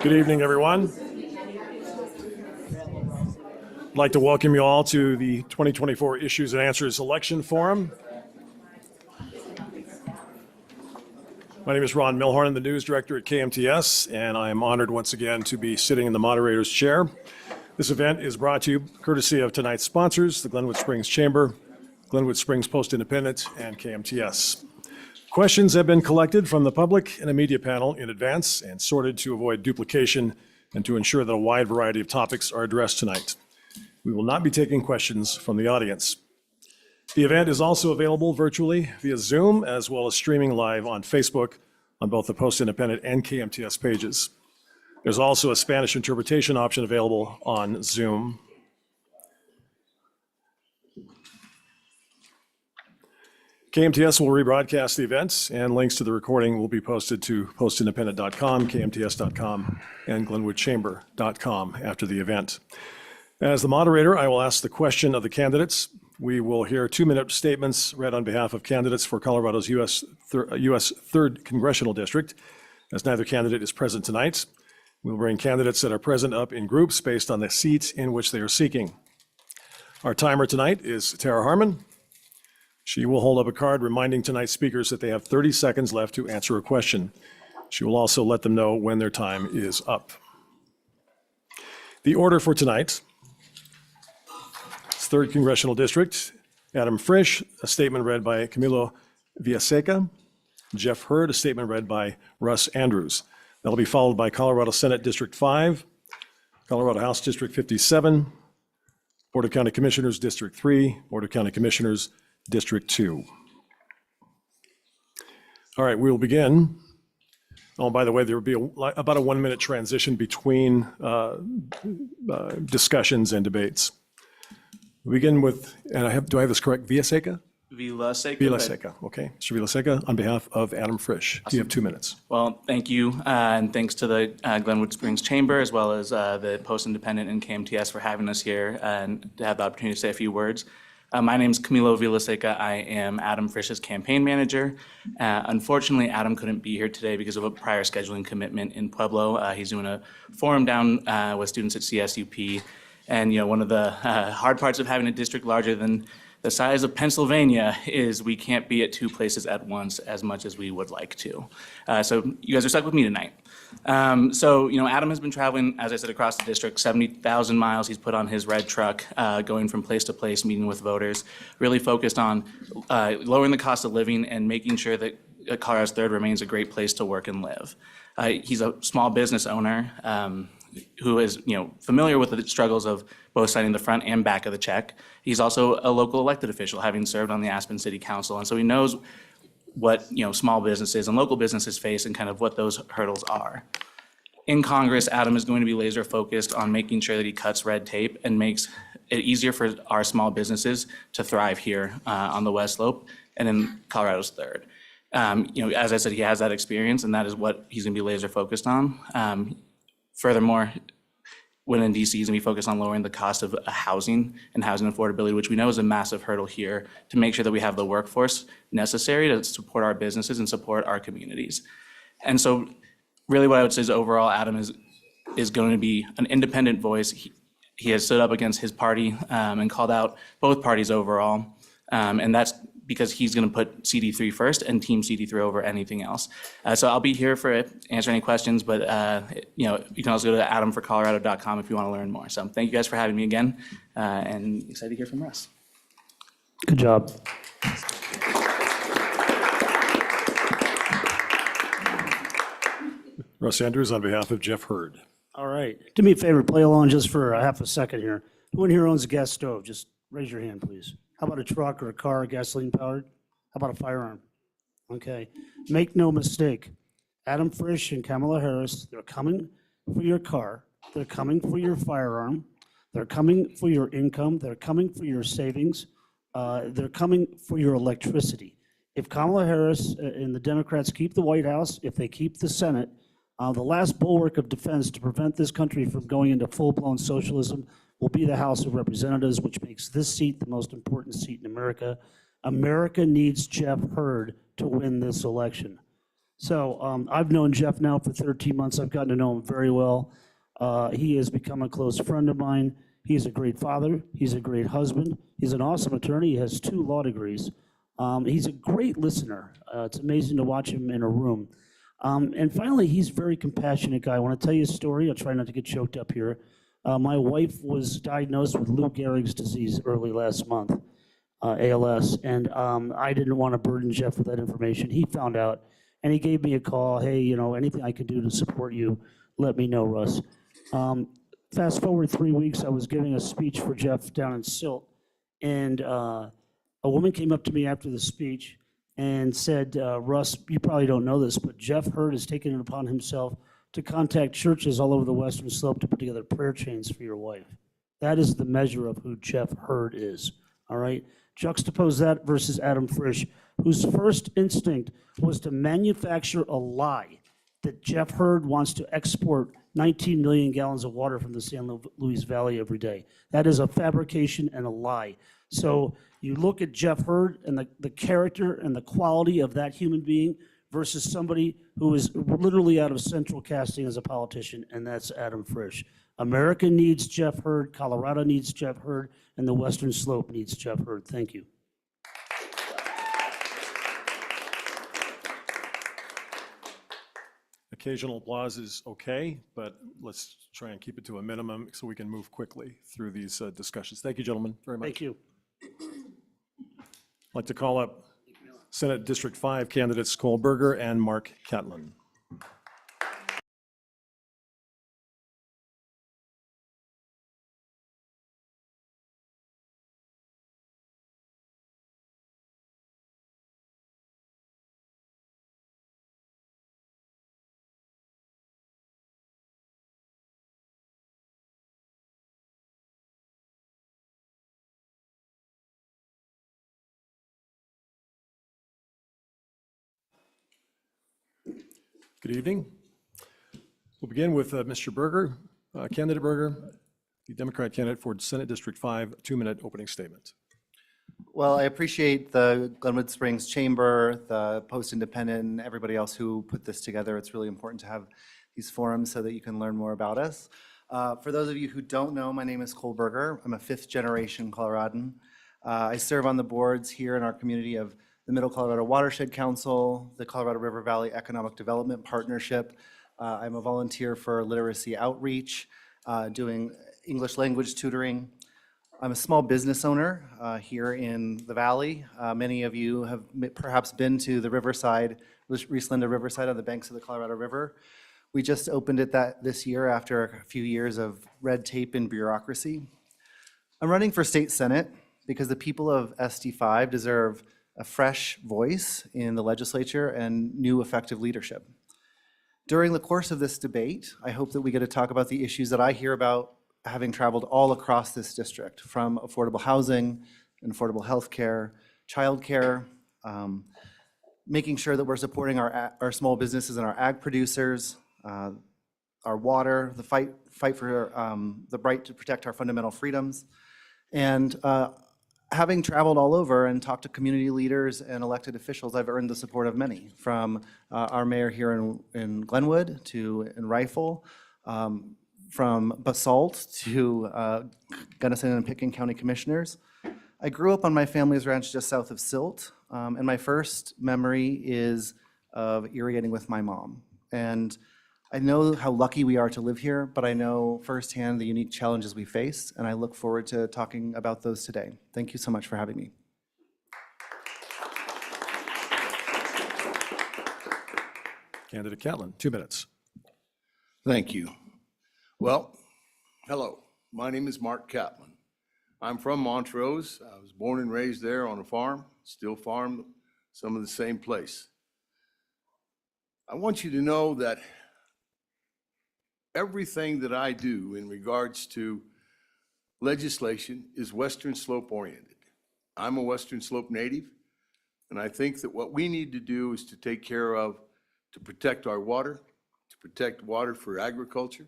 Good evening, everyone. I'd like to welcome you all to the 2024 Issues and Answers Election Forum. My name is Ron Milhorn, the news director at KMTS, and I am honored once again to be sitting in the moderator's chair. This event is brought to you courtesy of tonight's sponsors, the Glenwood Springs Chamber, Glenwood Springs Post-Independent, and KMTS. Questions have been collected from the public and a media panel in advance and sorted to avoid duplication and to ensure that a wide variety of topics are addressed tonight. We will not be taking questions from the audience. The event is also available virtually via Zoom, as well as streaming live on Facebook on both the Post-Independent and KMTS pages. There's also a Spanish interpretation option available on Zoom. KMTS will rebroadcast the events, and links to the recording will be posted to postindependent.com, kmts.com, and glenwoodchamber.com after the event. As the moderator, I will ask the question of the candidates. We will hear 2-minute statements read on behalf of candidates for Colorado's U.S. 3rd Congressional District, as neither candidate is present tonight. We'll bring candidates that are present up in groups based on the seat in which they are seeking. Our timer tonight is Tara Harmon. She will hold up a card reminding tonight's speakers that they have 30 seconds left to answer a question. She will also let them know when their time is up. The order for tonight: 3rd Congressional District, Adam Frisch, a statement read by Camilo Villaseca. Jeff Hurd, a statement read by Russ Andrews. That'll be followed by Colorado Senate District 5, Colorado House District 57, Board of County Commissioners District 3, Board of County Commissioners District 2. All right, we will begin. Oh, by the way, there will be about a 1-minute transition between discussions and debates. We begin with, and do I have this correct, Villaseca? Villaseca, okay. Mr. Villaseca, on behalf of Adam Frisch, awesome. You have 2 minutes. Well, thank you, and thanks to the Glenwood Springs Chamber, as well as the Post-Independent and KMTS for having us here and to have the opportunity to say a few words. My name is Camilo Villaseca. I am Adam Frisch's campaign manager. Unfortunately, Adam couldn't be here today because of a prior scheduling commitment in Pueblo. He's doing a forum down with students at CSUP. And one of the hard parts of having a district larger than the size of Pennsylvania is we can't be at 2 places at once as much as we would like to. So you guys are stuck with me tonight. Adam has been traveling, as I said, across the district, 70,000 miles he's put on his red truck, going from place to place, meeting with voters, really focused on lowering the cost of living and making sure that Colorado's 3rd remains a great place to work and live. He's a small business owner who is familiar with the struggles of both signing the front and back of the check. He's also a local elected official, having served on the Aspen City Council, and so he knows what small businesses and local businesses face and kind of what those hurdles are. In Congress, Adam is going to be laser focused on making sure that he cuts red tape and makes it easier for our small businesses to thrive here on the West Slope and in Colorado's 3rd. As I said, he has that experience, and that is what he's going to be laser focused on. Furthermore, when in DC, he's going to be focused on lowering the cost of housing and housing affordability, which we know is a massive hurdle here, to make sure that we have the workforce necessary to support our businesses and support our communities. And so really what I would say is overall, Adam is going to be an independent voice. He has stood up against his party and called out both parties overall. And that's because he's going to put CD3 first and Team CD3 over anything else. So I'll be here for answer any questions, but you can also go to adamforcolorado.com if you want to learn more. So thank you guys for having me again, and excited to hear from Russ. Good job. Russ Andrews on behalf of Jeff Hurd. All right. Do me a favor, play along just for a half a second here. Who in here owns a gas stove? Just raise your hand, please. How about a truck or a car, gasoline powered? How about a firearm? Okay. Make no mistake. Adam Frisch and Kamala Harris, they're coming for your car. They're coming for your firearm. They're coming for your income. They're coming for your savings. They're coming for your electricity. If Kamala Harris and the Democrats keep the White House, if they keep the Senate, the last bulwark of defense to prevent this country from going into full-blown socialism will be the House of Representatives, which makes this seat the most important seat in America. America needs Jeff Hurd to win this election. So I've known Jeff now for 13 months. I've gotten to know him very well. He has become a close friend of mine. He's a great father. He's a great husband. He's an awesome attorney. He has 2 law degrees. He's a great listener. It's amazing to watch him in a room. And finally, he's a very compassionate guy. I want to tell you a story. I'll try not to get choked up here. My wife was diagnosed with Lou Gehrig's disease early last month, ALS, and I didn't want to burden Jeff with that information. He found out, and he gave me a call. Hey, you know, anything I can do to support you, let me know, Russ. Fast forward 3 weeks, I was giving a speech for Jeff down in Silt, and a woman came up to me after the speech and said, Russ, you probably don't know this, but Jeff Hurd has taken it upon himself to contact churches all over the Western Slope to put together prayer chains for your wife. That is the measure of who Jeff Hurd is, all right? Juxtapose that versus Adam Frisch, whose first instinct was to manufacture a lie that Jeff Hurd wants to export 19 million gallons of water from the San Luis Valley every day. That is a fabrication and a lie. So you look at Jeff Hurd and the character and the quality of that human being versus somebody who is literally out of central casting as a politician, and that's Adam Frisch. America needs Jeff Hurd, Colorado needs Jeff Hurd, and the Western Slope needs Jeff Hurd. Thank you. Occasional applause is okay, but let's try and keep it to a minimum so we can move quickly through these discussions. Thank you, gentlemen, very much. Thank you. I'd like to call up Senate District 5 candidates Cole Buerger and Marc Catlin. Good evening. We'll begin with Mr. Buerger, candidate Buerger, the Democrat candidate for Senate District 5, 2-minute opening statement. Well, I appreciate the Glenwood Springs Chamber, the Post-Independent, and everybody else who put this together. It's really important to have these forums so that you can learn more about us. For those of you who don't know, my name is Cole Buerger. I'm a 5th-generation Coloradan. I serve on the boards here in our community of the Middle Colorado Watershed Council, the Colorado River Valley Economic Development Partnership. I'm a volunteer for literacy outreach, doing English language tutoring. I'm a small business owner here in the Valley. Many of you have perhaps been to the Riverside, Rislanda Riverside on the banks of the Colorado River. We just opened it this year after a few years of red tape and bureaucracy. I'm running for state senate because the people of SD5 deserve a fresh voice in the legislature and new effective leadership. During the course of this debate, I hope that we get to talk about the issues that I hear about having traveled all across this district, from affordable housing and affordable health care, childcare, making sure that we're supporting our small businesses and our ag producers, our water, the fight for the right to protect our fundamental freedoms, and having traveled all over and talked to community leaders and elected officials, I've earned the support of many, from our mayor here in Glenwood to in Rifle, from Basalt to Gunnison and Pitkin County Commissioners. I grew up on my family's ranch just south of Silt, and my first memory is of irrigating with my mom. And I know how lucky we are to live here, but I know firsthand the unique challenges we face, and I look forward to talking about those today. Thank you so much for having me. Candidate Catlin, 2 minutes. Thank you. Well, hello, my name is Marc Catlin. I'm from Montrose. I was born and raised there on a farm, still farm some of the same place. I want you to know that everything that I do in regards to legislation is Western Slope oriented. I'm a Western Slope native, and I think that what we need to do is to take care of, to protect our water, to protect water for agriculture,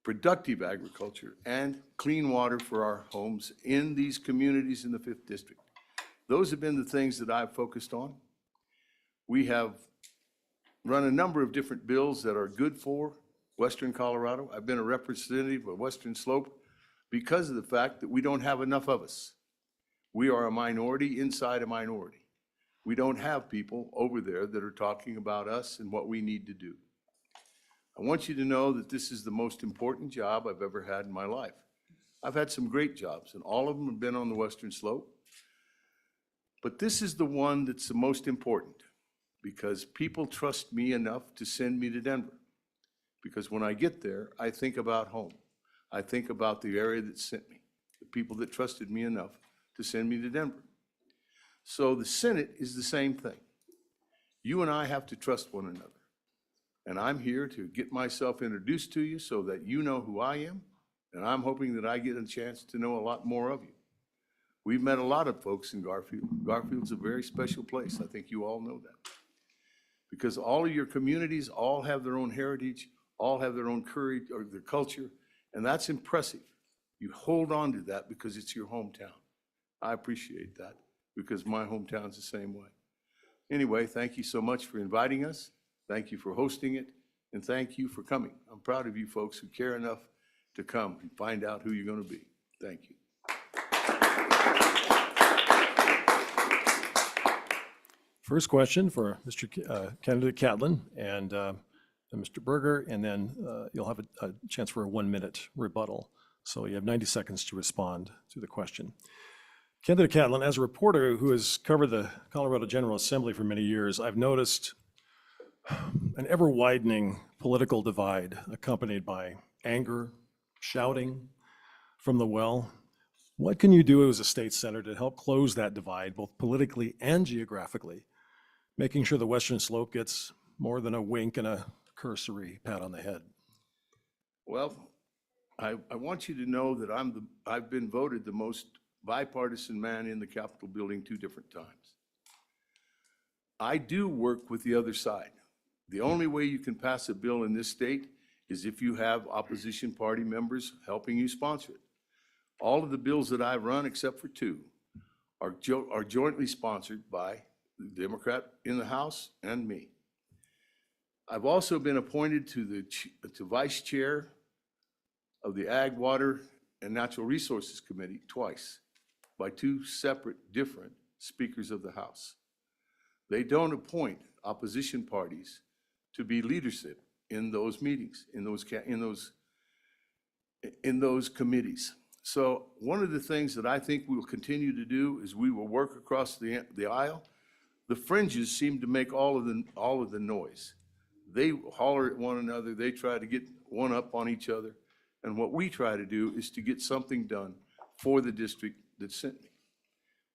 productive agriculture, and clean water for our homes in these communities in the 5th District. Those have been the things that I've focused on. We have run a number of different bills that are good for Western Colorado. I've been a representative of Western Slope because of the fact that we don't have enough of us. We are a minority inside a minority. We don't have people over there that are talking about us and what we need to do. I want you to know that this is the most important job I've ever had in my life. I've had some great jobs, and all of them have been on the Western Slope. But this is the one that's the most important because people trust me enough to send me to Denver. Because when I get there, I think about home. I think about the area that sent me, the people that trusted me enough to send me to Denver. So the Senate is the same thing. You and I have to trust one another. And I'm here to get myself introduced to you so that you know who I am, and I'm hoping that I get a chance to know a lot more of you. We've met a lot of folks in Garfield. Garfield's a very special place. I think you all know that. Because all of your communities all have their own heritage, all have their own courage or their culture, and that's impressive. You hold on to that because it's your hometown. I appreciate that because my hometown's the same way. Anyway, thank you so much for inviting us. Thank you for hosting it, and thank you for coming. I'm proud of you folks who care enough to come and find out who you're going to be. Thank you. First question for candidate Catlin and Mr. Buerger, and then you'll have a chance for a 1-minute rebuttal. So you have 90 seconds to respond to the question. Candidate Catlin, as a reporter who has covered the Colorado General Assembly for many years, I've noticed an ever-widening political divide accompanied by anger, shouting from the well. What can you do as a state senator to help close that divide, both politically and geographically, making sure the Western Slope gets more than a wink and a cursory pat on the head? Well, I want you to know that I've been voted the most bipartisan man in the Capitol building 2 different times. I do work with the other side. The only way you can pass a bill in this state is if you have opposition party members helping you sponsor it. All of the bills that I've run, except for 2, are jointly sponsored by the Democrat in the House and me. I've also been appointed to vice chair of the Ag, Water, and Natural Resources Committee twice by 2 separate, different speakers of the House. They don't appoint opposition parties to be leadership in those meetings, in those committees. So one of the things that I think we will continue to do is we will work across the aisle. The fringes seem to make all of the noise. They holler at one another. They try to get one up on each other. And what we try to do is to get something done for the district that sent me.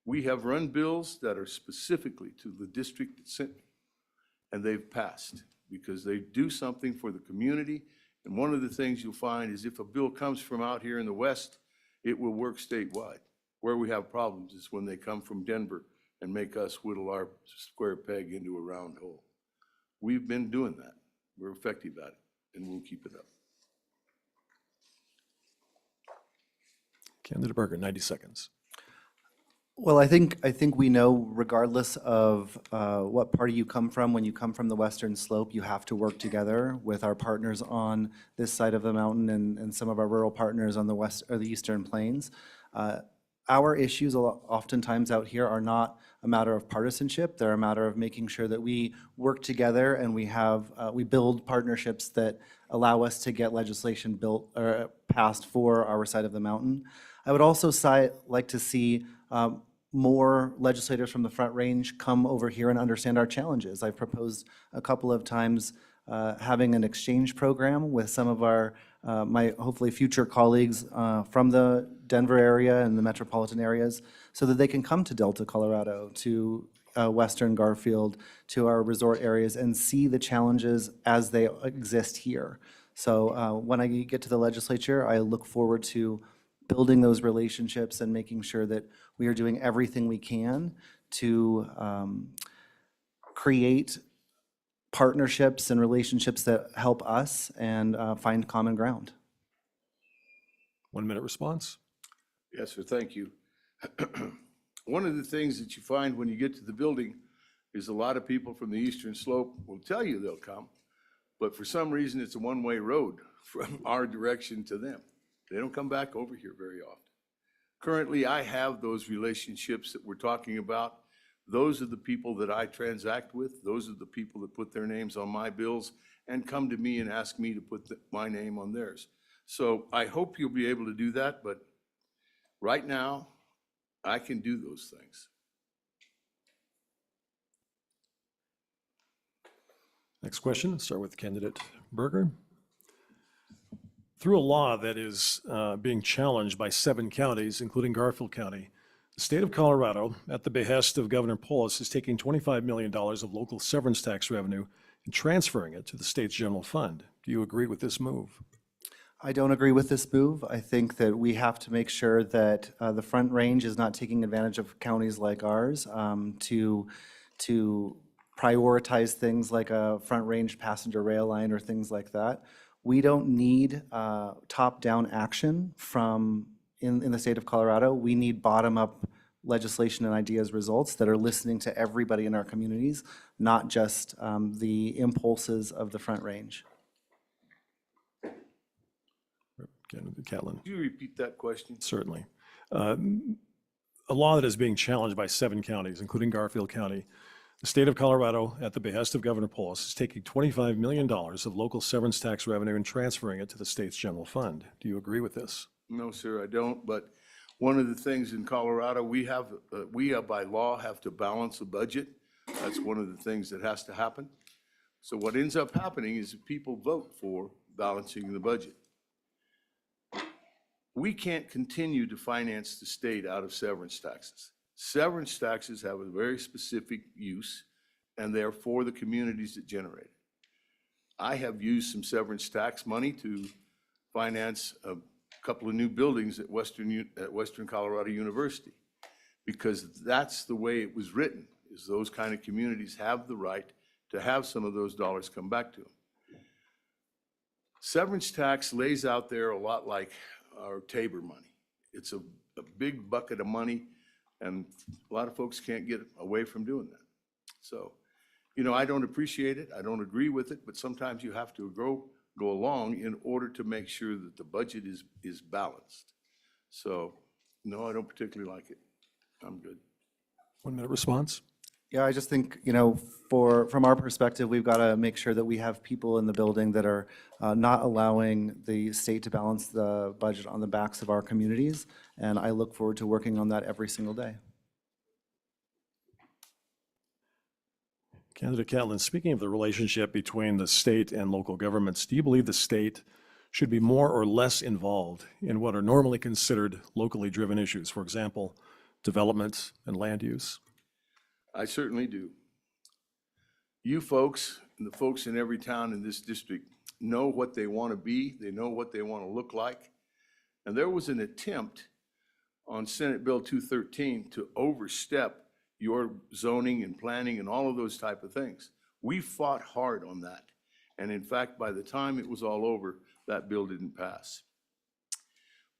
We have run bills that are specifically to the district that sent me, and they've passed because they do something for the community. And one of the things you'll find is if a bill comes from out here in the West, it will work statewide. Where we have problems is when they come from Denver and make us whittle our square peg into a round hole. We've been doing that. We're effective at it, and we'll keep it up. Candidate Buerger, 90 seconds. Well, I think we know, regardless of what party you come from, when you come from the Western Slope, you have to work together with our partners on this side of the mountain and some of our rural partners on the west or the Eastern Plains. Our issues oftentimes out here are not a matter of partisanship. They're a matter of making sure that we work together and we build partnerships that allow us to get legislation built or passed for our side of the mountain. I would also like to see more legislators from the Front Range come over here and understand our challenges. I've proposed a couple of times having an exchange program with some of my hopefully future colleagues from the Denver area and the metropolitan areas so that they can come to Delta, Colorado, to Western Garfield, to our resort areas and see the challenges as they exist here. So when I get to the legislature, I look forward to building those relationships and making sure that we are doing everything we can to create partnerships and relationships that help us and find common ground. 1-minute response. Yes, sir, thank you. one of the things that you find when you get to the building is a lot of people from the eastern slope will tell you they'll come, but for some reason, it's a one-way road from our direction to them. They don't come back over here very often. Currently, I have those relationships that we're talking about. Those are the people that I transact with. Those are the people that put their names on my bills and come to me and ask me to put my name on theirs. So I hope you'll be able to do that, but right now, I can do those things. Next question, start with candidate Buerger. Through a law that is being challenged by 7 counties, including Garfield County, the state of Colorado, at the behest of Governor Polis, is taking $25 million of local severance tax revenue and transferring it to the state's general fund. Do you agree with this move? I don't agree with this move. I think that we have to make sure that the Front Range is not taking advantage of counties like ours to prioritize things like a Front Range passenger rail line or things like that. We don't need top-down action in the state of Colorado. We need bottom-up legislation and ideas results that are listening to everybody in our communities, not just the impulses of the Front Range. Candidate Catlin. Could you repeat that question? Certainly. A law that is being challenged by 7 counties, including Garfield County. The state of Colorado, at the behest of Governor Polis, is taking $25 million of local severance tax revenue and transferring it to the state's general fund. Do you agree with this? No, sir, I don't. But one of the things in Colorado, we by law have to balance a budget. That's one of the things that has to happen. So what ends up happening is that people vote for balancing the budget. We can't continue to finance the state out of severance taxes. Severance taxes have a very specific use, and they're for the communities that generate it. I have used some severance tax money to finance a couple of new buildings at Western Colorado University, because that's the way it was written, is those kind of communities have the right to have some of those dollars come back to them. Severance tax lays out there a lot like our Tabor money. It's a big bucket of money, and a lot of folks can't get away from doing that. So, I don't appreciate it, I don't agree with it, but sometimes you have to go along in order to make sure that the budget is balanced. So, no, I don't particularly like it. I'm good. 1-minute response. Yeah, I just think, from our perspective, we've got to make sure that we have people in the building that are not allowing the state to balance the budget on the backs of our communities. And I look forward to working on that every single day. Candidate Catlin, speaking of the relationship between the state and local governments, do you believe the state should be more or less involved in what are normally considered locally driven issues, for example, development and land use? I certainly do. You folks, and the folks in every town in this district, know what they want to be, they know what they want to look like. And there was an attempt on Senate Bill 213 to overstep your zoning and planning and all of those type of things. We fought hard on that. And in fact, by the time it was all over, that bill didn't pass.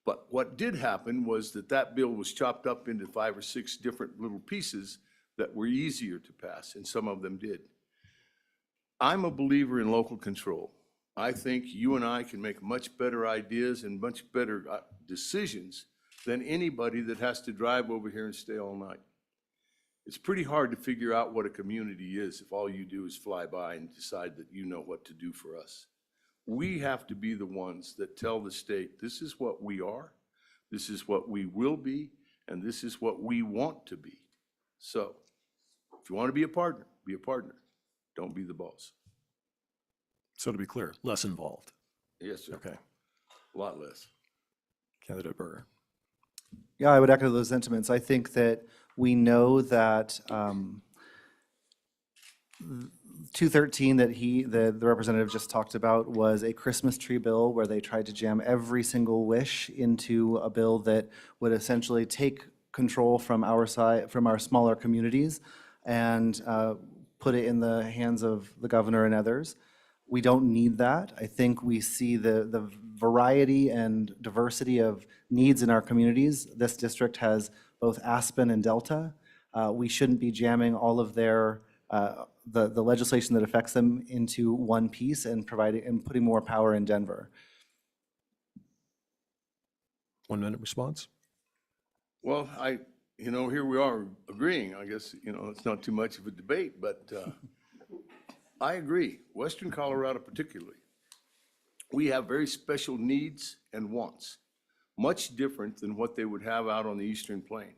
But what did happen was that bill was chopped up into 5 or 6 different little pieces that were easier to pass, and some of them did. I'm a believer in local control. I think you and I can make much better ideas and much better decisions than anybody that has to drive over here and stay all night. It's pretty hard to figure out what a community is if all you do is fly by and decide that you know what to do for us. We have to be the ones that tell the state, this is what we are, this is what we will be, and this is what we want to be. So, if you want to be a partner, be a partner. Don't be the boss. So to be clear, less involved. Yes, sir. Okay. A lot less. Candidate Buerger. Yeah, I would echo those sentiments. I think that we know that 213 that the representative just talked about was a Christmas tree bill where they tried to jam every single wish into a bill that would essentially take control from our side, from our smaller communities, and put it in the hands of the governor and others. We don't need that. I think we see the variety and diversity of needs in our communities. This district has both Aspen and Delta. We shouldn't be jamming all of their the legislation that affects them into one piece and putting more power in Denver. 1 minute response. Well, here we are agreeing. I guess, it's not too much of a debate, but I agree. Western Colorado particularly, we have very special needs and wants, much different than what they would have out on the Eastern Plain.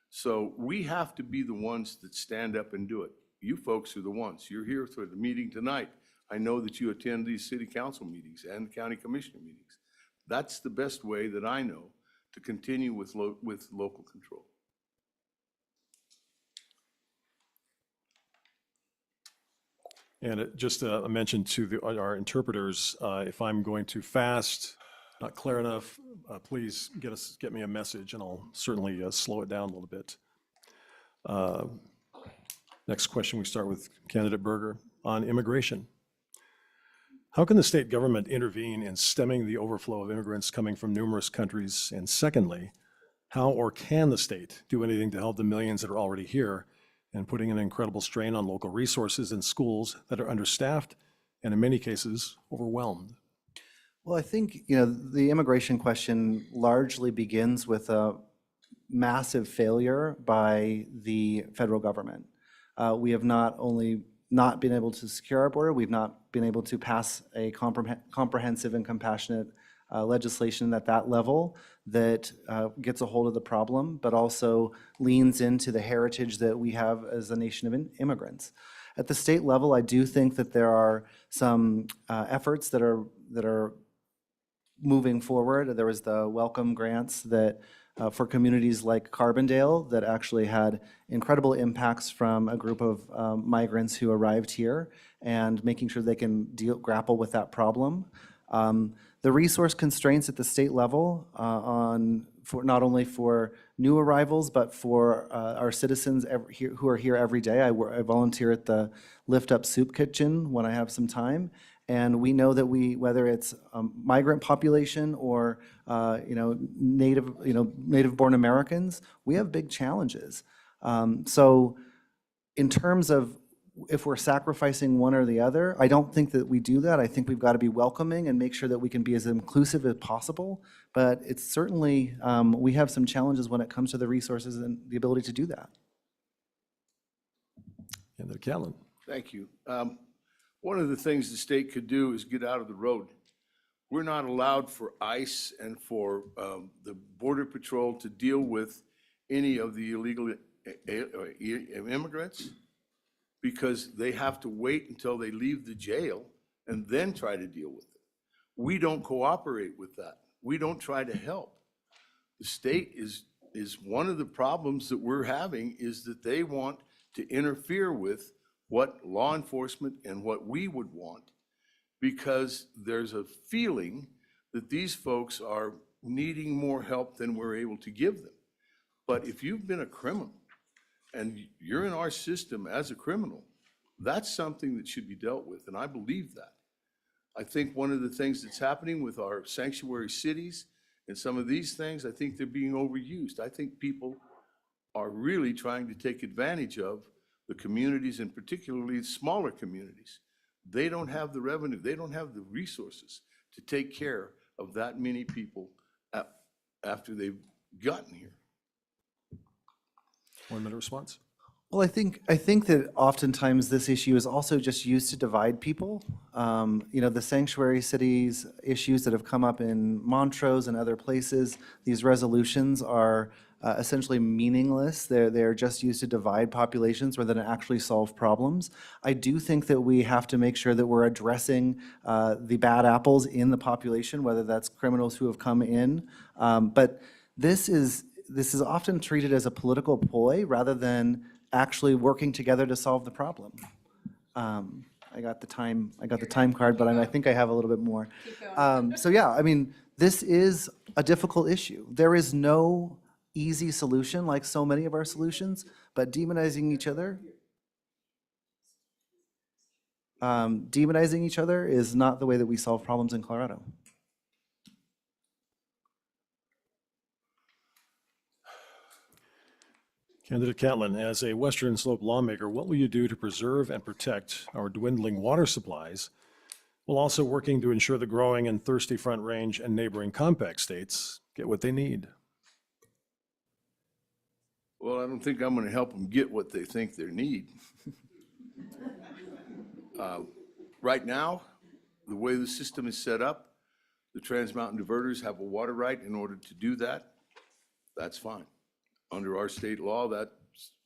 So we have to be the ones that stand up and do it. You folks are the ones. You're here for the meeting tonight. I know that you attend these city council meetings and county commissioner meetings. That's the best way that I know to continue with local control. And just a mention to our interpreters, if I'm going too fast, not clear enough, please get me a message and I'll certainly slow it down a little bit. Next question, we start with candidate Buerger on immigration. How can the state government intervene in stemming the overflow of immigrants coming from numerous countries? And secondly, how or can the state do anything to help the millions that are already here and putting an incredible strain on local resources and schools that are understaffed and in many cases overwhelmed? Well, I think, the immigration question largely begins with a massive failure by the federal government. We have not only not been able to secure our border, we've not been able to pass a comprehensive and compassionate legislation at that level that gets a hold of the problem, but also leans into the heritage that we have as a nation of immigrants. At the state level, I do think that there are some efforts that are moving forward. There was the welcome grants that for communities like Carbondale that actually had incredible impacts from a group of migrants who arrived here and making sure they can grapple with that problem. The resource constraints at the state level for not only for new arrivals, but for our citizens who are here every day. I volunteer at the Lift Up Soup Kitchen when I have some time. And we know that whether it's migrant population or native-born Americans, we have big challenges. So in terms of if we're sacrificing one or the other, I don't think that we do that. I think we've got to be welcoming and make sure that we can be as inclusive as possible. But it's certainly, we have some challenges when it comes to the resources and the ability to do that. And Catlin. Thank you. One of the things the state could do is get out of the road. We're not allowed for ICE and for the Border Patrol to deal with any of the illegal immigrants because they have to wait until they leave the jail and then try to deal with it. We don't cooperate with that. We don't try to help. The state is one of the problems that we're having is that they want to interfere with what law enforcement and what we would want because there's a feeling that these folks are needing more help than we're able to give them. But if you've been a criminal and you're in our system as a criminal, that's something that should be dealt with, and I believe that. I think one of the things that's happening with our sanctuary cities and some of these things, I think they're being overused. I think people are really trying to take advantage of the communities, and particularly smaller communities. They don't have the revenue, they don't have the resources to take care of that many people after they've gotten here. 1 minute response. Well, I think that oftentimes this issue is also just used to divide people. The sanctuary cities issues that have come up in Montrose and other places, these resolutions are essentially meaningless. They're just used to divide populations rather than actually solve problems. I do think that we have to make sure that we're addressing the bad apples in the population, whether that's criminals who have come in. But this is often treated as a political ploy rather than actually working together to solve the problem. I got the time card, but I think I have a little bit more. So yeah, I mean, this is a difficult issue. There is no easy solution like so many of our solutions, but demonizing each other is not the way that we solve problems in Colorado. Candidate Catlin, as a Western Slope lawmaker, what will you do to preserve and protect our dwindling water supplies while also working to ensure the growing and thirsty Front Range and neighboring compact states get what they need? Well, I don't think I'm going to help them get what they think they need. Right now, the way the system is set up, the Trans Mountain Diverters have a water right in order to do that. That's fine. Under our state law,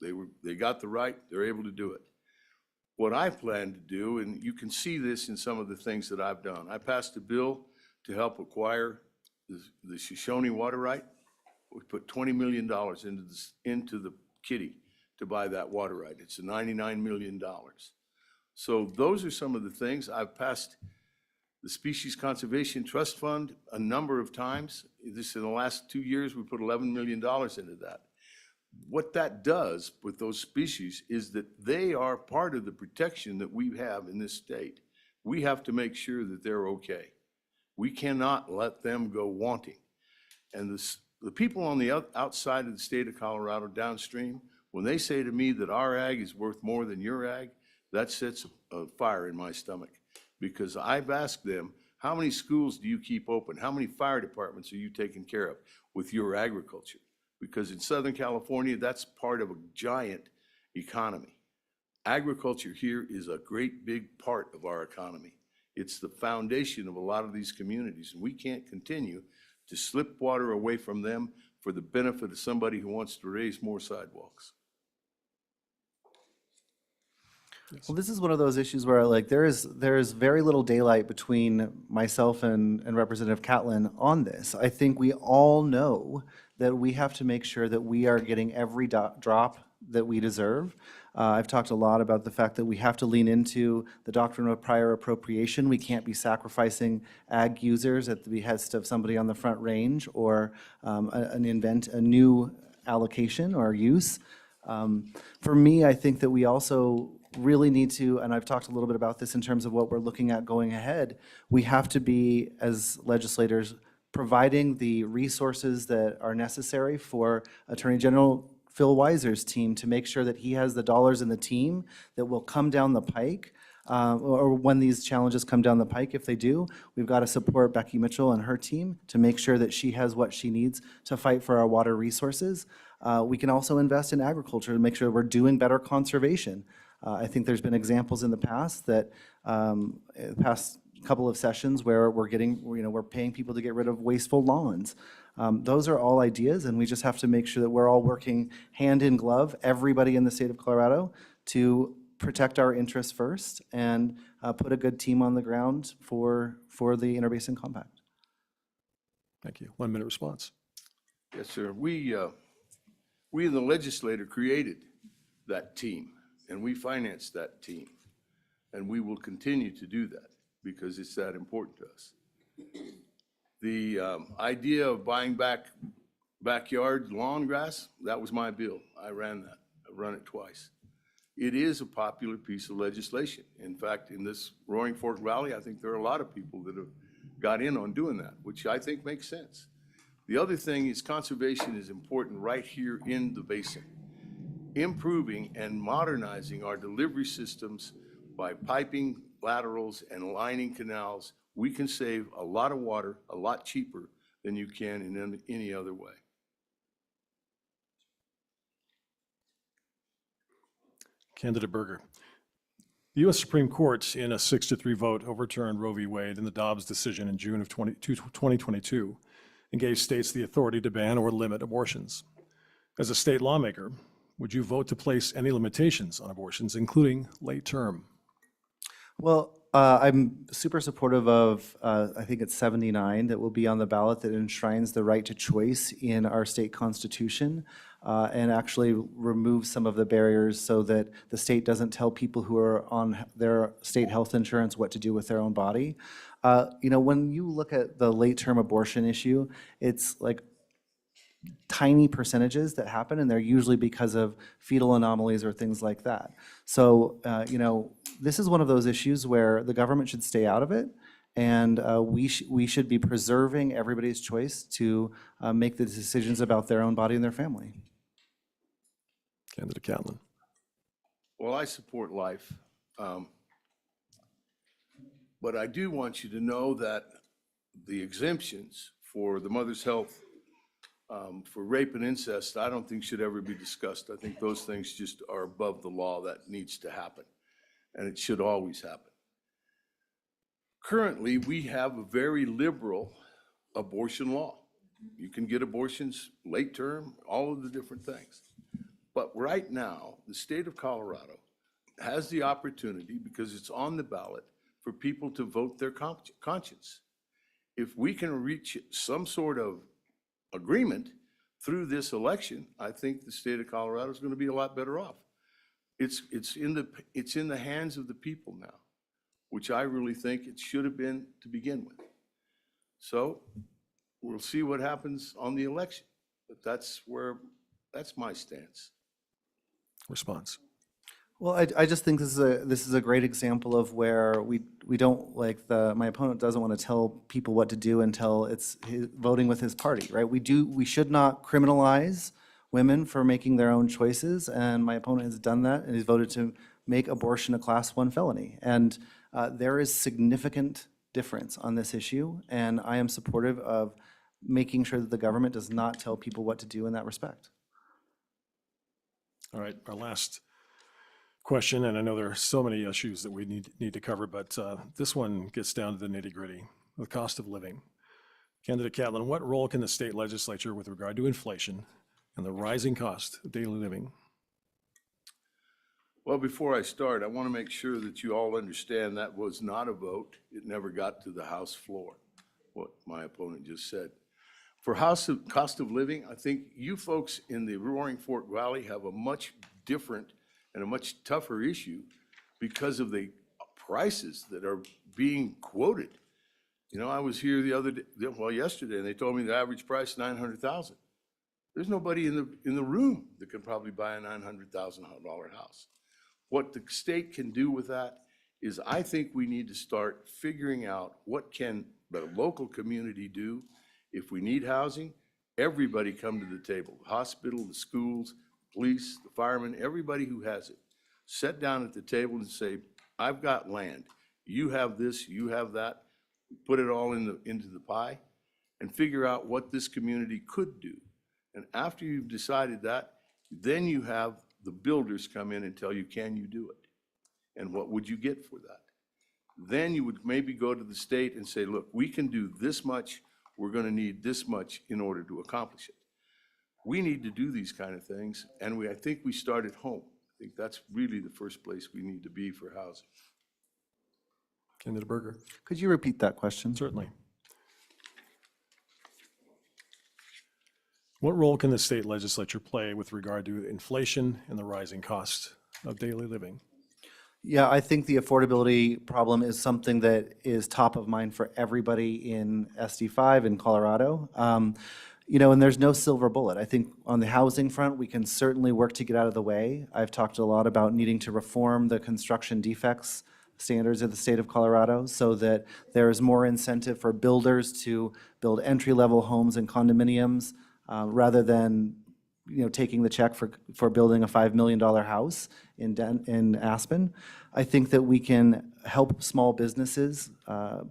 they got the right, they're able to do it. What I plan to do, and you can see this in some of the things that I've done, I passed a bill to help acquire the Shoshone water right. We put $20 million into the kitty to buy that water right. It's $99 million. So those are some of the things. I've passed the Species Conservation Trust Fund a number of times. This in the last 2 years, we put $11 million into that. What that does with those species is that they are part of the protection that we have in this state. We have to make sure that they're okay. We cannot let them go wanting. And the people on the outside of the state of Colorado downstream, when they say to me that our ag is worth more than your ag, that sets a fire in my stomach, because I've asked them, how many schools do you keep open? How many fire departments are you taking care of with your agriculture? Because in Southern California, that's part of a giant economy. Agriculture here is a great big part of our economy. It's the foundation of a lot of these communities, and we can't continue to slip water away from them for the benefit of somebody who wants to raise more sidewalks. Well, this is one of those issues where like there's very little daylight between myself and Representative Catlin on this. I think we all know that we have to make sure that we are getting every drop that we deserve. I've talked a lot about the fact that we have to lean into the doctrine of prior appropriation. We can't be sacrificing ag users at the behest of somebody on the Front Range or invent a new allocation or use. For me, I think that we also really need to, and I've talked a little bit about this in terms of what we're looking at going ahead, we have to be, as legislators, providing the resources that are necessary for Attorney General Phil Weiser's team to make sure that he has the dollars in the team that will come down the pike, or when these challenges come down the pike, if they do, we've got to support Becky Mitchell and her team to make sure that she has what she needs to fight for our water resources. We can also invest in agriculture to make sure we're doing better conservation. I think there's been examples in the past that, past couple of sessions where we're paying people to get rid of wasteful lawns. Those are all ideas, and we just have to make sure that we're all working hand in glove, everybody in the state of Colorado, to protect our interests first and put a good team on the ground for the Interbasin Compact. Thank you. 1 minute response. Yes, sir. We in the legislature created that team, and we financed that team, and we will continue to do that because it's that important to us. The idea of buying back backyard lawn grass, that was my bill. I ran that. I've run it twice. It is a popular piece of legislation. In fact, in this Roaring Fork Valley, I think there are a lot of people that have got in on doing that, which I think makes sense. The other thing is conservation is important right here in the basin. Improving and modernizing our delivery systems by piping laterals and lining canals, we can save a lot of water a lot cheaper than you can in any other way. Candidate Buerger. The U.S. Supreme Court, in a 6-3 vote, overturned Roe v. Wade in the Dobbs decision in June of 2022 and gave states the authority to ban or limit abortions. As a state lawmaker, would you vote to place any limitations on abortions, including late term? Well, I'm super supportive of, I think it's 79 that will be on the ballot that enshrines the right to choice in our state constitution and actually remove some of the barriers so that the state doesn't tell people who are on their state health insurance what to do with their own body. When you look at the late term abortion issue, it's like tiny percentages that happen, and they're usually because of fetal anomalies or things like that. So, this is one of those issues where the government should stay out of it, and we should be preserving everybody's choice to make the decisions about their own body and their family. Candidate Catlin. Well, I support life. But I do want you to know that the exemptions for the mother's health for rape and incest, I don't think should ever be discussed. I think those things just are above the law. That needs to happen, and it should always happen. Currently, we have a very liberal abortion law. You can get abortions late term, all of the different things. But right now, the state of Colorado has the opportunity, because it's on the ballot, for people to vote their conscience. If we can reach some sort of agreement through this election, I think the state of Colorado is going to be a lot better off. It's in the hands of the people now, which I really think it should have been to begin with. So we'll see what happens on the election, but that's my stance. Response. Well, I just think this is a great example of where we don't, like, my opponent doesn't want to tell people what to do until it's voting with his party, right? We should not criminalize women for making their own choices, and my opponent has done that, and he's voted to make abortion a Class 1 felony. And there is significant difference on this issue, and I am supportive of making sure that the government does not tell people what to do in that respect. All right, our last question, and I know there are so many issues that we need to cover, but this one gets down to the nitty-gritty, the cost of living. Candidate Catlin, what role can the state legislature with regard to inflation and the rising cost of daily living? Well, before I start, I want to make sure that you all understand that was not a vote. It never got to the House floor, what my opponent just said. For cost of living, I think you folks in the Roaring Fork Valley have a much different and a much tougher issue because of the prices that are being quoted. You know, I was here yesterday, and they told me the average price is $900,000. There's nobody in the room that can probably buy a $900,000 house. What the state can do with that is, I think we need to start figuring out what can the local community do. If we need housing, everybody come to the table. The hospital, the schools, police, the firemen, everybody who has it. Sit down at the table and say, I've got land. You have this, you have that. Put it all into the pie and figure out what this community could do. And after you've decided that, then you have the builders come in and tell you, can you do it? And what would you get for that? Then you would maybe go to the state and say, look, we can do this much. We're going to need this much in order to accomplish it. We need to do these kind of things, and I think we start at home. I think that's really the first place we need to be for housing. Candidate Buerger. Could you repeat that question? Certainly. What role can the state legislature play with regard to inflation and the rising cost of daily living? Yeah, I think the affordability problem is something that is top of mind for everybody in SD5 in Colorado. You know, and there's no silver bullet. I think on the housing front, we can certainly work to get out of the way. I've talked a lot about needing to reform the construction defects standards of the state of Colorado so that there is more incentive for builders to build entry-level homes and condominiums rather than, you know, taking the check for building a $5 million house in Aspen. I think that we can help small businesses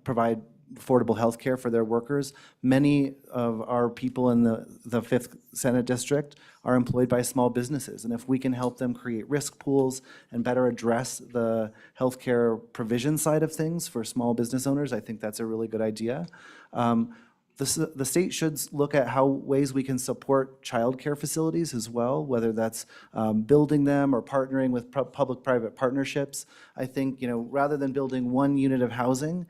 provide affordable health care for their workers. Many of our people in the 5th Senate District are employed by small businesses. And if we can help them create risk pools and better address the healthcare provision side of things for small business owners, I think that's a really good idea. The state should look at ways we can support childcare facilities as well, whether that's building them or partnering with public-private partnerships. I think, you know, rather than building one unit of housing,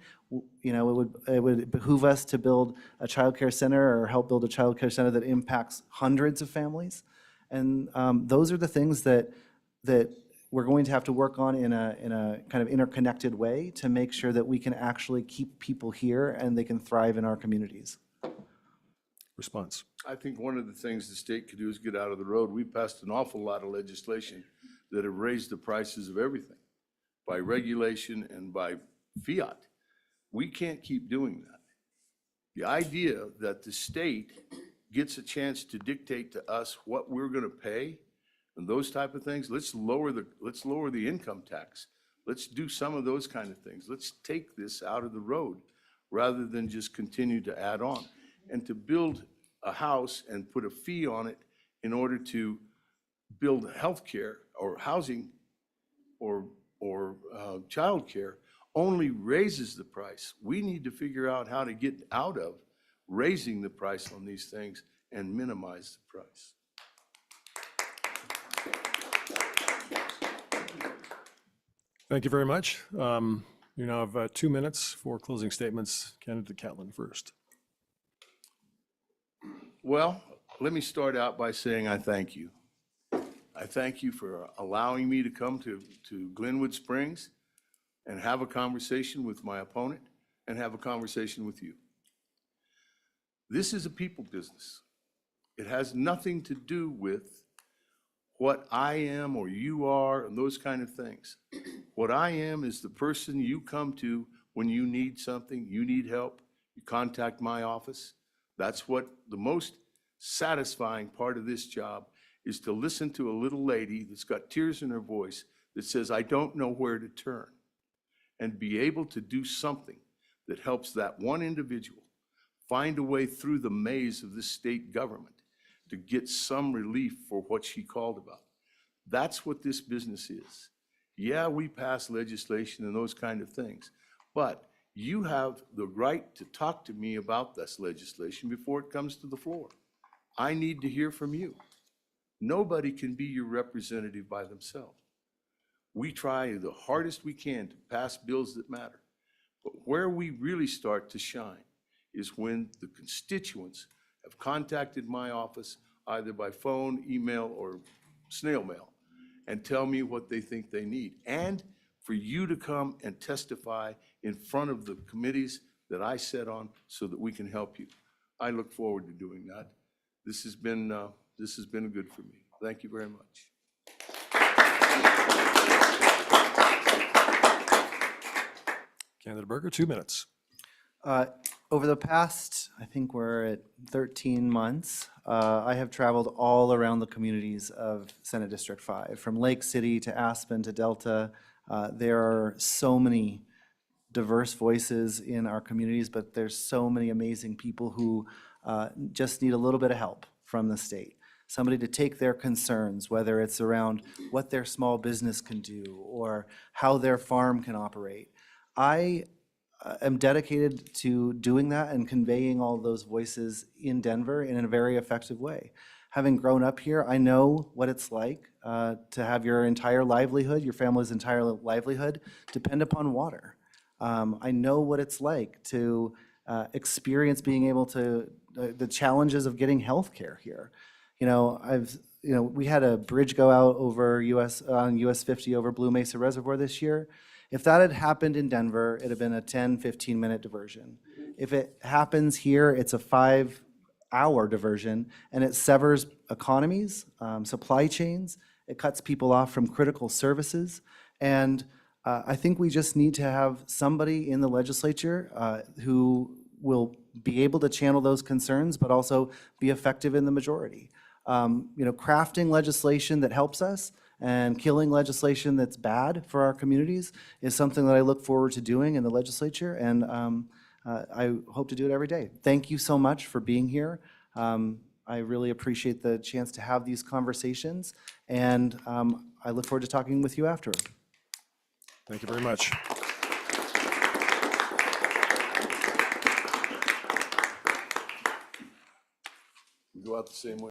you know, it would behoove us to build a childcare center or help build a childcare center that impacts hundreds of families. And those are the things that we're going to have to work on in a kind of interconnected way to make sure that we can actually keep people here and they can thrive in our communities. Response. I think one of the things the state could do is get out of the road. We passed an awful lot of legislation that have raised the prices of everything by regulation and by fiat. We can't keep doing that. The idea that the state gets a chance to dictate to us what we're going to pay, and those type of things. Let's lower the income tax. Let's do some of those kind of things. Let's take this out of the road rather than just continue to add on. And to build a house and put a fee on it in order to build healthcare or housing or childcare only raises the price. We need to figure out how to get out of raising the price on these things and minimize the price. Thank you very much. You now have 2 minutes for closing statements. Candidate Catlin first. Well, let me start out by saying I thank you. I thank you for allowing me to come to Glenwood Springs and have a conversation with my opponent and have a conversation with you. This is a people business. It has nothing to do with what I am or you are and those kind of things. What I am is the person you come to when you need something, you need help, you contact my office. That's what the most satisfying part of this job is, to listen to a little lady that's got tears in her voice that says, I don't know where to turn, and be able to do something that helps that one individual find a way through the maze of this state government to get some relief for what she called about. That's what this business is. Yeah, we pass legislation and those kind of things, but you have the right to talk to me about this legislation before it comes to the floor. I need to hear from you. Nobody can be your representative by themselves. We try the hardest we can to pass bills that matter, but where we really start to shine is when the constituents have contacted my office either by phone, email, or snail mail and tell me what they think they need. And for you to come and testify in front of the committees that I sit on so that we can help you. I look forward to doing that. This has been good for me. Thank you very much. Candidate Buerger, 2 minutes. Over the past, I think we're at 13 months, I have traveled all around the communities of Senate District 5, from Lake City to Aspen to Delta. There are so many diverse voices in our communities, but there's so many amazing people who just need a little bit of help from the state. Somebody to take their concerns, whether it's around what their small business can do or how their farm can operate. I am dedicated to doing that and conveying all those voices in Denver in a very effective way. Having grown up here, I know what it's like to have your entire livelihood, your family's entire livelihood, depend upon water. I know what it's like to experience being able to, the challenges of getting health care here. We had a bridge go out over on US 50 over Blue Mesa Reservoir this year. If that had happened in Denver, it'd have been a 10, 15-minute diversion. If it happens here, it's a 5-hour diversion, and it severs economies, supply chains. It cuts people off from critical services. And I think we just need to have somebody in the legislature who will be able to channel those concerns, but also be effective in the majority. Crafting legislation that helps us and killing legislation that's bad for our communities is something that I look forward to doing in the legislature, and I hope to do it every day. Thank you so much for being here. I really appreciate the chance to have these conversations, and I look forward to talking with you after. Thank you very much. We go out the same way.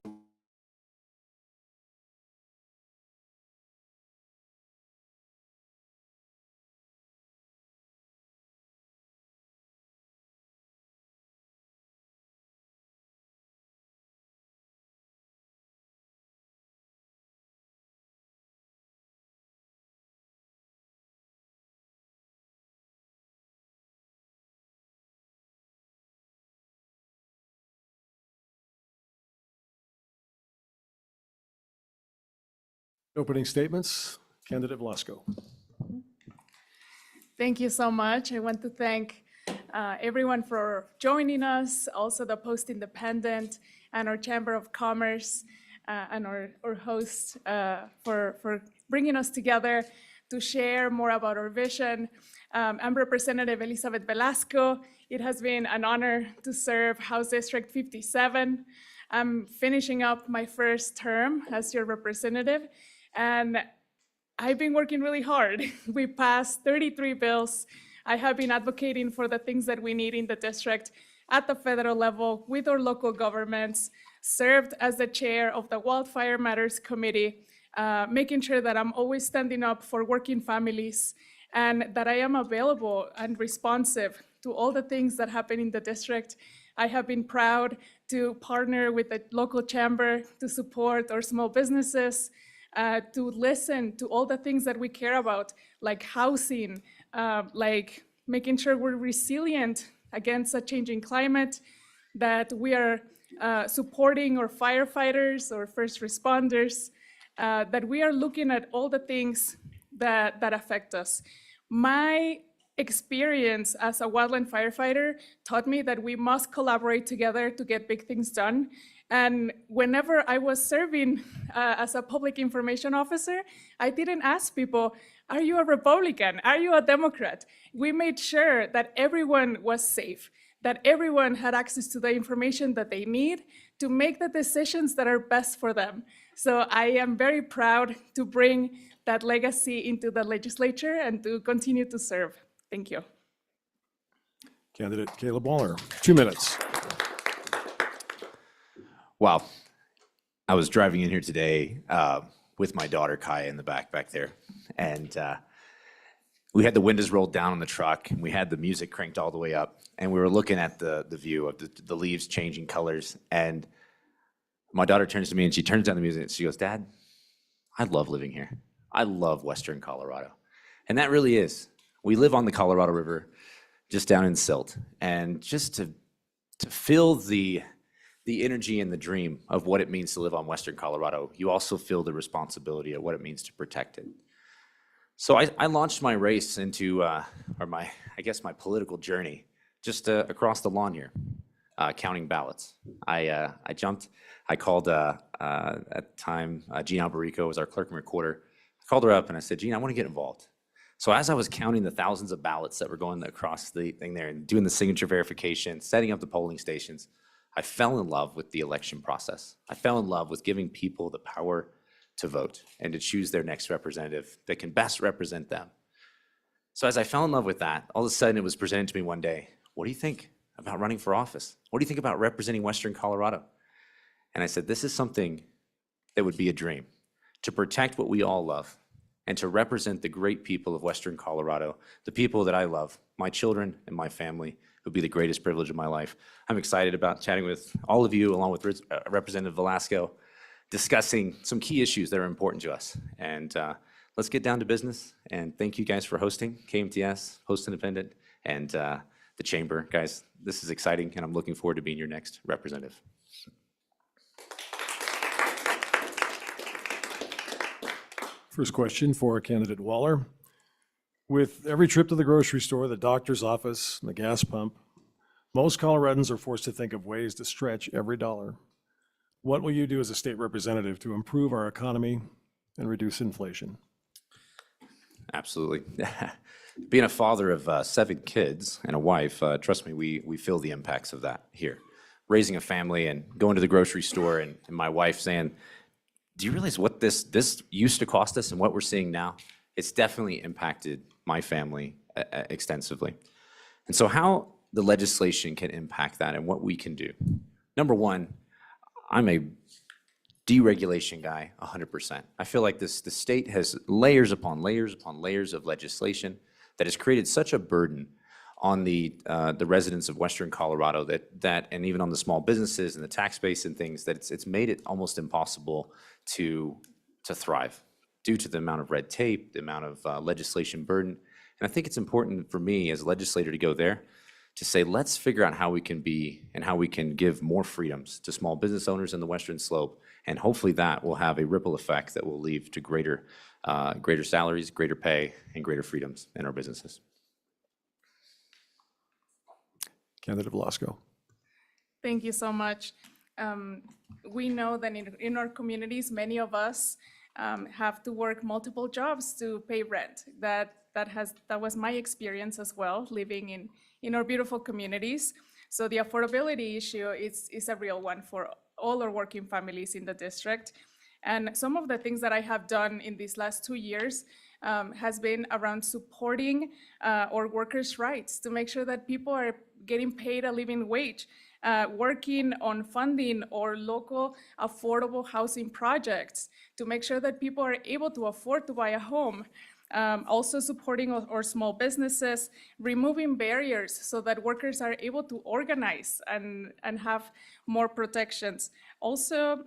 Opening statements, Candidate Velasco. Thank you so much. I want to thank everyone for joining us, also the Post Independent and our Chamber of Commerce. and our host for bringing us together to share more about our vision. I'm Representative Elizabeth Velasco. It has been an honor to serve House District 57. I'm finishing up my first term as your representative, and I've been working really hard. We passed 33 bills. I have been advocating for the things that we need in the district at the federal level with our local governments, served as the chair of the Wildfire Matters Committee, making sure that I'm always standing up for working families and that I am available and responsive to all the things that happen in the district. I have been proud to partner with the local chamber to support our small businesses, to listen to all the things that we care about, like housing, like making sure we're resilient against a changing climate, that we are supporting our firefighters or first responders, that we are looking at all the things that affect us. My experience as a wildland firefighter taught me that we must collaborate together to get big things done. And whenever I was serving as a public information officer, I didn't ask people, are you a Republican? Are you a Democrat? We made sure that everyone was safe, that everyone had access to the information that they need to make the decisions that are best for them. So I am very proud to bring that legacy into the legislature and to continue to serve. Thank you. Candidate Caleb Waller, 2 minutes. Wow. I was driving in here today with my daughter, Kaya, in the back there. And we had the windows rolled down on the truck, and we had the music cranked all the way up. And we were looking at the view of the leaves changing colors. And my daughter turns to me, and she turns down the music, and she goes, Dad, I love living here. I love Western Colorado. And that really is. We live on the Colorado River, just down in Silt. And just to feel the energy and the dream of what it means to live on Western Colorado, you also feel the responsibility of what it means to protect it. So I launched my race into, my political journey just across the lawn here, counting ballots. I called, at the time, Jean Alberico was our clerk and recorder. I called her up and I said, Jean, I want to get involved. So as I was counting the thousands of ballots that were going across the thing there and doing the signature verification, setting up the polling stations, I fell in love with the election process. I fell in love with giving people the power to vote and to choose their next representative that can best represent them. So as I fell in love with that, all of a sudden it was presented to me one day, what do you think about running for office? What do you think about representing Western Colorado? And I said, this is something that would be a dream, to protect what we all love and to represent the great people of Western Colorado, the people that I love, my children and my family, would be the greatest privilege of my life. I'm excited about chatting with all of you, along with Representative Velasco, discussing some key issues that are important to us. And let's get down to business. And thank you guys for hosting KMTS, Post Independent, and the Chamber. Guys, this is exciting, and I'm looking forward to being your next representative. First question for candidate Waller. With every trip to the grocery store, the doctor's office, and the gas pump, most Coloradans are forced to think of ways to stretch every dollar. What will you do as a state representative to improve our economy and reduce inflation? Absolutely. Being a father of 7 kids and a wife, trust me, we feel the impacts of that here. Raising a family and going to the grocery store and my wife saying, do you realize what this used to cost us and what we're seeing now? It's definitely impacted my family extensively. And so how the legislation can impact that and what we can do. Number one, I'm a deregulation guy 100%. I feel like the state has layers upon layers upon layers of legislation that has created such a burden on the residents of Western Colorado that and even on the small businesses and the tax base and things that it's made it almost impossible to thrive due to the amount of red tape, the amount of legislation burden. And I think it's important for me as a legislator to go there to say, let's figure out how we can be and how we can give more freedoms to small business owners in the Western Slope. And hopefully that will have a ripple effect that will lead to greater salaries, greater pay, and greater freedoms in our businesses. Candidate Velasco. Thank you so much. We know that in our communities, many of us have to work multiple jobs to pay rent. That was my experience as well, living in our beautiful communities. So the affordability issue is a real one for all our working families in the district. And some of the things that I have done in these last 2 years has been around supporting our workers' rights to make sure that people are getting paid a living wage, working on funding or local affordable housing projects to make sure that people are able to afford to buy a home. Also supporting our small businesses, removing barriers so that workers are able to organize and have more protections. Also,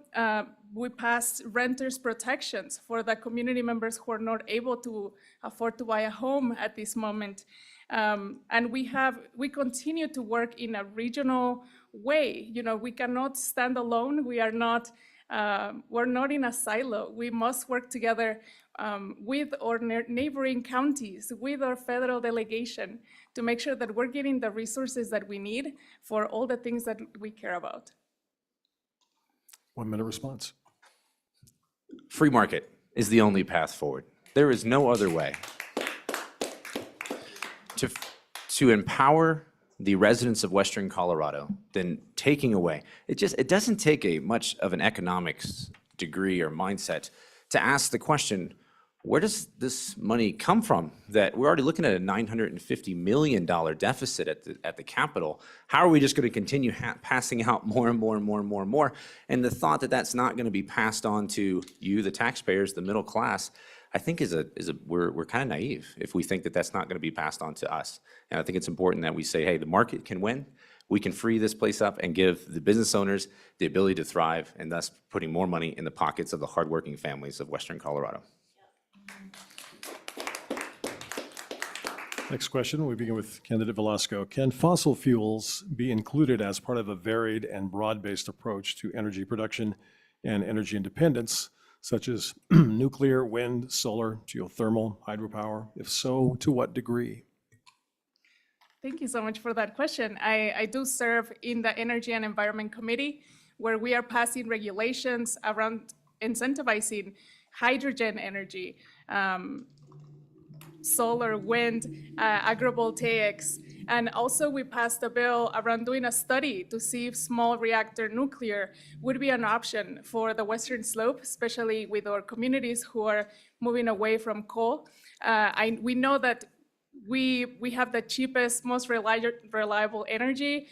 we passed renters protections for the community members who are not able to afford to buy a home at this moment. And we continue to work in a regional way. You know, we cannot stand alone. We're not in a silo. We must work together with our neighboring counties, with our federal delegation, to make sure that we're getting the resources that we need for all the things that we care about. 1 minute response. Free market is the only path forward. There is no other way to empower the residents of Western Colorado than taking away. It doesn't take much of an economics degree or mindset to ask the question, where does this money come from? That we're already looking at a $950 million deficit at the Capitol. How are we just going to continue passing out more and more and more and more and more? And the thought that that's not going to be passed on to you, the taxpayers, the middle class, I think we're kind of naive if we think that that's not going to be passed on to us. And I think it's important that we say, hey, the market can win. We can free this place up and give the business owners the ability to thrive, and thus putting more money in the pockets of the hardworking families of Western Colorado. Next question, we begin with candidate Velasco. Can fossil fuels be included as part of a varied and broad-based approach to energy production and energy independence, such as nuclear, wind, solar, geothermal, hydropower? If so, to what degree? Thank you so much for that question. I do serve in the Energy and Environment Committee, where we are passing regulations around incentivizing hydrogen energy, solar, wind, agrivoltaics. And also we passed a bill around doing a study to see if small reactor nuclear would be an option for the Western Slope, especially with our communities who are moving away from coal. We know that we have the cheapest, most reliable energy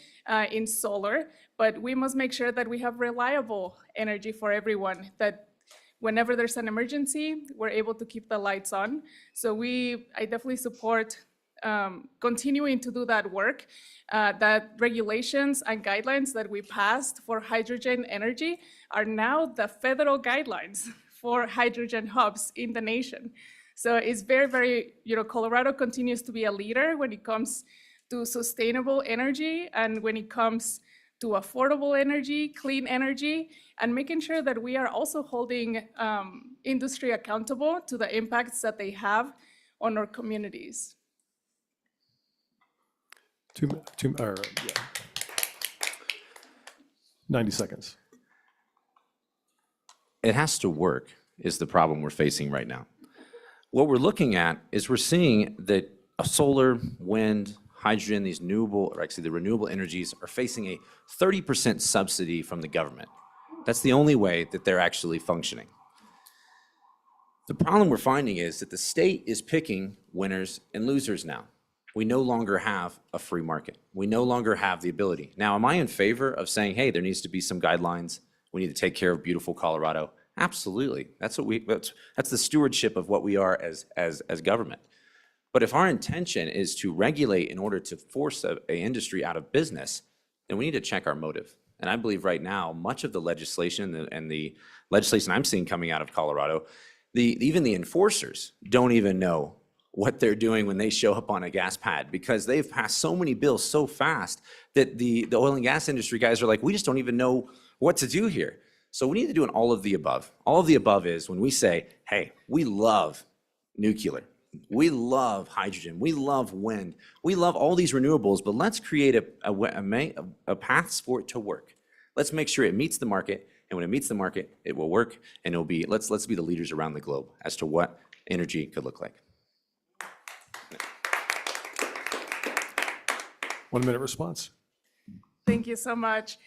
in solar, but we must make sure that we have reliable energy for everyone, that whenever there's an emergency, we're able to keep the lights on. So I definitely support continuing to do that work. That regulations and guidelines that we passed for hydrogen energy are now the federal guidelines for hydrogen hubs in the nation. So it's very, very, Colorado continues to be a leader when it comes to sustainable energy and when it comes to affordable energy, clean energy, and making sure that we are also holding industry accountable to the impacts that they have on our communities. 90 seconds. It has to work is the problem we're facing right now. What we're looking at is we're seeing that solar, wind, hydrogen, the renewable energies are facing a 30% subsidy from the government. That's the only way that they're actually functioning. The problem we're finding is that the state is picking winners and losers now. We no longer have a free market. We no longer have the ability. Now, am I in favor of saying, hey, there needs to be some guidelines, we need to take care of beautiful Colorado? Absolutely. That's the stewardship of what we are as government. But if our intention is to regulate in order to force an industry out of business, then we need to check our motive. And I believe right now, much of the legislation and the legislation I'm seeing coming out of Colorado, even the enforcers don't even know what they're doing when they show up on a gas pad, because they've passed so many bills so fast that the oil and gas industry guys are like, we just don't even know what to do here. So we need to do an all of the above. All of the above is when we say, hey, we love nuclear, we love hydrogen, we love wind, we love all these renewables, but let's create a path for it to work. Let's make sure it meets the market, and when it meets the market, it will work, and it'll be, let's be the leaders around the globe as to what energy could look like. 1 minute response. Thank you so much.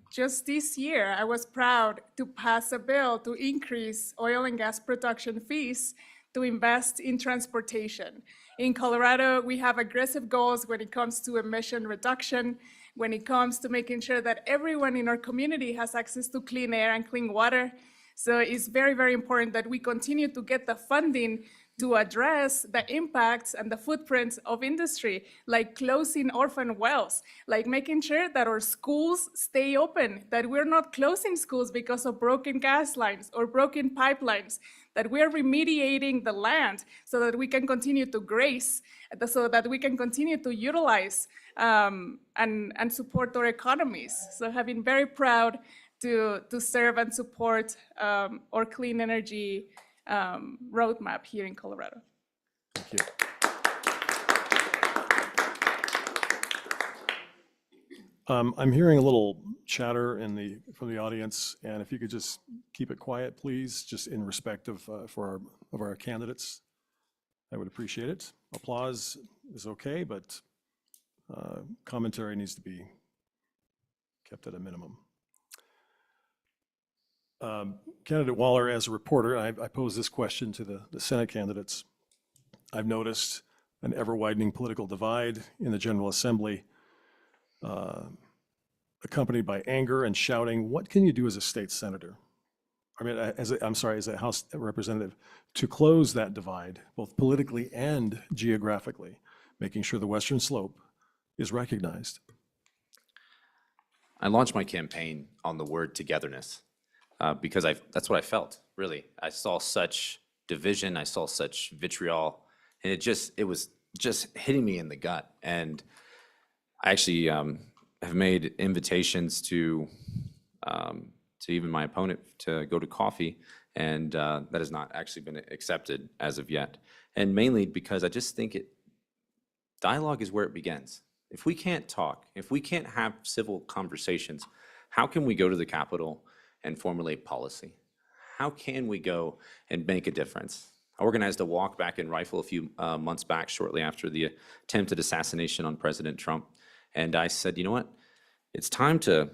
Just this year, I was proud to pass a bill to increase oil and gas production fees to invest in transportation. In Colorado, we have aggressive goals when it comes to emission reduction, when it comes to making sure that everyone in our community has access to clean air and clean water. So it's very, very important that we continue to get the funding to address the impacts and the footprints of industry, like closing orphan wells, like making sure that our schools stay open, that we're not closing schools because of broken gas lines or broken pipelines, that we're remediating the land so that we can continue to graze, so that we can continue to utilize and support our economies. So I've been very proud to serve and support our clean energy roadmap here in Colorado. Thank you. I'm hearing a little chatter from the audience, and if you could just keep it quiet, please, just in respect of our candidates, I would appreciate it. Applause is okay, but commentary needs to be kept at a minimum. Candidate Waller, as a reporter, I pose this question to the Senate candidates. I've noticed an ever-widening political divide in the General Assembly, accompanied by anger and shouting. What can you do as a state senator? I mean, as a House representative, to close that divide, both politically and geographically, making sure the Western Slope is recognized? I launched my campaign on the word togetherness. Because that's what I felt, really. I saw such division, I saw such vitriol, and it was just hitting me in the gut. And I actually have made invitations to even my opponent to go to coffee, and that has not actually been accepted as of yet. And mainly because I just think dialogue is where it begins. If we can't talk, if we can't have civil conversations, how can we go to the Capitol and formulate policy? How can we go and make a difference? I organized a walk back in Rifle a few months back, shortly after the attempted assassination on President Trump. And I said, you know what? It's time to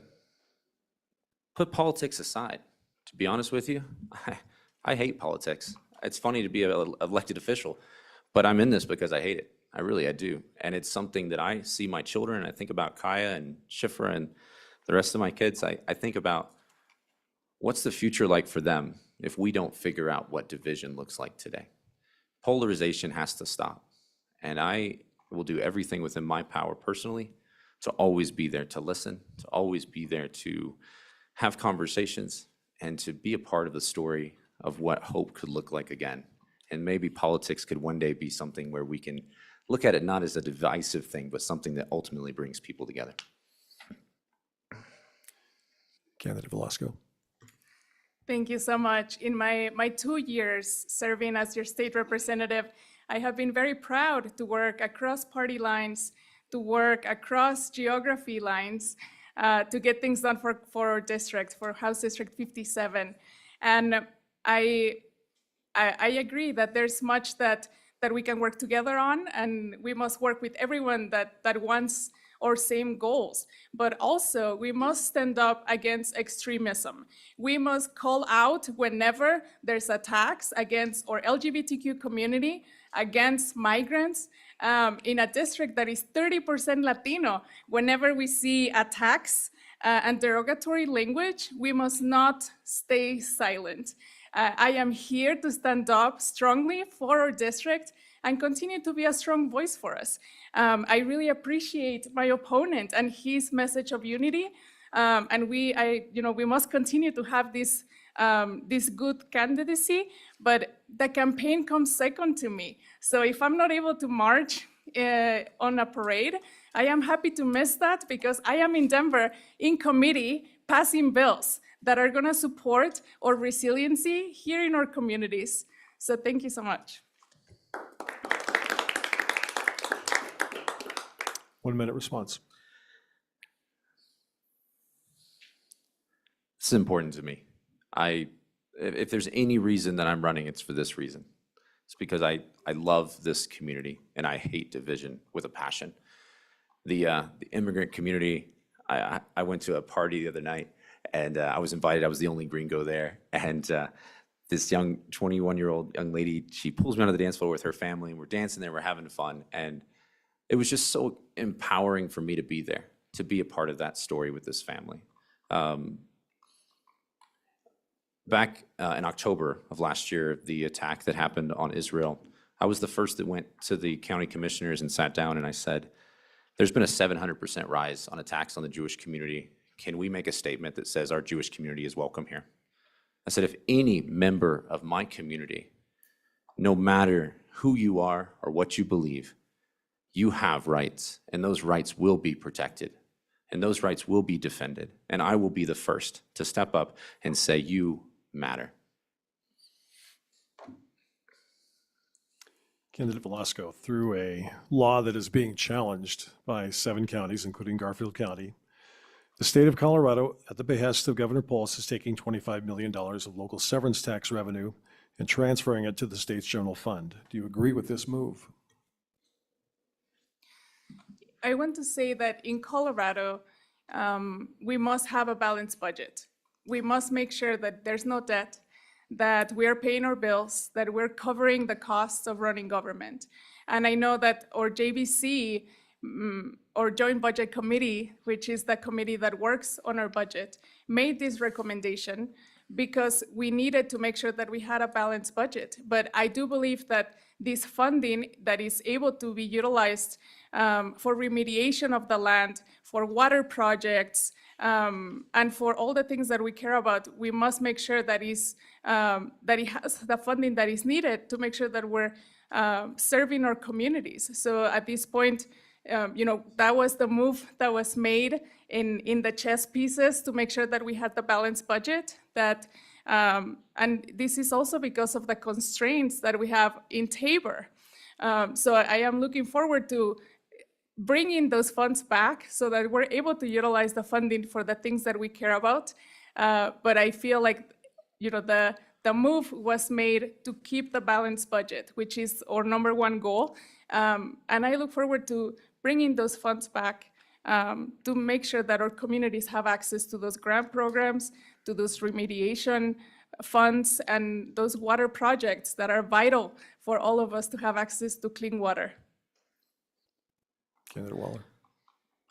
put politics aside. To be honest with you, I hate politics. It's funny to be an elected official, but I'm in this because I hate it. I do. And it's something that I see my children, I think about Kaya and Shifra and the rest of my kids. I think about, what's the future like for them if we don't figure out what division looks like today? Polarization has to stop. And I will do everything within my power personally to always be there to listen, to always be there to have conversations, and to be a part of the story of what hope could look like again. And maybe politics could one day be something where we can look at it not as a divisive thing, but something that ultimately brings people together. Candidate Velasco. Thank you so much. In my 2 years serving as your state representative, I have been very proud to work across party lines, to work across geography lines, to get things done for our district, for House District 57. And I agree that there's much that we can work together on, and we must work with everyone that wants our same goals. But also, we must stand up against extremism. We must call out whenever there's attacks against our LGBTQ community, against migrants, in a district that is 30% Latino. Whenever we see attacks and derogatory language, we must not stay silent. I am here to stand up strongly for our district and continue to be a strong voice for us. I really appreciate my opponent and his message of unity, and we must continue to have this good candidacy. But the campaign comes second to me. So if I'm not able to march on a parade, I am happy to miss that because I am in Denver in committee passing bills that are going to support our resiliency here in our communities. So thank you so much. 1 minute response. This is important to me. If there's any reason that I'm running, it's for this reason. It's because I love this community and I hate division with a passion. The immigrant community, I went to a party the other night and I was invited. I was the only gringo there. And this young 21-year-old young lady, she pulls me onto the dance floor with her family and we're dancing there, we're having fun. And it was just so empowering for me to be there, to be a part of that story with this family. Back in October of last year, the attack that happened on Israel, I was the first that went to the county commissioners and sat down and I said, there's been a 700% rise on attacks on the Jewish community. Can we make a statement that says our Jewish community is welcome here? I said, if any member of my community, no matter who you are or what you believe, you have rights, and those rights will be protected, and those rights will be defended, and I will be the first to step up and say, you matter. Candidate Velasco, through a law that is being challenged by 7 counties, including Garfield County, the state of Colorado, at the behest of Governor Polis, is taking $25 million of local severance tax revenue and transferring it to the state's general fund. Do you agree with this move? I want to say that in Colorado, we must have a balanced budget. We must make sure that there's no debt, that we're paying our bills, that we're covering the costs of running government. And I know that our JBC, or Joint Budget Committee, which is the committee that works on our budget, made this recommendation because we needed to make sure that we had a balanced budget. But I do believe that this funding that is able to be utilized for remediation of the land, for water projects, and for all the things that we care about, we must make sure that it has the funding that is needed to make sure that we're serving our communities. So at this point, that was the move that was made in the chess pieces to make sure that we had the balanced budget. And this is also because of the constraints that we have in Tabor. So I am looking forward to bringing those funds back so that we're able to utilize the funding for the things that we care about. But I feel like, the move was made to keep the balanced budget, which is our #1 goal. And I look forward to bringing those funds back to make sure that our communities have access to those grant programs, to those remediation funds, and those water projects that are vital for all of us to have access to clean water. Candidate Waller.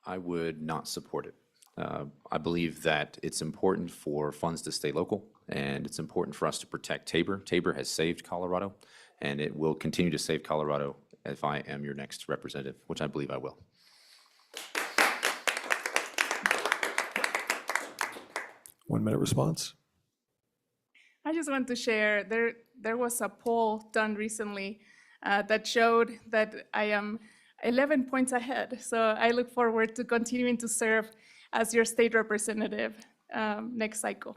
I would not support it. I believe that it's important for funds to stay local, and it's important for us to protect Tabor. Tabor has saved Colorado, and it will continue to save Colorado if I am your next representative, which I believe I will. One-minute response. I just want to share, there was a poll done recently that showed that I am 11 points ahead. So I look forward to continuing to serve as your state representative next cycle.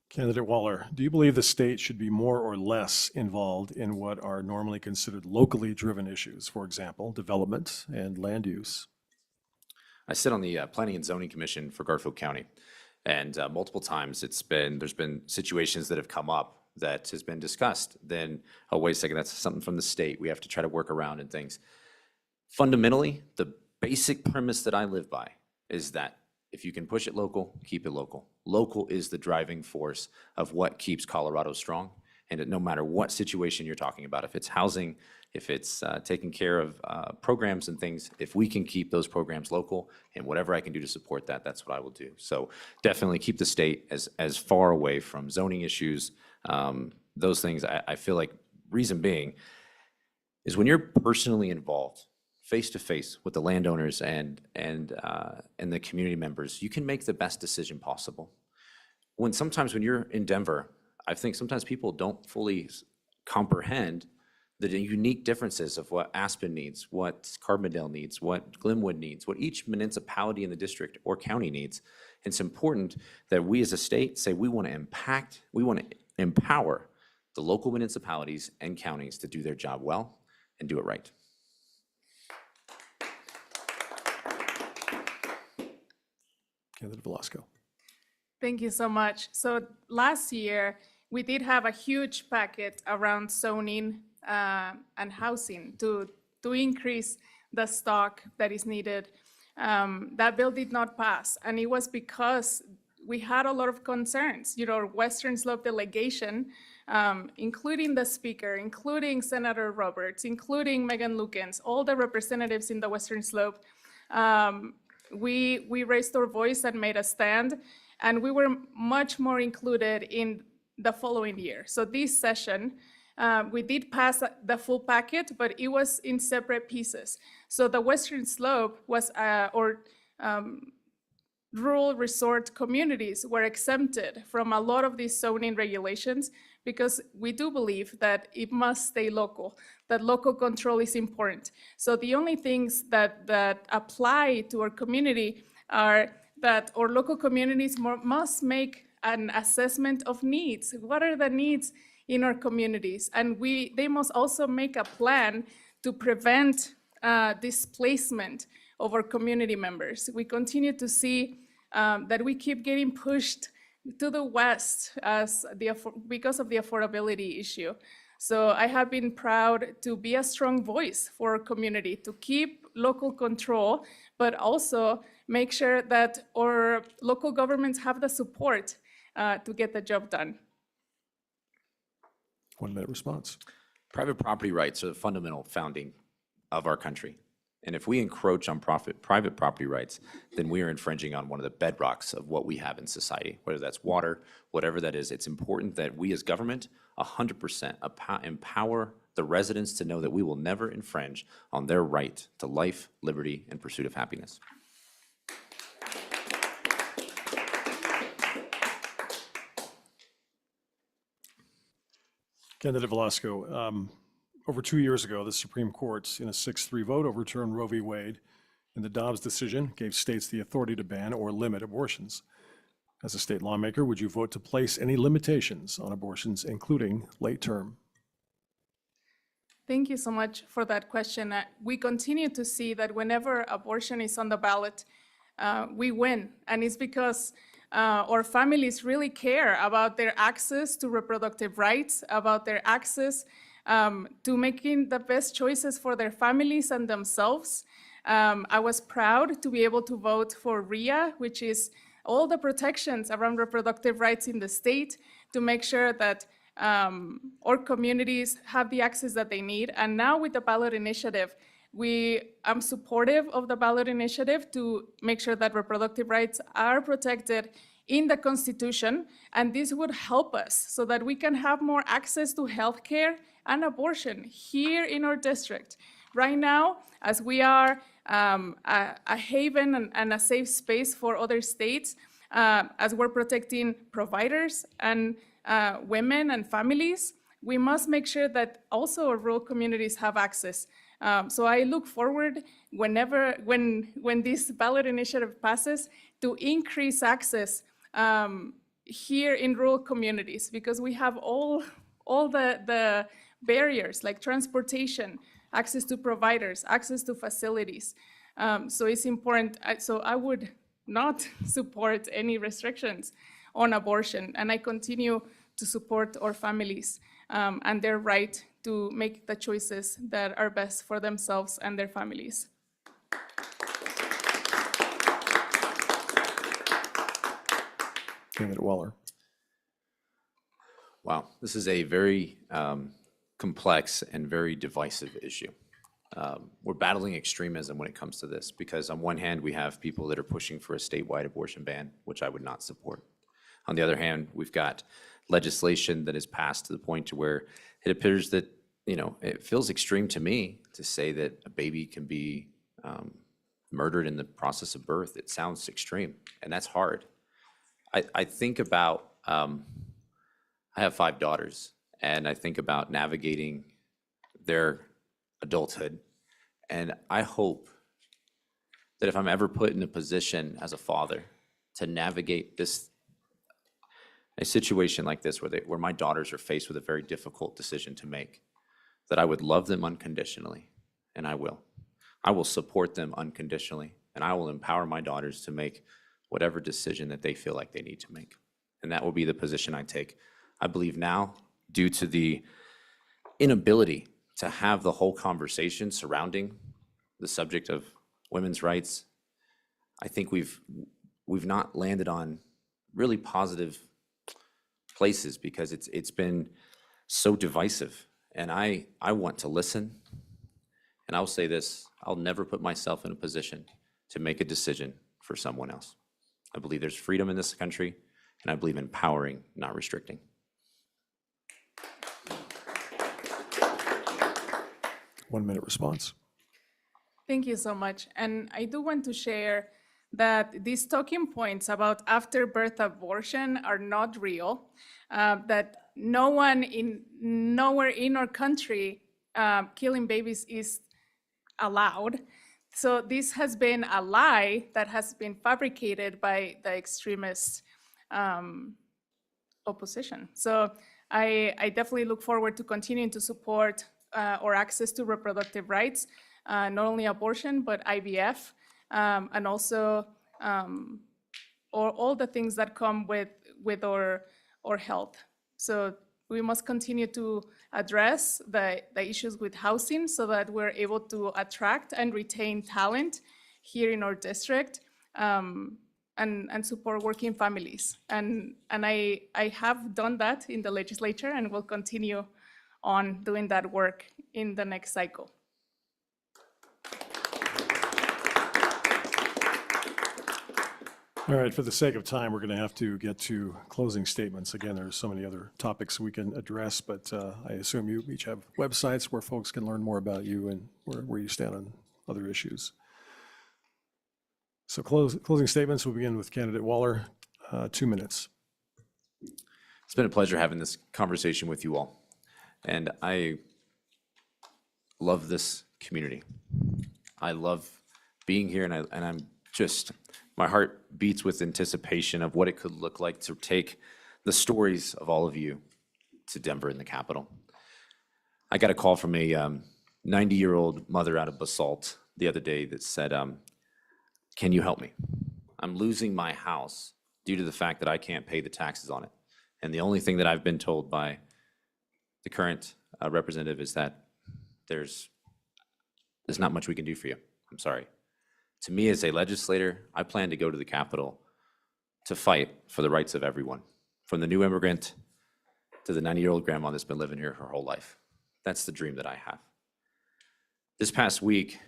Candidate Waller, do you believe the state should be more or less involved in what are normally considered locally driven issues, for example, development and land use? I sit on the Planning and Zoning Commission for Garfield County, and multiple times there's been situations that have come up that has been discussed. Then, oh, wait a second, that's something from the state. We have to try to work around and things. Fundamentally, the basic premise that I live by is that if you can push it local, keep it local. Local is the driving force of what keeps Colorado strong. And no matter what situation you're talking about, if it's housing, if it's taking care of programs and things, if we can keep those programs local and whatever I can do to support that, that's what I will do. So definitely keep the state as far away from zoning issues, those things. I feel like reason being is when you're personally involved face-to-face with the landowners and the community members, you can make the best decision possible. Sometimes when you're in Denver, I think sometimes people don't fully comprehend the unique differences of what Aspen needs, what Carbondale needs, what Glenwood needs, what each municipality in the district or county needs. It's important that we as a state say we want to empower the local municipalities and counties to do their job well and do it right. Candidate Velasco. Thank you so much. So last year, we did have a huge packet around zoning and housing to increase the stock that is needed. That bill did not pass, and it was because we had a lot of concerns. You know, Western Slope delegation, including the speaker, including Senator Roberts, including Megan Lukens, all the representatives in the Western Slope, we raised our voice and made a stand, and we were much more included in the following year. So this session, we did pass the full packet, but it was in separate pieces. So the Western Slope was, rural resort communities were exempted from a lot of these zoning regulations because we do believe that it must stay local, that local control is important. So the only things that apply to our community are that our local communities must make an assessment of needs. What are the needs in our communities? And they must also make a plan to prevent displacement of our community members. We continue to see that we keep getting pushed to the west because of the affordability issue. So I have been proud to be a strong voice for our community, to keep local control, but also make sure that our local governments have the support to get the job done. 1 minute response. Private property rights are the fundamental founding of our country. And if we encroach on private property rights, then we are infringing on one of the bedrocks of what we have in society, whether that's water, whatever that is. It's important that we as government 100% empower the residents to know that we will never infringe on their right to life, liberty, and pursuit of happiness. Candidate Velasco, over 2 years ago, the Supreme Court, in a 6-3 vote, overturned Roe v. Wade, and the Dobbs decision gave states the authority to ban or limit abortions. As a state lawmaker, would you vote to place any limitations on abortions, including late term? Thank you so much for that question. We continue to see that whenever abortion is on the ballot, we win. And it's because our families really care about their access to reproductive rights, about their access to making the best choices for their families and themselves. I was proud to be able to vote for RIA, which is all the protections around reproductive rights in the state, to make sure that our communities have the access that they need. And now with the ballot initiative, I'm supportive of the ballot initiative to make sure that reproductive rights are protected in the Constitution, and this would help us so that we can have more access to healthcare and abortion here in our district. Right now, as we are a haven and a safe space for other states, as we're protecting providers and women and families, we must make sure that also our rural communities have access. So I look forward when this ballot initiative passes to increase access here in rural communities, because we have all the barriers like transportation, access to providers, access to facilities. So it's important. So I would not support any restrictions on abortion, and I continue to support our families and their right to make the choices that are best for themselves and their families. Candidate Waller. Wow, this is a very complex and very divisive issue. We're battling extremism when it comes to this, because on one hand, we have people that are pushing for a statewide abortion ban, which I would not support. On the other hand, we've got legislation that is passed to the point to where it appears that, it feels extreme to me to say that a baby can be murdered in the process of birth. It sounds extreme, and that's hard. I think about, I have 5 daughters, and I think about navigating their adulthood, and I hope that if I'm ever put in a position as a father to navigate a situation like this where my daughters are faced with a very difficult decision to make, that I would love them unconditionally, and I will. I will support them unconditionally, and I will empower my daughters to make whatever decision that they feel like they need to make. And that will be the position I take. I believe now, due to the inability to have the whole conversation surrounding the subject of women's rights, I think we've not landed on really positive places because it's been so divisive. And I want to listen. And I'll say this, I'll never put myself in a position to make a decision for someone else. I believe there's freedom in this country, and I believe in empowering, not restricting. One-minute response. Thank you so much. And I do want to share that these talking points about after-birth abortion are not real, that nowhere in our country killing babies is allowed. So this has been a lie that has been fabricated by the extremist opposition. So I definitely look forward to continuing to support our access to reproductive rights, not only abortion, but IVF, and also all the things that come with our health. So we must continue to address the issues with housing so that we're able to attract and retain talent here in our district, and support working families. And I have done that in the legislature and will continue on doing that work in the next cycle. All right, for the sake of time, we're going to have to get to closing statements. Again, there's so many other topics we can address, but I assume you each have websites where folks can learn more about you and where you stand on other issues. So closing statements, we'll begin with candidate Waller, 2 minutes. It's been a pleasure having this conversation with you all. And I love this community. I love being here, and I'm just, my heart beats with anticipation of what it could look like to take the stories of all of you to Denver and the Capitol. I got a call from a 90-year-old mother out of Basalt the other day that said, can you help me? I'm losing my house due to the fact that I can't pay the taxes on it. And the only thing that I've been told by the current representative is that there's not much we can do for you. I'm sorry. To me, as a legislator, I plan to go to the Capitol to fight for the rights of everyone, from the new immigrant to the 90-year-old grandma that's been living here her whole life. That's the dream that I have. This past week,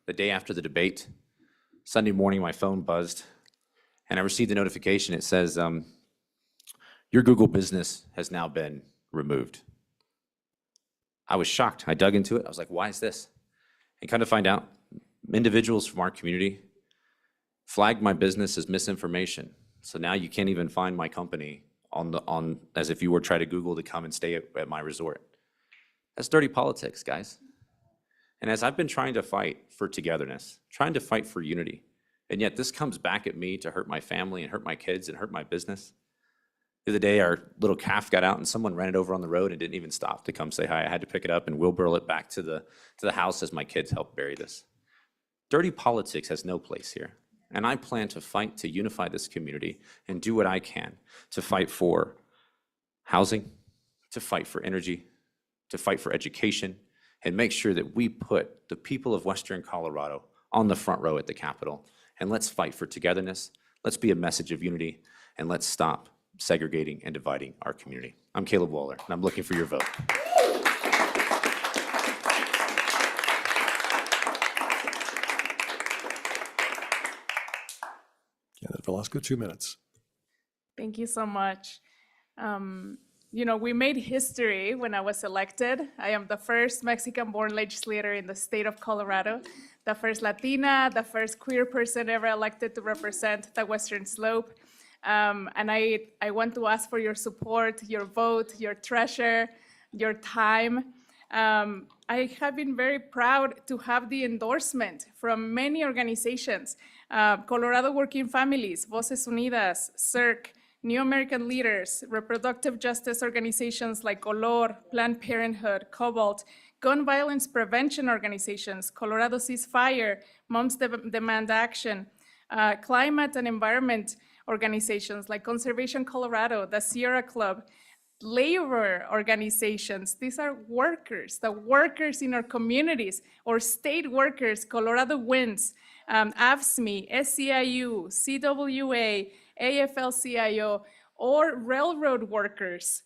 the day after the debate, Sunday morning, my phone buzzed, and I received a notification. It says, your Google business has now been removed. I was shocked. I dug into it. I was like, why is this? And kind of find out, individuals from our community flagged my business as misinformation. So now you can't even find my company as if you were trying to Google to come and stay at my resort. That's dirty politics, guys. And as I've been trying to fight for togetherness, trying to fight for unity, and yet this comes back at me to hurt my family and hurt my kids and hurt my business. The other day, our little calf got out and someone ran it over on the road and didn't even stop to come say hi. I had to pick it up and wheelbarrow it back to the house as my kids helped bury this. Dirty politics has no place here. And I plan to fight to unify this community and do what I can to fight for housing, to fight for energy, to fight for education, and make sure that we put the people of Western Colorado on the front row at the Capitol. And let's fight for togetherness. Let's be a message of unity, and let's stop segregating and dividing our community. I'm Caleb Waller, and I'm looking for your vote. Candidate Velasco, 2 minutes. Thank you so much. You know, we made history when I was elected. I am the first Mexican-born legislator in the state of Colorado, the first Latina, the first queer person ever elected to represent the Western Slope. And I want to ask for your support, your vote, your treasure, your time. I have been very proud to have the endorsement from many organizations, Colorado Working Families, Voces Unidas, CIRC, New American Leaders, reproductive justice organizations like Color, Planned Parenthood, Cobalt, gun violence prevention organizations, Colorado Ceasefire, Moms Demand Action, climate and environment organizations like Conservation Colorado, the Sierra Club, labor organizations. These are workers, the workers in our communities, or state workers, Colorado Winds, AFSCME, SEIU, CWA, AFL-CIO, or railroad workers.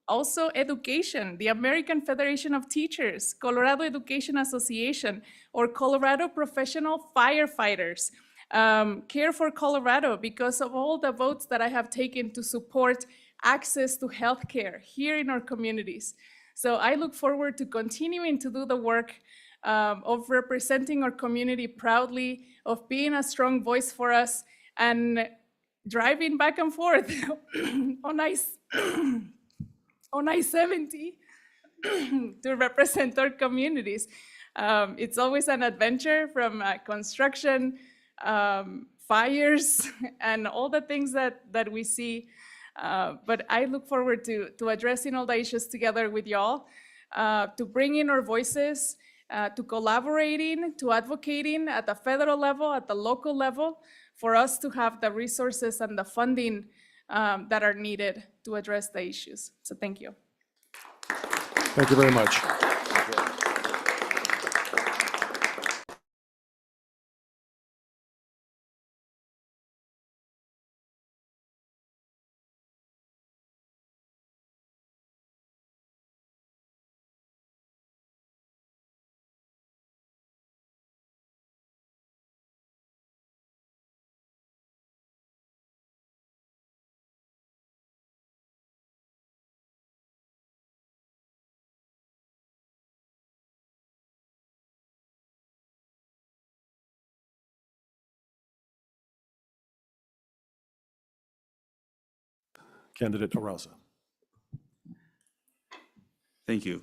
Also education, the American Federation of Teachers, Colorado Education Association, or Colorado Professional Firefighters. Care for Colorado, because of all the votes that I have taken to support access to healthcare here in our communities. So I look forward to continuing to do the work of representing our community proudly, of being a strong voice for us, and driving back and forth on I-70 to represent our communities. It's always an adventure, from construction, fires, and all the things that we see. But I look forward to addressing all the issues together with y'all, to bringing our voices, to collaborating, to advocating at the federal level, at the local level, for us to have the resources and the funding that are needed to address the issues. So thank you. Thank you very much. Candidate Arauza. Thank you.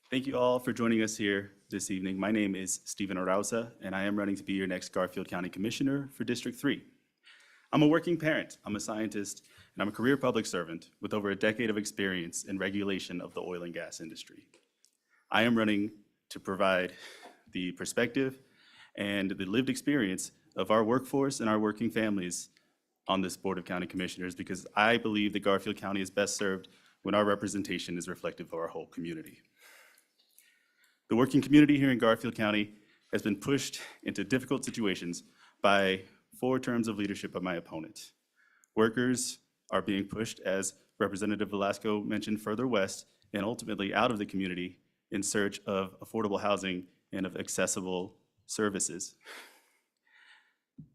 Thank you all for joining us here this evening. My name is Stephen Arauza, and I am running to be your next Garfield County Commissioner for District 3. I'm a working parent, I'm a scientist, and I'm a career public servant with over a decade of experience in regulation of the oil and gas industry. I am running to provide the perspective and the lived experience of our workforce and our working families on this Board of County Commissioners, because I believe that Garfield County is best served when our representation is reflective of our whole community. The working community here in Garfield County has been pushed into difficult situations by 4 terms of leadership of my opponent. Workers are being pushed, as Representative Velasco mentioned, further west and ultimately out of the community in search of affordable housing and of accessible services.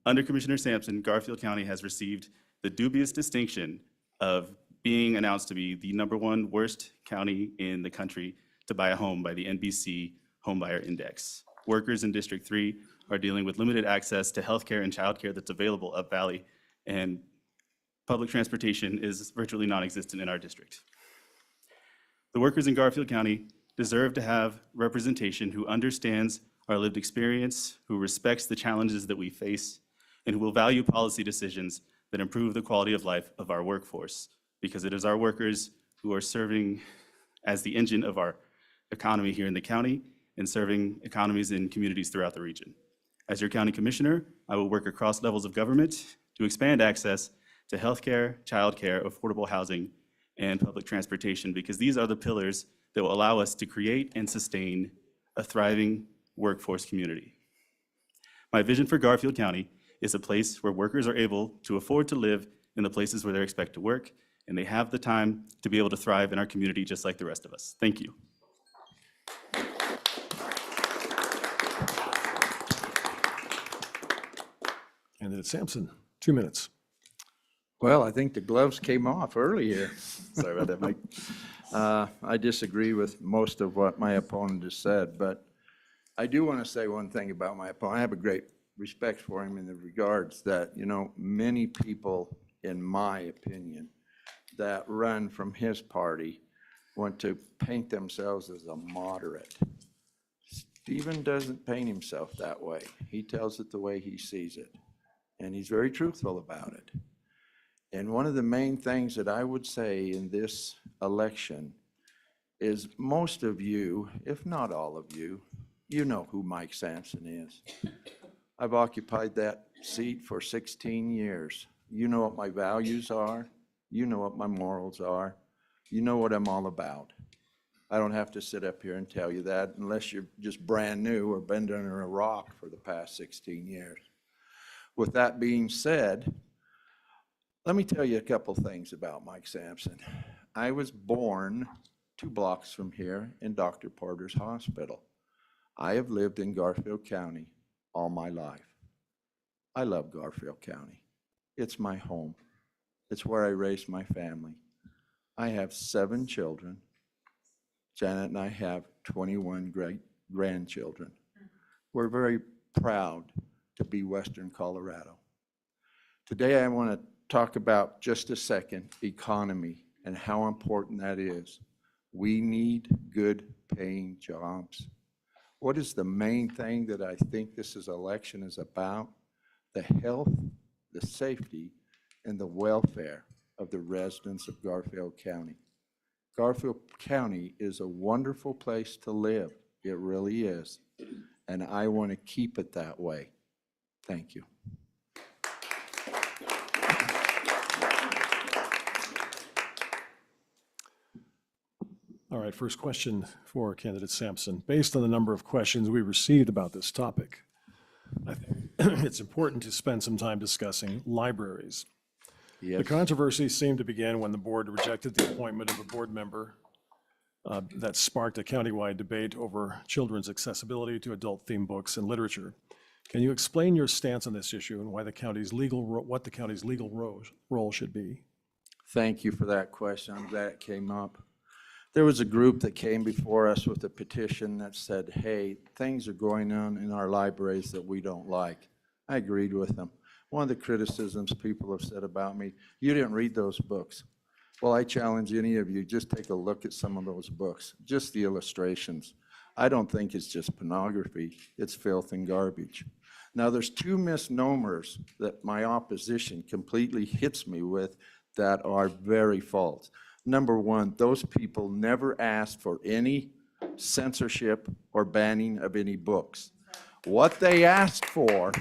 Under Commissioner Samson, Garfield County has received the dubious distinction of being announced to be the #1 worst county in the country to buy a home by the NBC Homebuyer Index. Workers in District 3 are dealing with limited access to healthcare and childcare that's available up Valley, and public transportation is virtually non-existent in our district. The workers in Garfield County deserve to have representation who understands our lived experience, who respects the challenges that we face, and who will value policy decisions that improve the quality of life of our workforce, because it is our workers who are serving as the engine of our economy here in the county and serving economies in communities throughout the region. As your county commissioner, I will work across levels of government to expand access to healthcare, childcare, affordable housing, and public transportation, because these are the pillars that will allow us to create and sustain a thriving workforce community. My vision for Garfield County is a place where workers are able to afford to live in the places where they expect to work, and they have the time to be able to thrive in our community just like the rest of us. Thank you. Candidate Samson, 2 minutes. Well, I think the gloves came off earlier. Sorry about that, Mike. I disagree with most of what my opponent has said, but I do want to say one thing about my opponent. I have a great respect for him in the regards that, you know, many people, in my opinion, that run from his party want to paint themselves as a moderate. Stephen doesn't paint himself that way. He tells it the way he sees it, and he's very truthful about it. And one of the main things that I would say in this election is most of you, if not all of you, you know who Mike Samson is. I've occupied that seat for 16 years. You know what my values are. You know what my morals are. You know what I'm all about. I don't have to sit up here and tell you that unless you're just brand new or been under a rock for the past 16 years. With that being said, let me tell you a couple things about Mike Samson. I was born 2 blocks from here in Dr. Porter's hospital. I have lived in Garfield County all my life. I love Garfield County. It's my home. It's where I raised my family. I have 7 children. Janet and I have 21 great grandchildren. We're very proud to be Western Colorado. Today I want to talk about just a second economy and how important that is. We need good paying jobs. What is the main thing that I think this election is about? The health, the safety, and the welfare of the residents of Garfield County. Garfield County is a wonderful place to live. It really is. And I want to keep it that way. Thank you. All right, first question for candidate Samson. Based on the number of questions we received about this topic, I think it's important to spend some time discussing libraries. Yes. The controversy seemed to begin when the board rejected the appointment of a board member that sparked a countywide debate over children's accessibility to adult-themed books and literature. Can you explain your stance on this issue and why what the county's legal role should be? Thank you for that question. I'm glad it came up. There was a group that came before us with a petition that said, hey, things are going on in our libraries that we don't like. I agreed with them. One of the criticisms people have said about me, you didn't read those books. Well, I challenge any of you, just take a look at some of those books, just the illustrations. I don't think it's just pornography, it's filth and garbage. Now, there's 2 misnomers that my opposition completely hits me with that are very false. Number 1, those people never asked for any censorship or banning of any books. What they asked for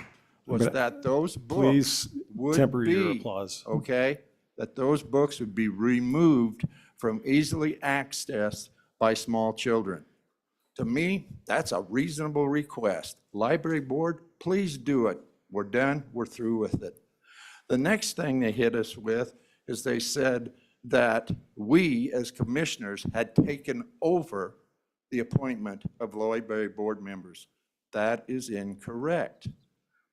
was that those books would temper your be, applause. okay, that those books would be removed from easily accessed by small children. To me, that's a reasonable request. Library board, please do it. We're done, we're through with it. The next thing they hit us with is they said that we as commissioners had taken over the appointment of library board members. That is incorrect.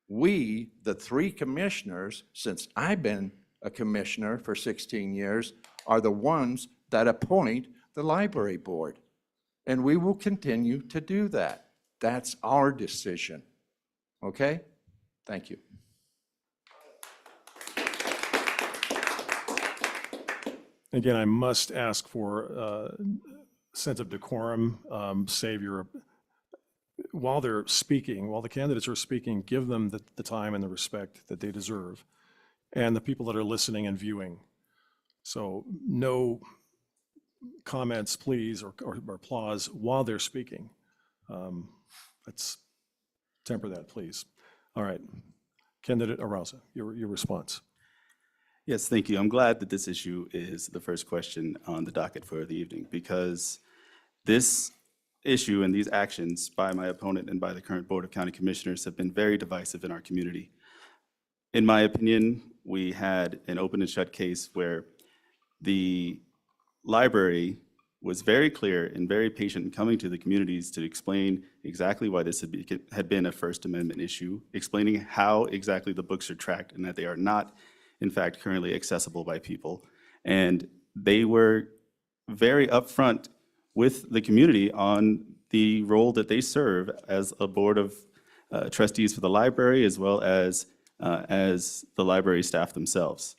We, the 3 commissioners, since I've been a commissioner for 16 years, are the ones that appoint the library board. And we will continue to do that. That's our decision. Okay? Thank you. Again, I must ask for a sense of decorum. While they're speaking, while the candidates are speaking, give them the time and the respect that they deserve, and the people that are listening and viewing. So no comments, please, or applause while they're speaking. Let's temper that, please. All right, candidate Arauza, your response. Yes, thank you. I'm glad that this issue is the first question on the docket for the evening, because this issue and these actions by my opponent and by the current Board of County Commissioners have been very divisive in our community. In my opinion, we had an open and shut case where the library was very clear and very patient in coming to the communities to explain exactly why this had been a First Amendment issue, explaining how exactly the books are tracked and that they are not, in fact, currently accessible by people. And they were very upfront with the community on the role that they serve as a board of trustees for the library, as well as the library staff themselves.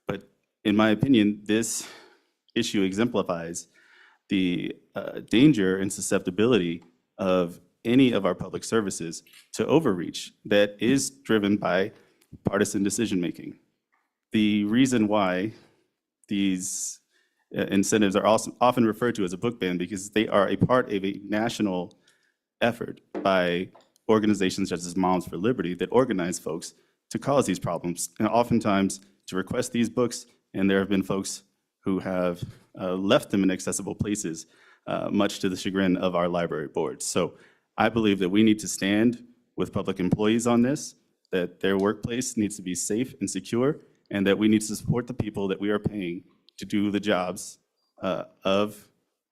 But in my opinion, this issue exemplifies the danger and susceptibility of any of our public services to overreach that is driven by partisan decision-making. The reason why these incentives are also often referred to as a book ban because they are a part of a national effort by organizations such as Moms for Liberty that organize folks to cause these problems, and oftentimes to request these books, and there have been folks who have left them in accessible places, much to the chagrin of our library board. So I believe that we need to stand with public employees on this, that their workplace needs to be safe and secure, and that we need to support the people that we are paying to do the jobs of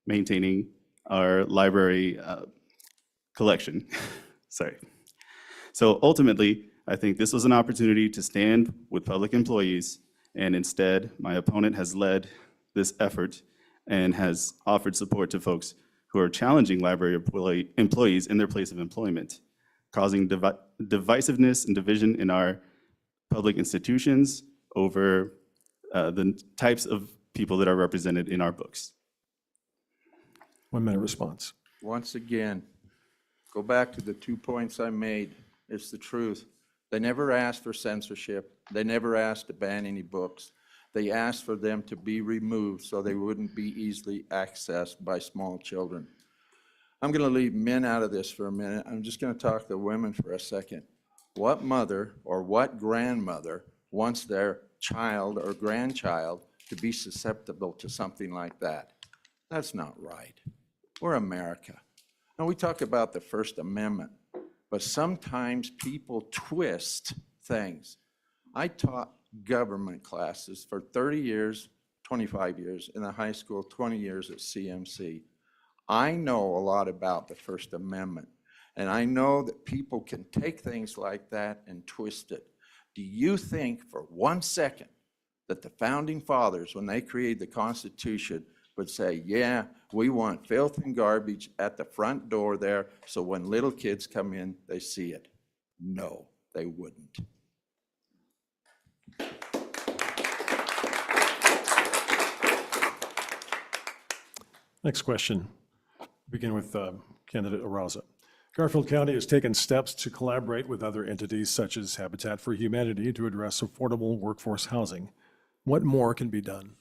maintaining our library collection. Sorry. So ultimately, I think this was an opportunity to stand with public employees, and instead, my opponent has led this effort and has offered support to folks who are challenging library employees in their place of employment, causing divisiveness and division in our public institutions over the types of people that are represented in our books. 1 minute response. Once again, go back to the 2 points I made. It's the truth. They never asked for censorship. They never asked to ban any books. They asked for them to be removed so they wouldn't be easily accessed by small children. I'm going to leave men out of this for a minute. I'm just going to talk to women for a second. What mother or what grandmother wants their child or grandchild to be susceptible to something like that? That's not right. We're America. And we talk about the First Amendment, but sometimes people twist things. I taught government classes for 30 years, 25 years in the high school, 20 years at CMC. I know a lot about the First Amendment, and I know that people can take things like that and twist it. Do you think for 1 second that the founding fathers, when they created the Constitution, would say, yeah, we want filth and garbage at the front door there, so when little kids come in, they see it? No, they wouldn't. Next question. Begin with candidate Arauza. Garfield County has taken steps to collaborate with other entities such as Habitat for Humanity to address affordable workforce housing. What more can be done?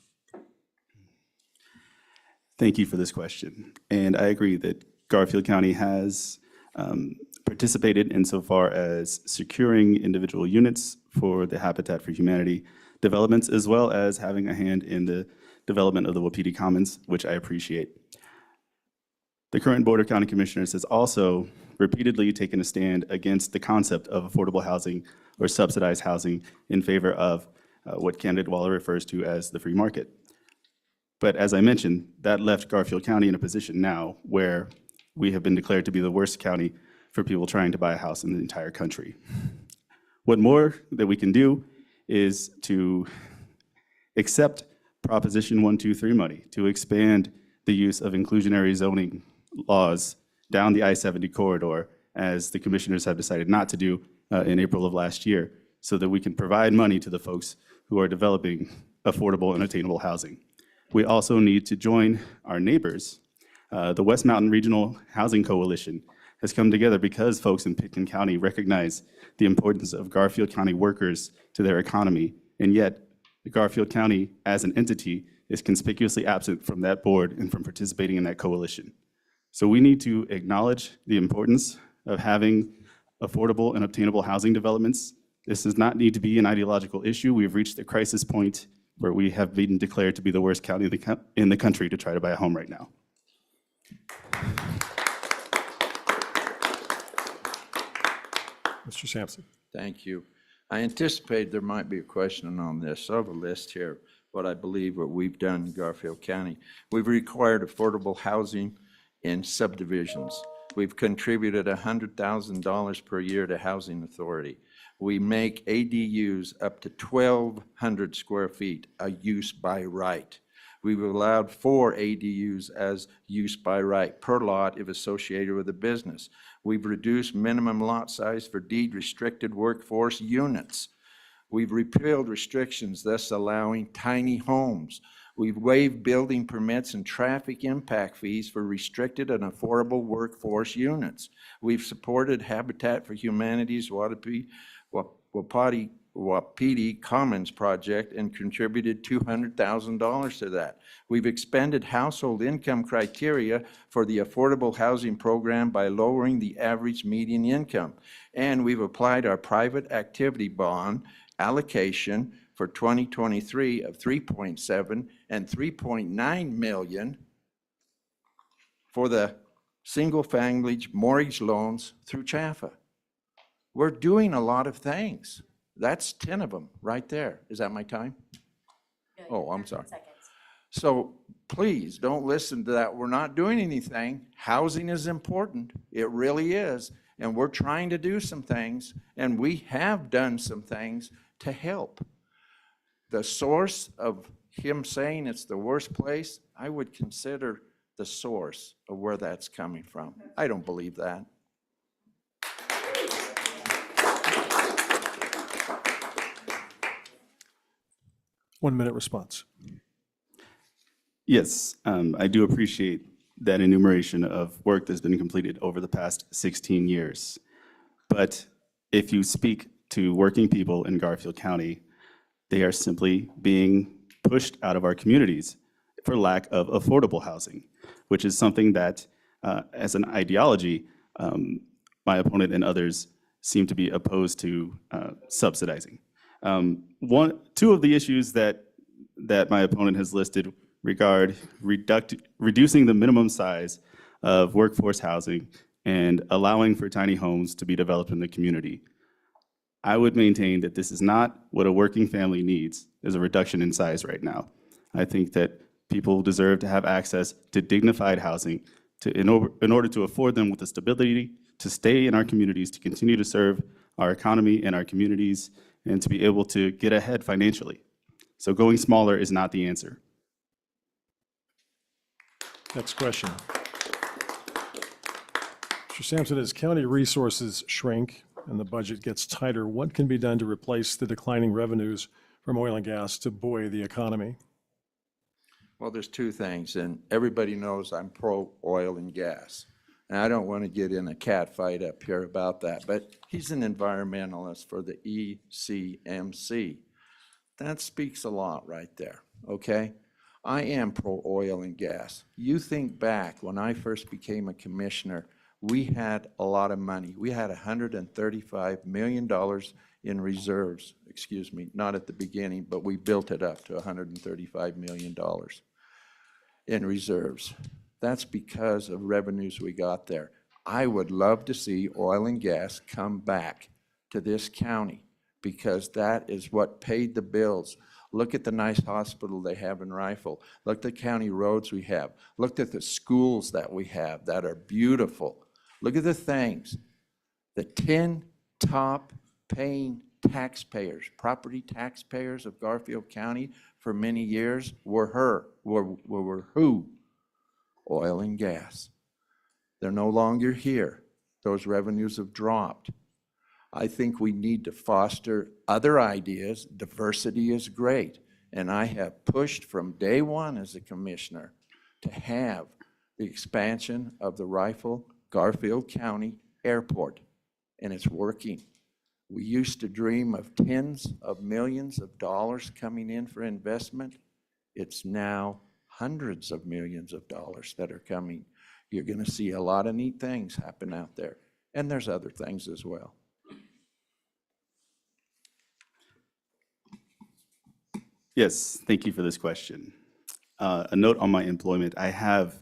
Thank you for this question. And I agree that Garfield County has participated insofar as securing individual units for the Habitat for Humanity developments, as well as having a hand in the development of the Wapiti Commons, which I appreciate. The current Board of County Commissioners has also repeatedly taken a stand against the concept of affordable housing or subsidized housing in favor of what candidate Waller refers to as the free market. But as I mentioned, that left Garfield County in a position now where we have been declared to be the worst county for people trying to buy a house in the entire country. What more that we can do is to accept Proposition 123 money to expand the use of inclusionary zoning laws down the I-70 corridor, as the commissioners have decided not to do in April of last year, so that we can provide money to the folks who are developing affordable and attainable housing. We also need to join our neighbors. The West Mountain Regional Housing Coalition has come together because folks in Pitkin County recognize the importance of Garfield County workers to their economy, and yet Garfield County as an entity is conspicuously absent from that board and from participating in that coalition. So we need to acknowledge the importance of having affordable and obtainable housing developments. This does not need to be an ideological issue. We've reached a crisis point where we have been declared to be the worst county in the country to try to buy a home right now. Mr. Samson. Thank you. I anticipate there might be a question on this. I have a list here, what I believe what we've done in Garfield County. We've required affordable housing in subdivisions. We've contributed $100,000 per year to Housing Authority. We make ADUs up to 1,200 square feet, a use by right. We've allowed 4 ADUs as use by right per lot if associated with a business. We've reduced minimum lot size for deed-restricted workforce units. We've repealed restrictions, thus allowing tiny homes. We've waived building permits and traffic impact fees for restricted and affordable workforce units. We've supported Habitat for Humanity's Wapiti Wapiti Commons project and contributed $200,000 to that. We've expanded household income criteria for the affordable housing program by lowering the average median income. And we've applied our private activity bond allocation for 2023 of 3.7 and 3.9 million for the single-family mortgage loans through CHAFA. We're doing a lot of things. That's 10 of them right there. Is that my time? Oh, I'm sorry. So please don't listen to that. We're not doing anything. Housing is important. It really is. And we're trying to do some things, and we have done some things to help. The source of him saying it's the worst place, I would consider the source of where that's coming from. I don't believe that. One-minute response. Yes, I do appreciate that enumeration of work that's been completed over the past 16 years. But if you speak to working people in Garfield County, they are simply being pushed out of our communities for lack of affordable housing, which is something that, as an ideology, my opponent and others seem to be opposed to subsidizing. Two of the issues that my opponent has listed regard reducing the minimum size of workforce housing and allowing for tiny homes to be developed in the community. I would maintain that this is not what a working family needs, is a reduction in size right now. I think that people deserve to have access to dignified housing in order to afford them with the stability to stay in our communities, to continue to serve our economy and our communities, and to be able to get ahead financially. So going smaller is not the answer. Next question. Mr. Samson, as county resources shrink and the budget gets tighter, what can be done to replace the declining revenues from oil and gas to buoy the economy? Well, there's two things, and everybody knows I'm pro oil and gas. And I don't want to get in a cat fight up here about that, but he's an environmentalist for the ECMC. That speaks a lot right there, okay? I am pro oil and gas. You think back when I first became a commissioner, we had a lot of money. We had $135 million in reserves, excuse me, not at the beginning, but we built it up to $135 million in reserves. That's because of revenues we got there. I would love to see oil and gas come back to this county because that is what paid the bills. Look at the nice hospital they have in Rifle. Look at the county roads we have. Look at the schools that we have that are beautiful. Look at the things. The 10 top paying taxpayers, property taxpayers of Garfield County for many years were who? Oil and gas. They're no longer here. Those revenues have dropped. I think we need to foster other ideas. Diversity is great. And I have pushed from day one as a commissioner to have the expansion of the Rifle Garfield County Airport. And it's working. We used to dream of tens of millions of dollars coming in for investment. It's now hundreds of millions of dollars that are coming. You're going to see a lot of neat things happen out there. And there's other things as well. Yes, thank you for this question. A note on my employment. I have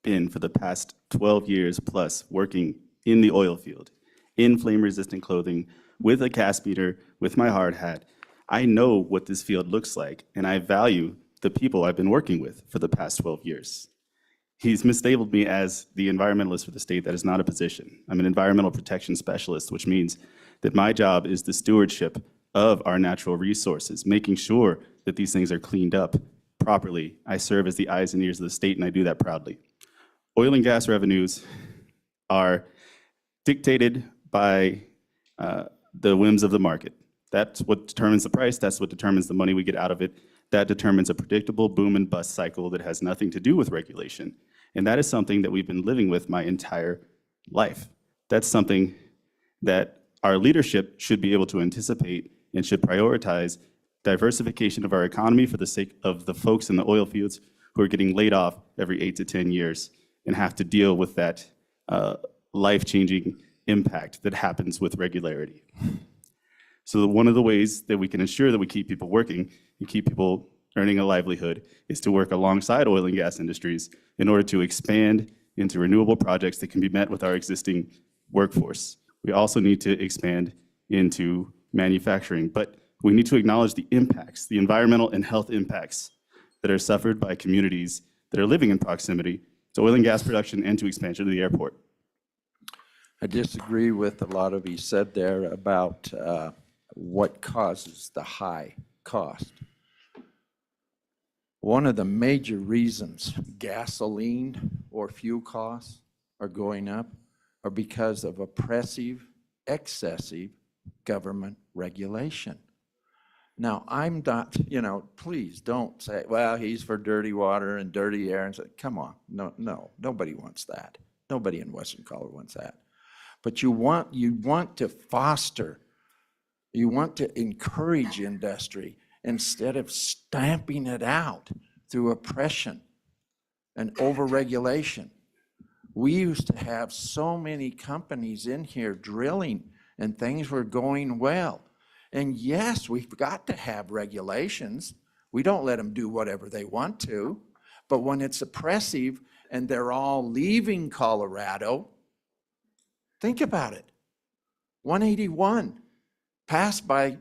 been for the past 12 years plus working in the oil field, in flame-resistant clothing, with a gas meter, with my hard hat. I know what this field looks like, and I value the people I've been working with for the past 12 years. He's mislabeled me as the environmentalist for the state. That is not a position. I'm an environmental protection specialist, which means that my job is the stewardship of our natural resources, making sure that these things are cleaned up properly. I serve as the eyes and ears of the state, and I do that proudly. Oil and gas revenues are dictated by the whims of the market. That's what determines the price. That's what determines the money we get out of it. That determines a predictable boom and bust cycle that has nothing to do with regulation. And that is something that we've been living with my entire life. That's something that our leadership should be able to anticipate and should prioritize diversification of our economy for the sake of the folks in the oil fields who are getting laid off every 8 to 10 years and have to deal with that life-changing impact that happens with regularity. So one of the ways that we can ensure that we keep people working and keep people earning a livelihood is to work alongside oil and gas industries in order to expand into renewable projects that can be met with our existing workforce. We also need to expand into manufacturing, but we need to acknowledge the impacts, the environmental and health impacts that are suffered by communities that are living in proximity to oil and gas production and to expansion of the airport. I disagree with a lot of he said there about what causes the high cost. One of the major reasons gasoline or fuel costs are going up are because of oppressive, excessive government regulation. Now, I'm not, please don't say, well, he's for dirty water and dirty air. And say, come on, no, nobody wants that. Nobody in Western Colorado wants that. But you want to foster, you want to encourage industry instead of stamping it out through oppression and overregulation. We used to have so many companies in here drilling and things were going well. And yes, we've got to have regulations. We don't let them do whatever they want to. But when it's oppressive and they're all leaving Colorado, think about it. 181 passed by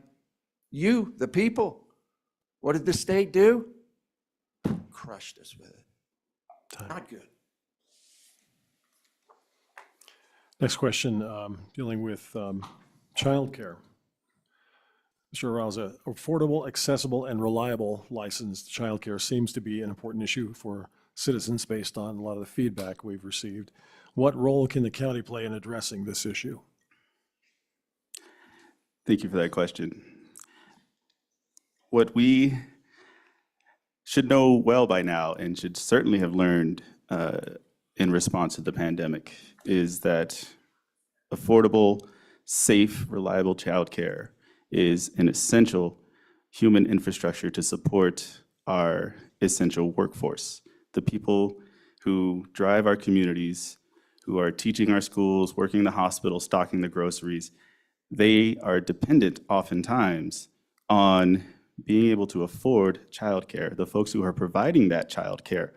you, the people. What did the state do? Crushed us with it. Not good. Next question, dealing with childcare. Mr. Arauza, affordable, accessible, and reliable licensed childcare seems to be an important issue for citizens based on a lot of the feedback we've received. What role can the county play in addressing this issue? Thank you for that question. What we should know well by now and should certainly have learned in response to the pandemic is that affordable, safe, reliable childcare is an essential human infrastructure to support our essential workforce. The people who drive our communities, who are teaching our schools, working in the hospital, stocking the groceries, they are dependent oftentimes on being able to afford childcare. The folks who are providing that childcare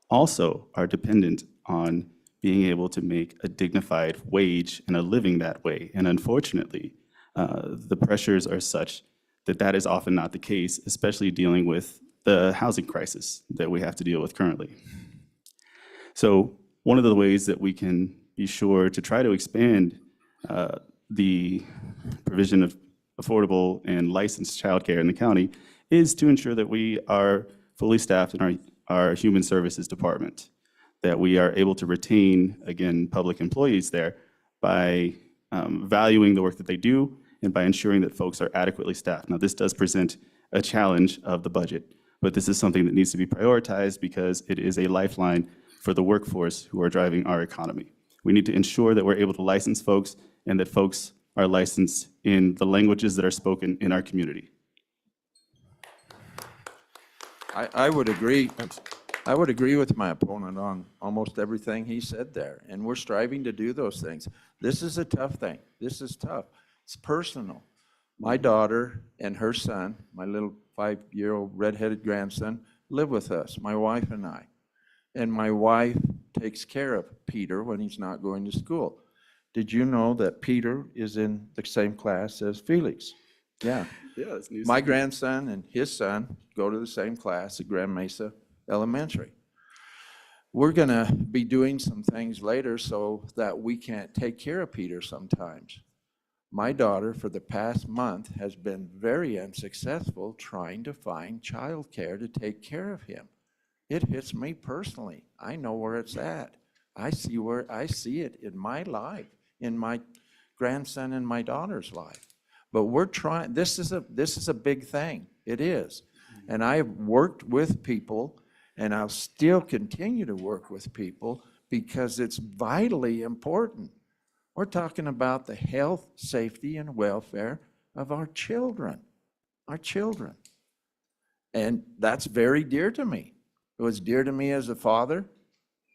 also are dependent on being able to make a dignified wage and a living that way. And unfortunately, the pressures are such that that is often not the case, especially dealing with the housing crisis that we have to deal with currently. So one of the ways that we can be sure to try to expand the provision of affordable and licensed childcare in the county is to ensure that we are fully staffed in our human services department, that we are able to retain, again, public employees there by valuing the work that they do and by ensuring that folks are adequately staffed. Now, this does present a challenge of the budget, but this is something that needs to be prioritized because it is a lifeline for the workforce who are driving our economy. We need to ensure that we're able to license folks and that folks are licensed in the languages that are spoken in our community. I would agree. I would agree with my opponent on almost everything he said there, and we're striving to do those things. This is a tough thing. This is tough. It's personal. My daughter and her son, my little 5-year-old redheaded grandson, live with us, my wife and I. And my wife takes care of Peter when he's not going to school. Did you know that Peter is in the same class as Felix? Yeah. Yeah, that's news. My grandson and his son go to the same class at Grand Mesa Elementary. We're going to be doing some things later so that we can't take care of Peter sometimes. My daughter, for the past month, has been very unsuccessful trying to find childcare to take care of him. It hits me personally. I know where it's at. I see it in my life, in my grandson and my daughter's life. But we're trying. This is a big thing. It is. And I've worked with people, and I'll still continue to work with people because it's vitally important. We're talking about the health, safety, and welfare of our children. our children. And that's very dear to me. It was dear to me as a father.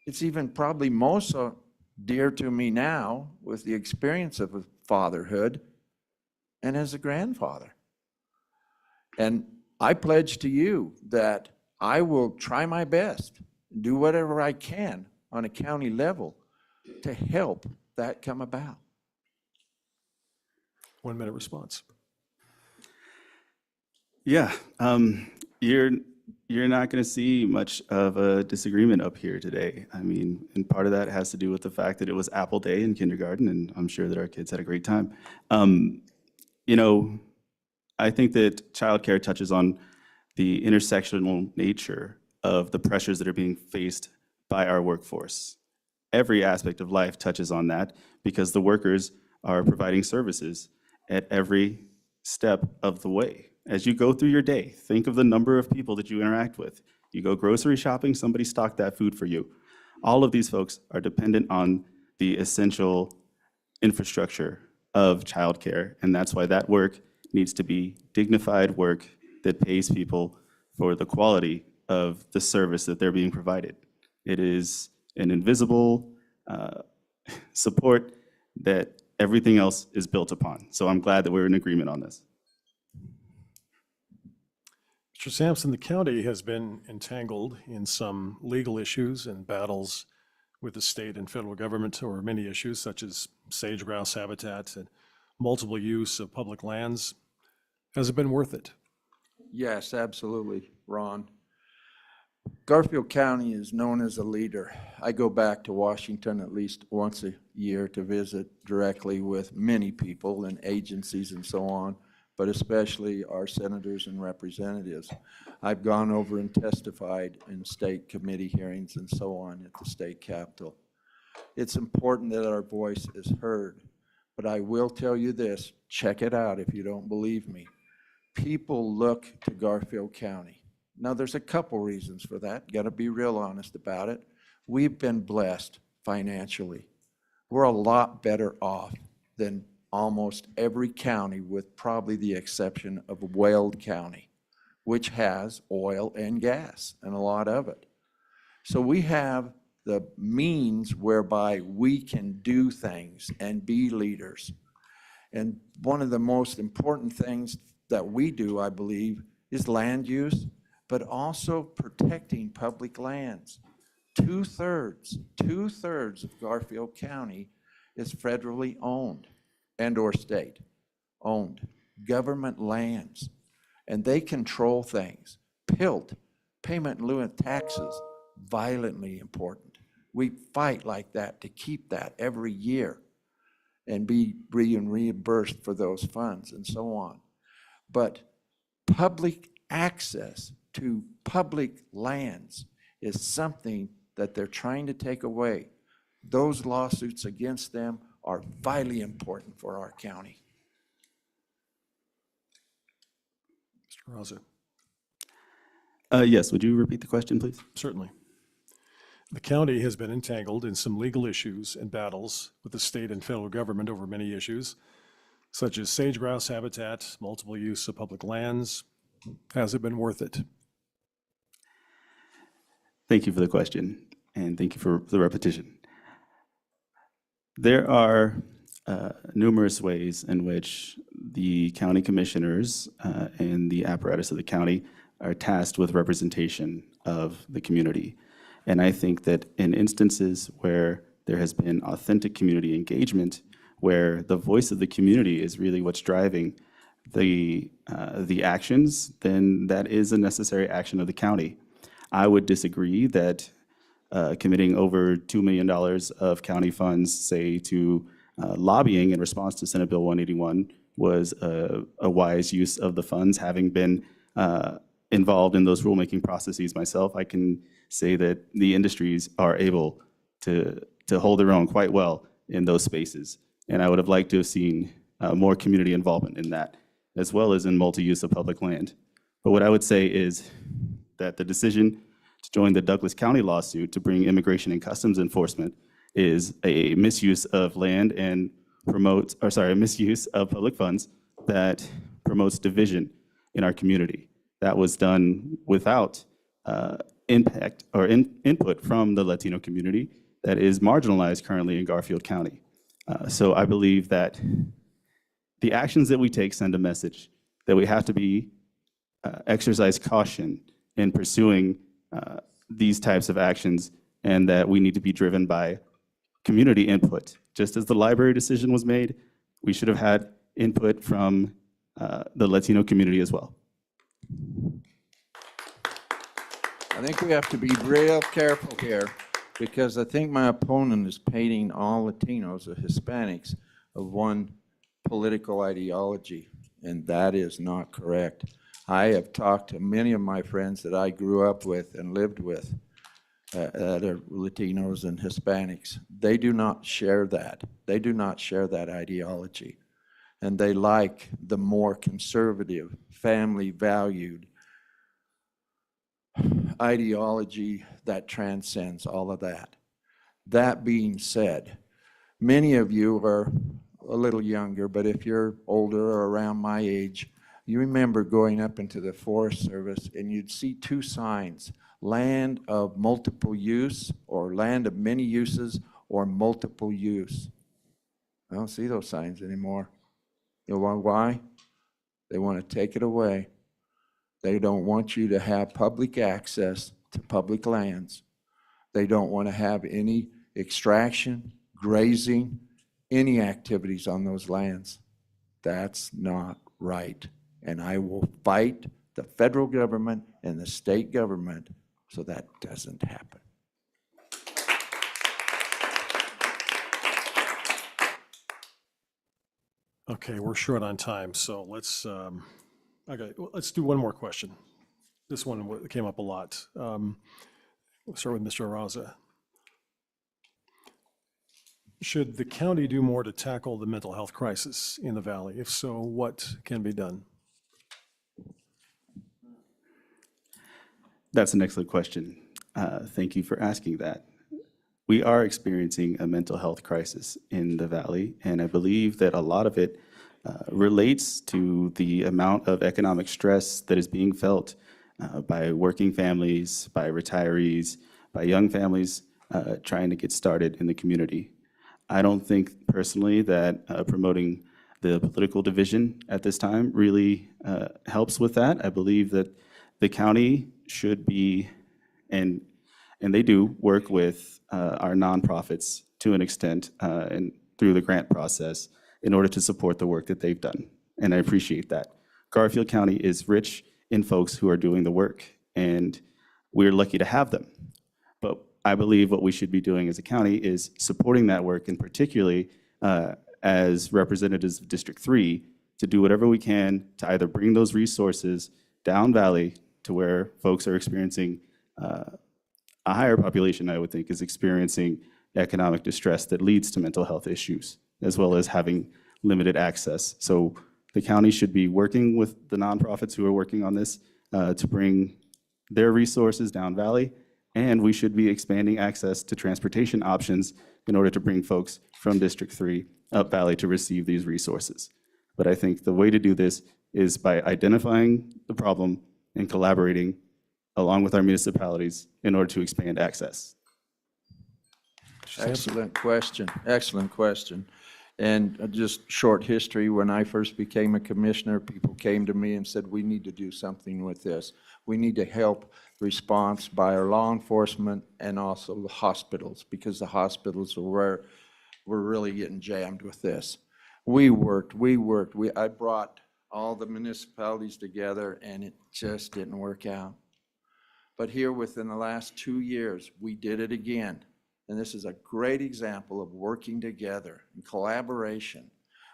It's even probably most so dear to me now with the experience of fatherhood and as a grandfather. And I pledge to you that I will try my best, do whatever I can on a county level to help that come about. 1 minute response. Yeah, you're not going to see much of a disagreement up here today. I mean, and part of that has to do with the fact that it was Apple Day in kindergarten, and I'm sure that our kids had a great time. You know, I think that childcare touches on the intersectional nature of the pressures that are being faced by our workforce. Every aspect of life touches on that because the workers are providing services at every step of the way. As you go through your day, think of the number of people that you interact with. You go grocery shopping, somebody stocked that food for you. All of these folks are dependent on the essential infrastructure of childcare, and that's why that work needs to be dignified work that pays people for the quality of the service that they're being provided. It is an invisible support that everything else is built upon. So I'm glad that we're in agreement on this. Mr. Samson, the county has been entangled in some legal issues and battles with the state and federal government over many issues such as sage grouse habitat and multiple use of public lands. Has it been worth it? Yes, absolutely, Ron. Garfield County is known as a leader. I go back to Washington at least once a year to visit directly with many people and agencies and so on, but especially our senators and representatives. I've gone over and testified in state committee hearings and so on at the state capitol. It's important that our voice is heard, but I will tell you this, check it out if you don't believe me. People look to Garfield County. Now, there's a couple reasons for that. Got to be real honest about it. We've been blessed financially. We're a lot better off than almost every county, with probably the exception of Weld County, which has oil and gas, and a lot of it. So we have the means whereby we can do things and be leaders. And one of the most important things that we do, I believe, is land use, but also protecting public lands. Two-thirds of Garfield County is federally owned and or state owned, government lands, and they control things. PILT, payment in lieu of taxes, violently important. We fight like that to keep that every year and be reimbursed for those funds and so on. But public access to public lands is something that they're trying to take away. Those lawsuits against them are vitally important for our county. Mr. Arauza. Yes, would you repeat the question, please? Certainly. The county has been entangled in some legal issues and battles with the state and federal government over many issues, such as sage grouse habitat, multiple use of public lands. Has it been worth it? Thank you for the question, and thank you for the repetition. There are numerous ways in which the county commissioners and the apparatus of the county are tasked with representation of the community. And I think that in instances where there has been authentic community engagement, where the voice of the community is really what's driving the actions, then that is a necessary action of the county. I would disagree that committing over $2 million of county funds, say, to lobbying in response to Senate Bill 181 was a wise use of the funds. Having been involved in those rulemaking processes myself, I can say that the industries are able to hold their own quite well in those spaces. And I would have liked to have seen more community involvement in that, as well as in multi-use of public land. But what I would say is that the decision to join the Douglas County lawsuit to bring immigration and customs enforcement is a misuse of land and misuse of public funds that promotes division in our community. That was done without impact or input from the Latino community that is marginalized currently in Garfield County. So I believe that the actions that we take send a message that we have to be exercise caution in pursuing these types of actions, and that we need to be driven by community input. Just as the library decision was made, we should have had input from the Latino community as well. I think we have to be real careful here, because I think my opponent is painting all Latinos or Hispanics of one political ideology, and that is not correct. I have talked to many of my friends that I grew up with and lived with that are Latinos and Hispanics. They do not share that. They do not share that ideology. And they like the more conservative, family-valued ideology that transcends all of that. That being said, many of you are a little younger, but if you're older or around my age, you remember going up into the Forest Service and you'd see two signs: land of multiple use, or land of many uses, or multiple use. I don't see those signs anymore. You know why? They want to take it away. They don't want you to have public access to public lands. They don't want to have any extraction, grazing, any activities on those lands. That's not right. And I will fight the federal government and the state government so that doesn't happen. Okay, we're short on time, so let's let's do one more question. This one came up a lot. We'll start with Mr. Arauza. Should the county do more to tackle the mental health crisis in the valley? If so, what can be done? That's an excellent question. Thank you for asking that. We are experiencing a mental health crisis in the Valley, and I believe that a lot of it relates to the amount of economic stress that is being felt by working families, by retirees, by young families trying to get started in the community. I don't think personally that promoting the political division at this time really helps with that. I believe that the county should be, and they do work with our nonprofits to an extent and through the grant process in order to support the work that they've done. And I appreciate that. Garfield County is rich in folks who are doing the work, and we're lucky to have them. But I believe what we should be doing as a county is supporting that work, and particularly as representatives of District 3, to do whatever we can to either bring those resources down valley to where folks are experiencing a higher population, I would think, is experiencing economic distress that leads to mental health issues, as well as having limited access. So the county should be working with the nonprofits who are working on this to bring their resources down valley, and we should be expanding access to transportation options in order to bring folks from District 3 up valley to receive these resources. But I think the way to do this is by identifying the problem and collaborating along with our municipalities in order to expand access. Excellent question, excellent question. And just short history, when I first became a commissioner, people came to me and said, we need to do something with this. We need to help response by our law enforcement and also the hospitals, because the hospitals are where we're really getting jammed with this. I brought all the municipalities together and it just didn't work out. But here within the last 2 years, we did it again. And this is a great example of working together and collaboration.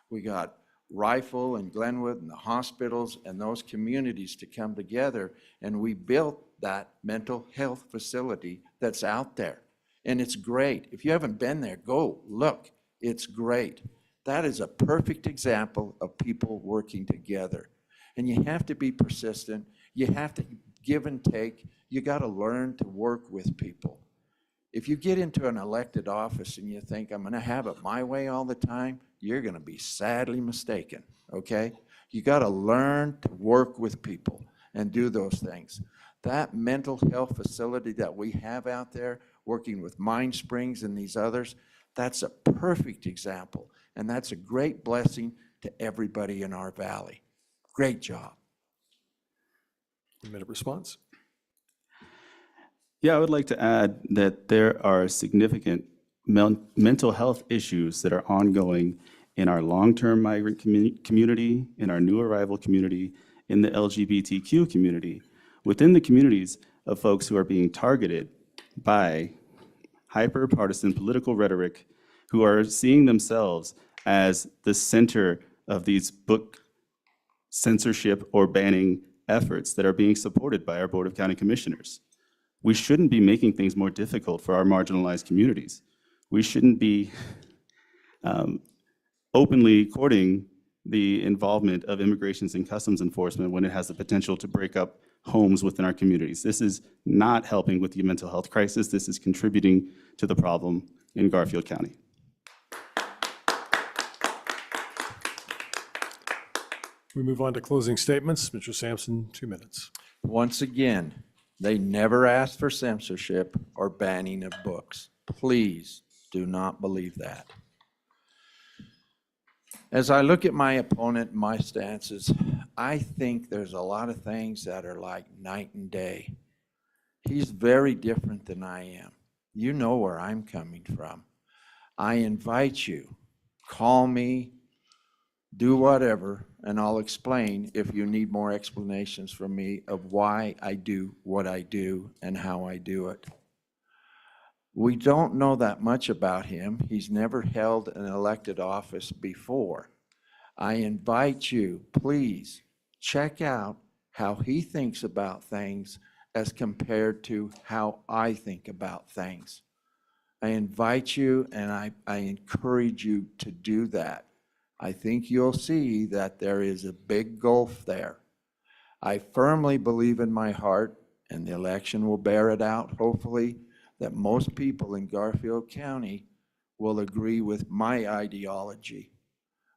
We got Rifle and Glenwood and the hospitals and those communities to come together, and we built that mental health facility that's out there. And it's great. If you haven't been there, go look. It's great. That is a perfect example of people working together. And you have to be persistent. You have to give and take. You got to learn to work with people. If you get into an elected office and you think, I'm going to have it my way all the time, you're going to be sadly mistaken, okay? You got to learn to work with people and do those things. That mental health facility that we have out there, working with Mind Springs and these others, that's a perfect example. And that's a great blessing to everybody in our valley. Great job. 1-minute response. Yeah, I would like to add that there are significant mental health issues that are ongoing in our long-term migrant community, in our new arrival community, in the LGBTQ community, within the communities of folks who are being targeted by hyper-partisan political rhetoric, who are seeing themselves as the center of these book censorship or banning efforts that are being supported by our Board of County Commissioners. We shouldn't be making things more difficult for our marginalized communities. We shouldn't be openly courting the involvement of immigrations and customs enforcement when it has the potential to break up homes within our communities. This is not helping with the mental health crisis. This is contributing to the problem in Garfield County. We move on to closing statements. Mr. Samson, 2 minutes. Once again, they never asked for censorship or banning of books. Please do not believe that. As I look at my opponent and my stances, I think there's a lot of things that are like night and day. He's very different than I am. You know where I'm coming from. I invite you, call me, do whatever, and I'll explain if you need more explanations from me of why I do what I do and how I do it. We don't know that much about him. He's never held an elected office before. I invite you, please, check out how he thinks about things as compared to how I think about things. I invite you and I encourage you to do that. I think you'll see that there is a big gulf there. I firmly believe in my heart, and the election will bear it out, hopefully, that most people in Garfield County will agree with my ideology.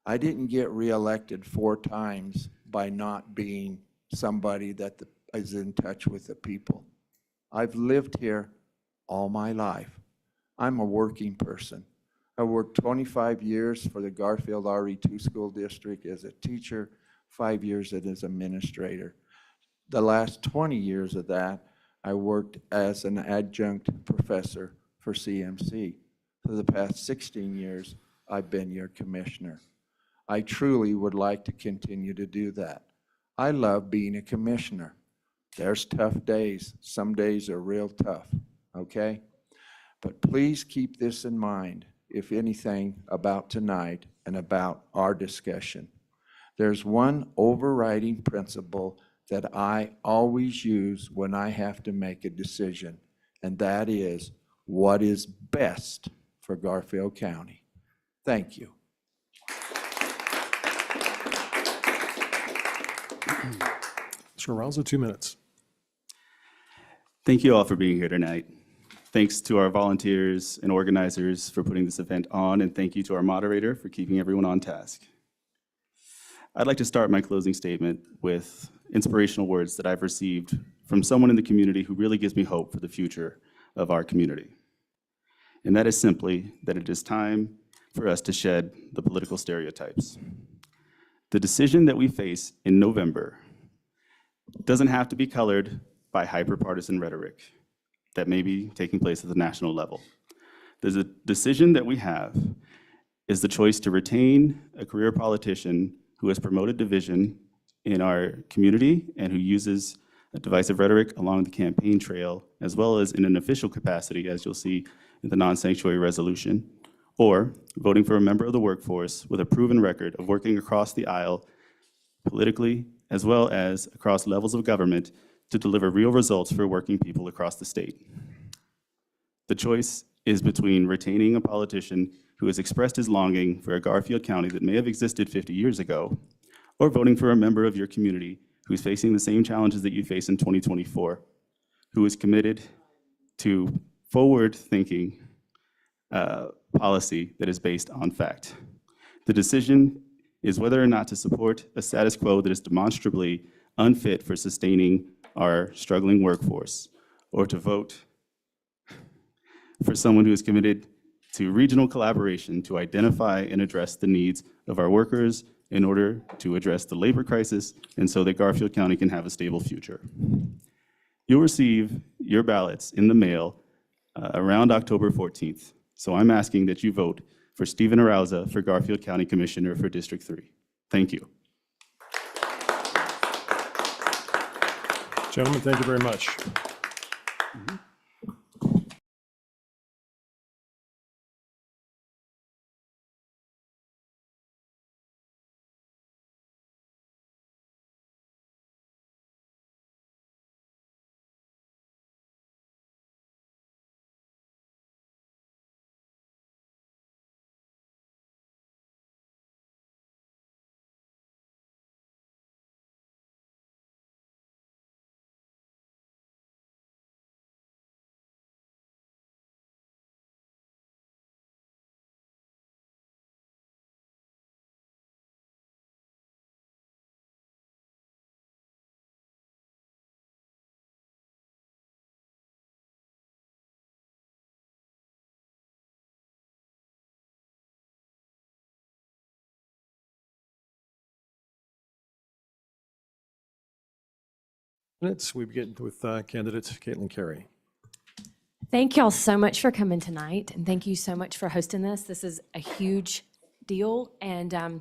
I didn't get reelected 4 times by not being somebody that is in touch with the people. I've lived here all my life. I'm a working person. I worked 25 years for the Garfield RE2 school district as a teacher, 5 years as an administrator. The last 20 years of that, I worked as an adjunct professor for CMC. For the past 16 years, I've been your commissioner. I truly would like to continue to do that. I love being a commissioner. There's tough days. Some days are real tough, okay? But please keep this in mind, if anything, about tonight and about our discussion. There's one overriding principle that I always use when I have to make a decision, and that is what is best for Garfield County. Thank you. Mr. Arauza, 2 minutes. Thank you all for being here tonight. Thanks to our volunteers and organizers for putting this event on, and thank you to our moderator for keeping everyone on task. I'd like to start my closing statement with inspirational words that I've received from someone in the community who really gives me hope for the future of our community. And that is simply that it is time for us to shed the political stereotypes. The decision that we face in November doesn't have to be colored by hyper-partisan rhetoric that may be taking place at the national level. There's a decision that we have is the choice to retain a career politician who has promoted division in our community and who uses a divisive rhetoric along the campaign trail, as well as in an official capacity, as you'll see in the non-sanctuary resolution, or voting for a member of the workforce with a proven record of working across the aisle politically, as well as across levels of government to deliver real results for working people across the state. The choice is between retaining a politician who has expressed his longing for a Garfield County that may have existed 50 years ago, or voting for a member of your community who's facing the same challenges that you face in 2024, who is committed to forward-thinking policy that is based on fact. The decision is whether or not to support a status quo that is demonstrably unfit for sustaining our struggling workforce, or to vote for someone who is committed to regional collaboration to identify and address the needs of our workers in order to address the labor crisis and so that Garfield County can have a stable future. You'll receive your ballots in the mail around October 14th. So I'm asking that you vote for Stephen Arauza for Garfield County Commissioner for District 3. Thank you. Gentlemen, thank you very much. Minutes, we begin with candidate Caitlin Carey. Thank y'all so much for coming tonight, and thank you so much for hosting this. This is a huge deal, and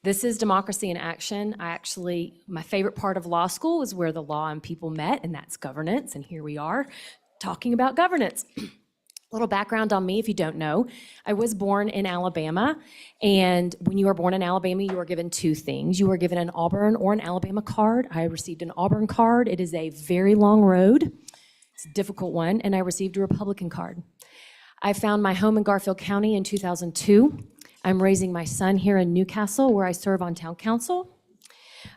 this is democracy in action. My favorite part of law school is where the law and people met, and that's governance, and here we are talking about governance. A little background on me, if you don't know. I was born in Alabama, and when you are born in Alabama, you are given two things. You are given an Auburn or an Alabama card. I received an Auburn card. It is a very long road. It's a difficult one, and I received a Republican card. I found my home in Garfield County in 2002. I'm raising my son here in Newcastle, where I serve on town council.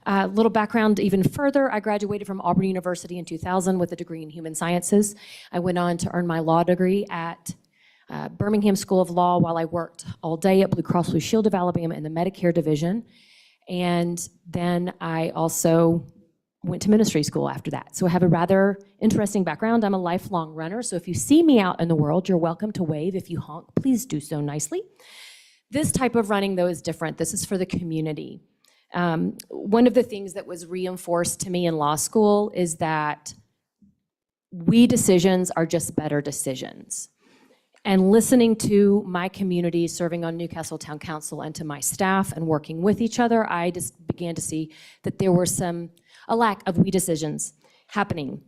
Little background even further, I graduated from Auburn University in 2000 with a degree in human sciences. I went on to earn my law degree at Birmingham School of Law while I worked all day at Blue Cross Blue Shield of Alabama in the Medicare division. And then I also went to ministry school after that. So I have a rather interesting background. I'm a lifelong runner, so if you see me out in the world, you're welcome to wave. If you honk, please do so nicely. This type of running, though, is different. This is for the community. One of the things that was reinforced to me in law school is that decisions are just better decisions. And listening to my community, serving on Newcastle Town Council, and to my staff and working with each other, I just began to see that there were a lack of decisions happening.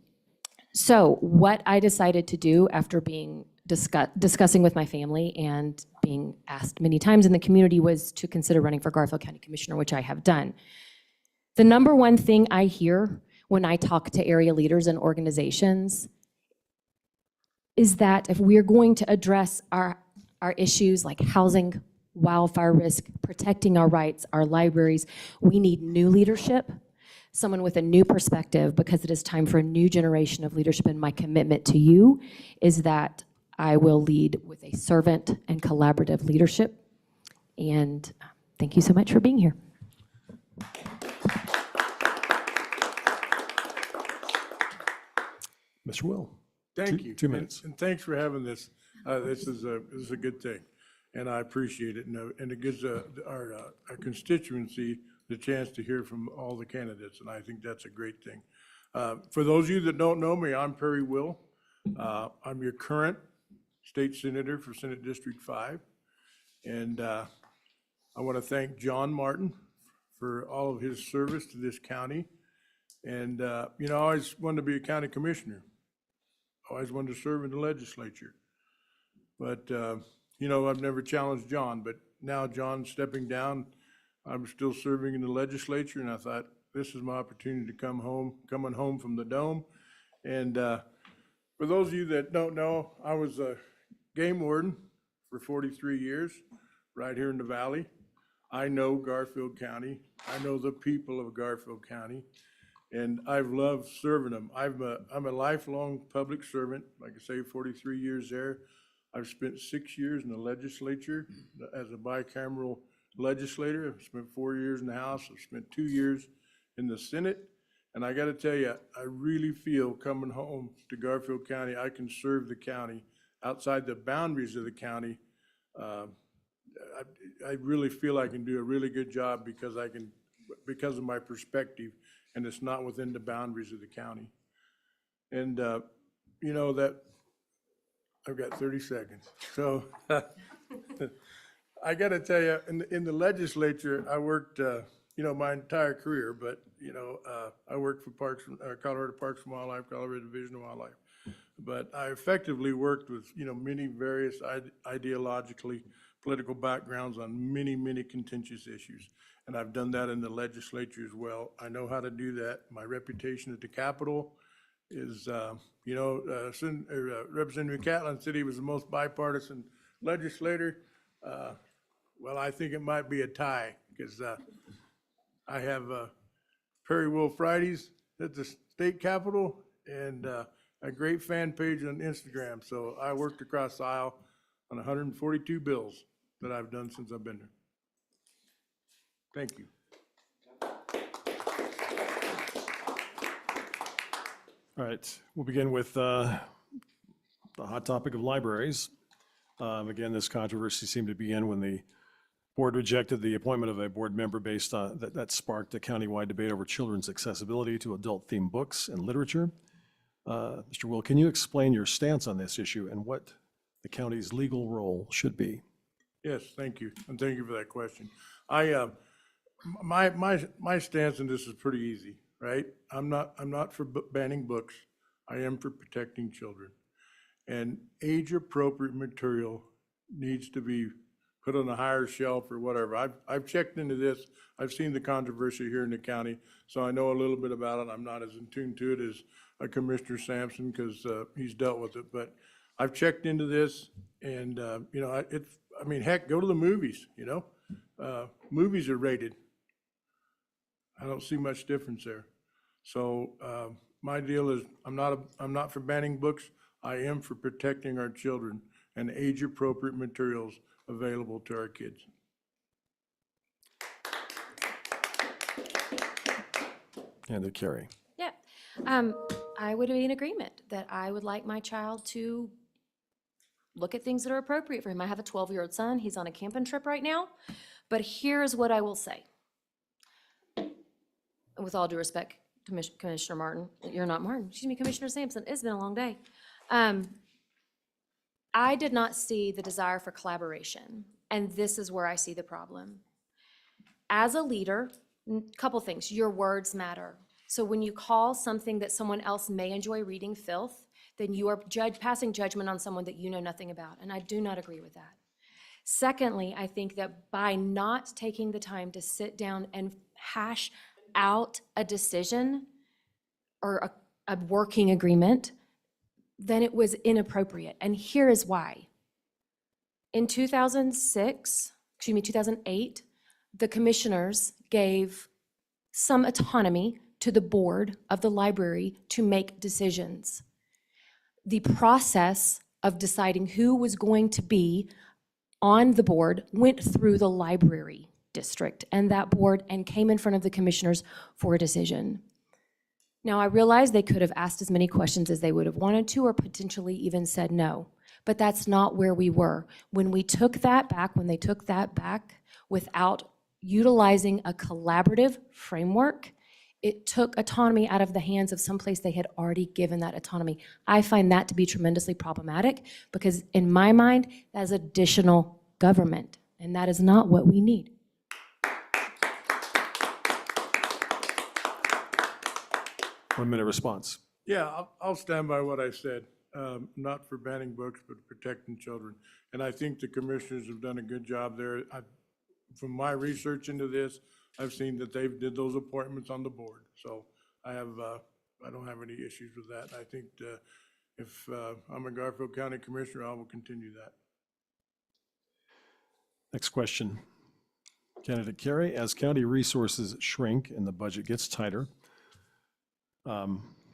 So what I decided to do after being discussing with my family and being asked many times in the community was to consider running for Garfield County Commissioner, which I have done. The number one thing I hear when I talk to area leaders and organizations is that if we're going to address our issues like housing, wildfire risk, protecting our rights, our libraries, we need new leadership, someone with a new perspective, because it is time for a new generation of leadership. And my commitment to you is that I will lead with a servant and collaborative leadership. And thank you so much for being here. Mr. Will. Thank you. 2 minutes. And thanks for having this. This is a good thing, and I appreciate it. And it gives our constituency the chance to hear from all the candidates, and I think that's a great thing. For those of you that don't know me, I'm Perry Will. I'm your current state senator for Senate District 5. And I want to thank John Martin for all of his service to this county. And, I always wanted to be a county commissioner. I always wanted to serve in the legislature. But, I've never challenged John, but now John's stepping down. I'm still serving in the legislature, and I thought this is my opportunity to coming home from the Dome. And for those of you that don't know, I was a game warden for 43 years right here in the Valley. I know Garfield County. I know the people of Garfield County, and I've loved serving them. I'm a lifelong public servant, like I say, 43 years there. I've spent 6 years in the legislature as a bicameral legislator. I've spent 4 years in the House. I've spent 2 years in the Senate. And I got to tell you, I really feel coming home to Garfield County, I can serve the county outside the boundaries of the county. I really feel I can do a really good job because of my perspective, and it's not within the boundaries of the county. And you know that I've got 30 seconds. So I got to tell you, in the legislature, I worked, my entire career, but, I worked for Colorado Parks and Wildlife, Colorado Division of Wildlife. But I effectively worked with, many various ideologically political backgrounds on many, many contentious issues. And I've done that in the legislature as well. I know how to do that. My reputation at the Capitol is, Representative Catlin said he was the most bipartisan legislator. Well, I think it might be a tie because I have Perry Will Fridays at the state capitol and a great fan page on Instagram. So I worked across the aisle on 142 bills that I've done since I've been there. Thank you. All right, we'll begin with the hot topic of libraries. Again, this controversy seemed to begin when the board rejected the appointment of a board member based on, that sparked a countywide debate over children's accessibility to adult-themed books and literature. Mr. Will, can you explain your stance on this issue and what the county's legal role should be? Yes, thank you, and thank you for that question. My stance on this is pretty easy, right? I'm not for banning books. I am for protecting children. And age-appropriate material needs to be put on a higher shelf or whatever. I've checked into this. I've seen the controversy here in the county, so I know a little bit about it. I'm not as in tune to it as Commissioner Samson because he's dealt with it. But I've checked into this, and heck, go to the movies. Movies are rated. I don't see much difference there. So my deal is I'm not for banning books. I am for protecting our children and age-appropriate materials available to our kids. And to Carey. Yeah, I would be in agreement that I would like my child to look at things that are appropriate for him. I have a 12-year-old son. He's on a camping trip right now. But here's what I will say. With all due respect, Commissioner Martin, you're not Martin, excuse me, Commissioner Samson, it's been a long day. I did not see the desire for collaboration, and this is where I see the problem. As a leader, couple things, your words matter. So when you call something that someone else may enjoy reading filth, then you are passing judgment on someone that you know nothing about, and I do not agree with that. Secondly, I think that by not taking the time to sit down and hash out a decision or a working agreement, then it was inappropriate. And here is why. In 2008, the commissioners gave some autonomy to the board of the library to make decisions. The process of deciding who was going to be on the board went through the library district and that board and came in front of the commissioners for a decision. Now, I realize they could have asked as many questions as they would have wanted to or potentially even said no, but that's not where we were. When they took that back without utilizing a collaborative framework, it took autonomy out of the hands of someplace they had already given that autonomy. I find that to be tremendously problematic because in my mind, that is additional government, and that is not what we need. 1 minute response. Yeah, I'll stand by what I said. Not for banning books, but protecting children. And I think the commissioners have done a good job there. From my research into this, I've seen that they've did those appointments on the board. So I don't have any issues with that. I think if I'm a Garfield County Commissioner, I will continue that. Next question. Candidate Carey, as county resources shrink and the budget gets tighter,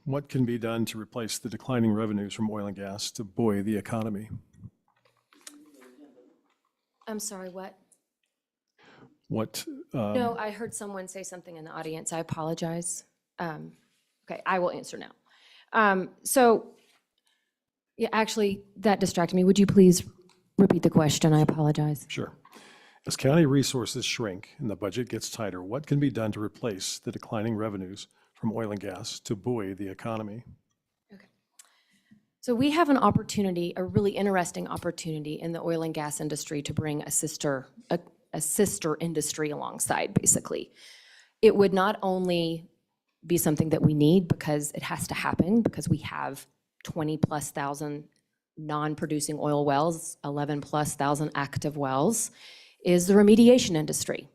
what can be done to replace the declining revenues from oil and gas to buoy the economy? I'm sorry, what? What, No, I heard someone say something in the audience. I apologize. Okay, I will answer now. Yeah, actually, that distracted me. Would you please repeat the question? I apologize. sure. As county resources shrink and the budget gets tighter, what can be done to replace the declining revenues from oil and gas to buoy the economy? So we have an opportunity, a really interesting opportunity in the oil and gas industry to bring a sister industry alongside, basically. It would not only be something that we need because it has to happen, because we have 20+ thousand non-producing oil wells, 11+ thousand active wells, is the remediation industry.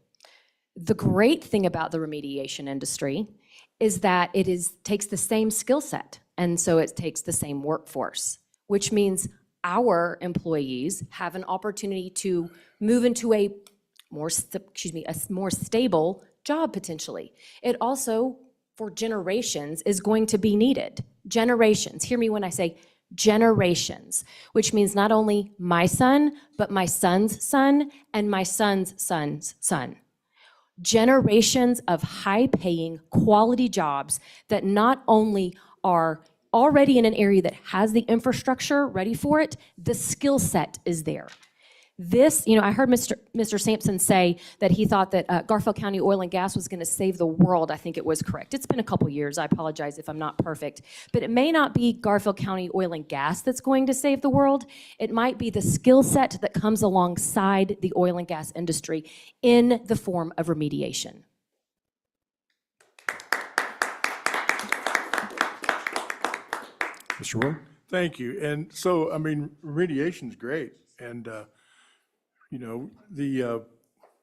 The great thing about the remediation industry is that it takes the same skill set, and so it takes the same workforce, which means our employees have an opportunity to move into a more stable job potentially. It also, for generations, is going to be needed. Generations, hear me when I say generations, which means not only my son, but my son's son and my son's son's son. Generations of high-paying, quality jobs that not only are already in an area that has the infrastructure ready for it, the skill set is there. This, I heard Mr. Samson say that he thought that Garfield County Oil and Gas was going to save the world. I think it was correct. It's been a couple years. I apologize if I'm not perfect. But it may not be Garfield County Oil and Gas that's going to save the world. It might be the skill set that comes alongside the oil and gas industry in the form of remediation. Mr. Will? Thank you. And so, remediation's great. And,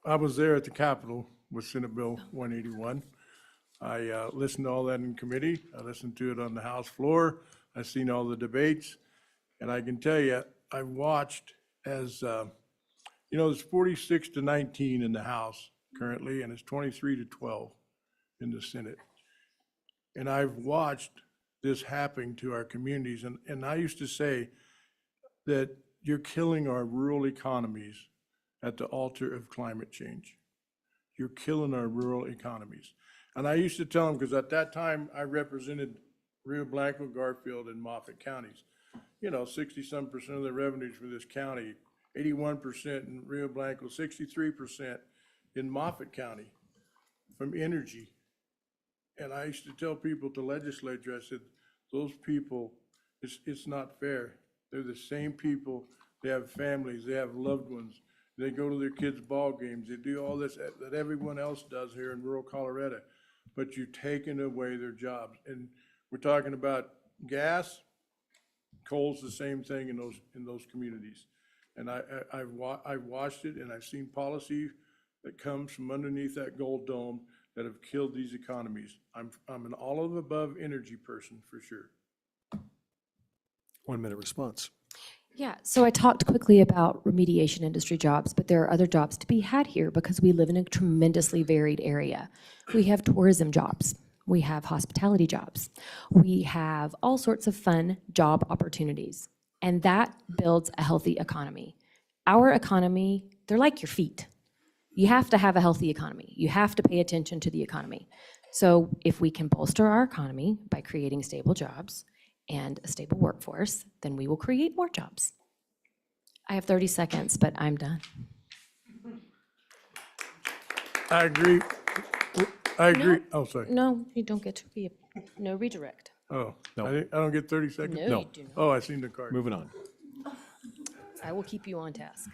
I was there at the Capitol with Senate Bill 181. I listened to all that in committee. I listened to it on the House floor. I've seen all the debates. And I can tell you, I watched as, it's 46-19 in the House currently, and it's 23-12 in the Senate. And I've watched this happening to our communities. And I used to say that you're killing our rural economies at the altar of climate change. You're killing our rural economies. And I used to tell them, because at that time I represented Rio Blanco, Garfield, and Moffett counties. 60-some% of the revenues for this county, 81% in Rio Blanco, 63% in Moffett County from energy. And I used to tell people at the legislature, I said, those people, it's not fair. They're the same people. They have families, they have loved ones. They go to their kids' ball games. They do all this that everyone else does here in rural Colorado. But you're taking away their jobs. And we're talking about gas, coal's the same thing in those communities. And I've watched it, and I've seen policy that comes from underneath that gold dome that have killed these economies. I'm an all of the above energy person for sure. 1 minute response. Yeah, so I talked quickly about remediation industry jobs, but there are other jobs to be had here because we live in a tremendously varied area. We have tourism jobs. We have hospitality jobs. We have all sorts of fun job opportunities, and that builds a healthy economy. Our economy, they're like your feet. You have to have a healthy economy. You have to pay attention to the economy. So if we can bolster our economy by creating stable jobs and a stable workforce, then we will create more jobs. I have 30 seconds, but I'm done. I agree. Oh, sorry. No, you don't get to be, no redirect. Oh, No. I don't get 30 seconds? No, you do not. Oh, I seen the card. Moving on. I will keep you on task.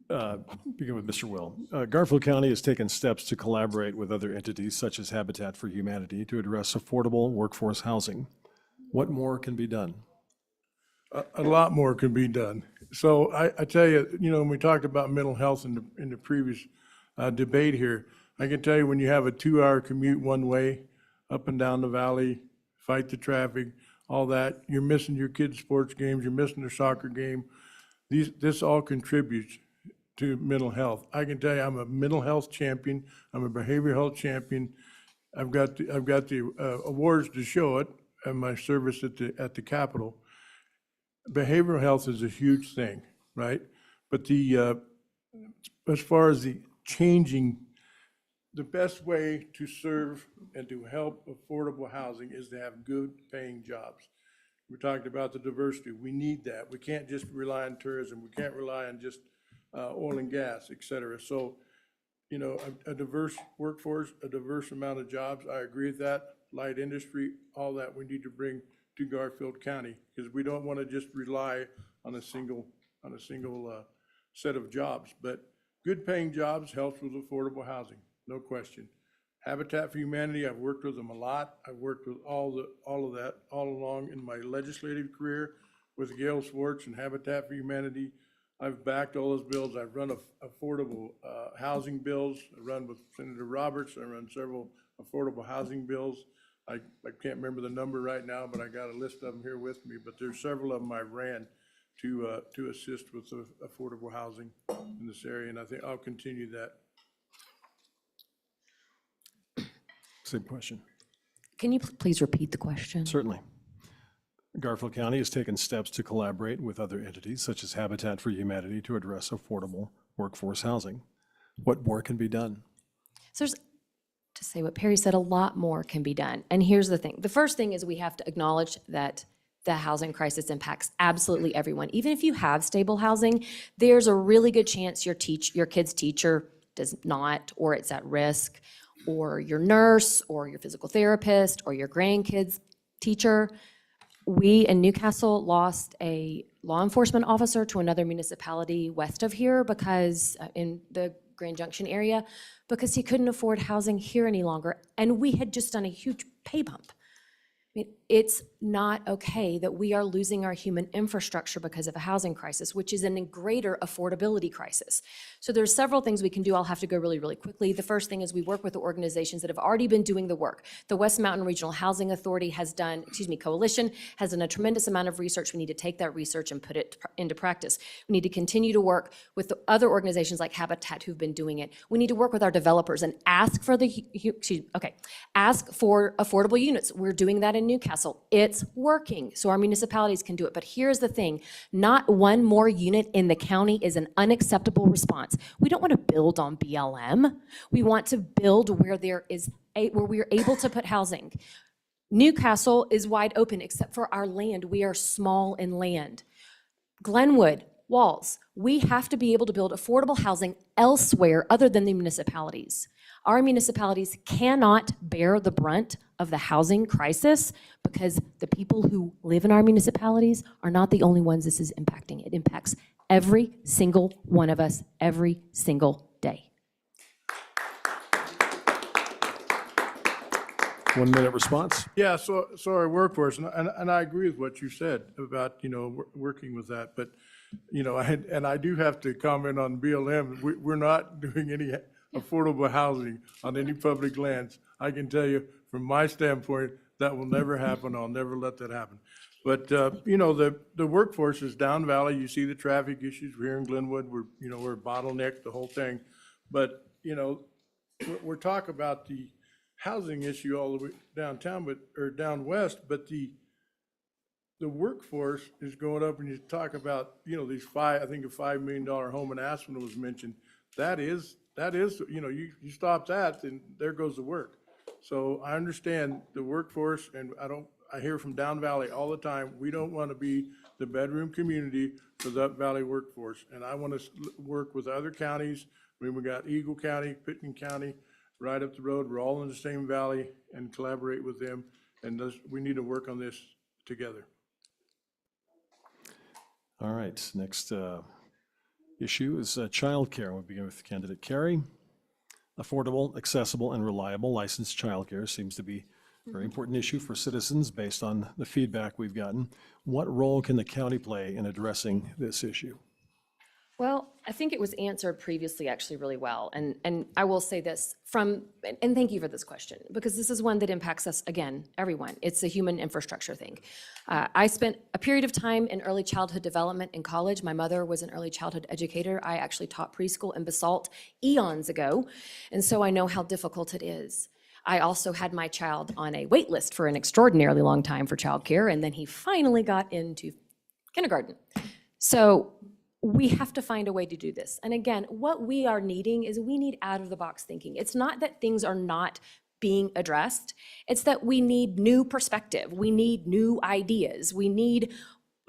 Begin with Mr. Will. Garfield County has taken steps to collaborate with other entities such as Habitat for Humanity to address affordable workforce housing. What more can be done? A lot more can be done. So I tell you, when we talked about mental health in the previous debate here, I can tell you when you have a 2-hour commute one way, up and down the valley, fight the traffic, all that, you're missing your kids' sports games, you're missing their soccer game. This all contributes to mental health. I can tell you, I'm a mental health champion. I'm a behavioral health champion. I've got the awards to show it and my service at the Capitol. Behavioral health is a huge thing, right? But as far as the changing. The best way to serve and to help affordable housing is to have good paying jobs. We talked about the diversity. We need that. We can't just rely on tourism. We can't rely on just oil and gas, et cetera. So, you know, a diverse workforce, a diverse amount of jobs. I agree with that. Light industry, all that we need to bring to Garfield County, because we don't want to just rely on a single set of jobs. But good paying jobs helps with affordable housing, no question. Habitat for Humanity, I've worked with them a lot. I've worked with all of that all along in my legislative career with Gail Swartz and Habitat for Humanity. I've backed all those bills. I've run affordable housing bills. I run with Senator Roberts. I run several affordable housing bills. I can't remember the number right now, but I got a list of them here with me. But there's several of them I ran to assist with the affordable housing in this area, and I think I'll continue that. Same question. Can you please repeat the question? Certainly. Garfield County has taken steps to collaborate with other entities such as Habitat for Humanity to address affordable workforce housing. What more can be done? So there's, to say what Perry said, a lot more can be done. And here's the thing. The first thing is we have to acknowledge that the housing crisis impacts absolutely everyone. Even if you have stable housing, there's a really good chance your kid's teacher does not, or it's at risk, or your nurse, or your physical therapist, or your grandkids' teacher. We in Newcastle lost a law enforcement officer to another municipality west of here because in the Grand Junction area, because he couldn't afford housing here any longer. And we had just done a huge pay bump. I mean, it's not okay that we are losing our human infrastructure because of a housing crisis, which is a greater affordability crisis. So there's several things we can do. I'll have to go really, really quickly. The first thing is we work with the organizations that have already been doing the work. The West Mountain Regional Housing Authority has done, Coalition has done a tremendous amount of research. We need to take that research and put it into practice. We need to continue to work with the other organizations like Habitat who've been doing it. We need to work with our developers and ask for ask for affordable units. We're doing that in Newcastle. It's working, so our municipalities can do it. But here's the thing, not one more unit in the county is an unacceptable response. We don't want to build on BLM. We want to build where where we are able to put housing. Newcastle is wide open except for our land. We are small in land. Glenwood, Walls, we have to be able to build affordable housing elsewhere other than the municipalities. Our municipalities cannot bear the brunt of the housing crisis because the people who live in our municipalities are not the only ones this is impacting. It impacts every single one of us every single day. 1 minute response. Yeah, so our workforce, and I agree with what you said about, working with that, but, I do have to comment on BLM. We're not doing any affordable housing on any public lands. I can tell you from my standpoint, that will never happen. I'll never let that happen. But, the workforce is down valley. You see the traffic issues. We're here in Glenwood. We're bottlenecked, the whole thing. But, we're talking about the housing issue all the way downtown, or down west, but the workforce is going up, and you talk about, these I think a $5 million home in Aspen was mentioned. That is, you stop that, then there goes the work. So I understand the workforce, and I hear from down valley all the time, we don't want to be the bedroom community for the up valley workforce. And I want to work with other counties. I mean, we got Eagle County, Pitkin County, right up the road. We're all in the same valley, and collaborate with them. And we need to work on this together. All right, next issue is childcare. We'll begin with candidate Carey. Affordable, accessible, and reliable licensed childcare seems to be a very important issue for citizens based on the feedback we've gotten. What role can the county play in addressing this issue? Well, I think it was answered previously actually really well. And I will say this and thank you for this question, because this is one that impacts us, again, everyone. It's a human infrastructure thing. I spent a period of time in early childhood development in college. My mother was an early childhood educator. I actually taught preschool in Basalt eons ago. And so I know how difficult it is. I also had my child on a wait list for an extraordinarily long time for childcare, and then he finally got into kindergarten. So we have to find a way to do this. And again, what we are needing is we need out-of-the-box thinking. It's not that things are not being addressed. It's that we need new perspective. We need new ideas. We need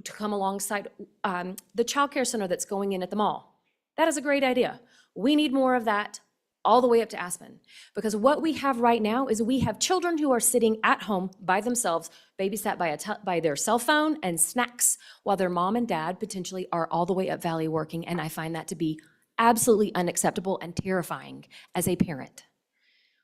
to come alongside the childcare center that's going in at the mall. That is a great idea. We need more of that all the way up to Aspen. Because what we have right now is we have children who are sitting at home by themselves, babysat by their cell phone and snacks, while their mom and dad potentially are all the way up Valley working. And I find that to be absolutely unacceptable and terrifying as a parent.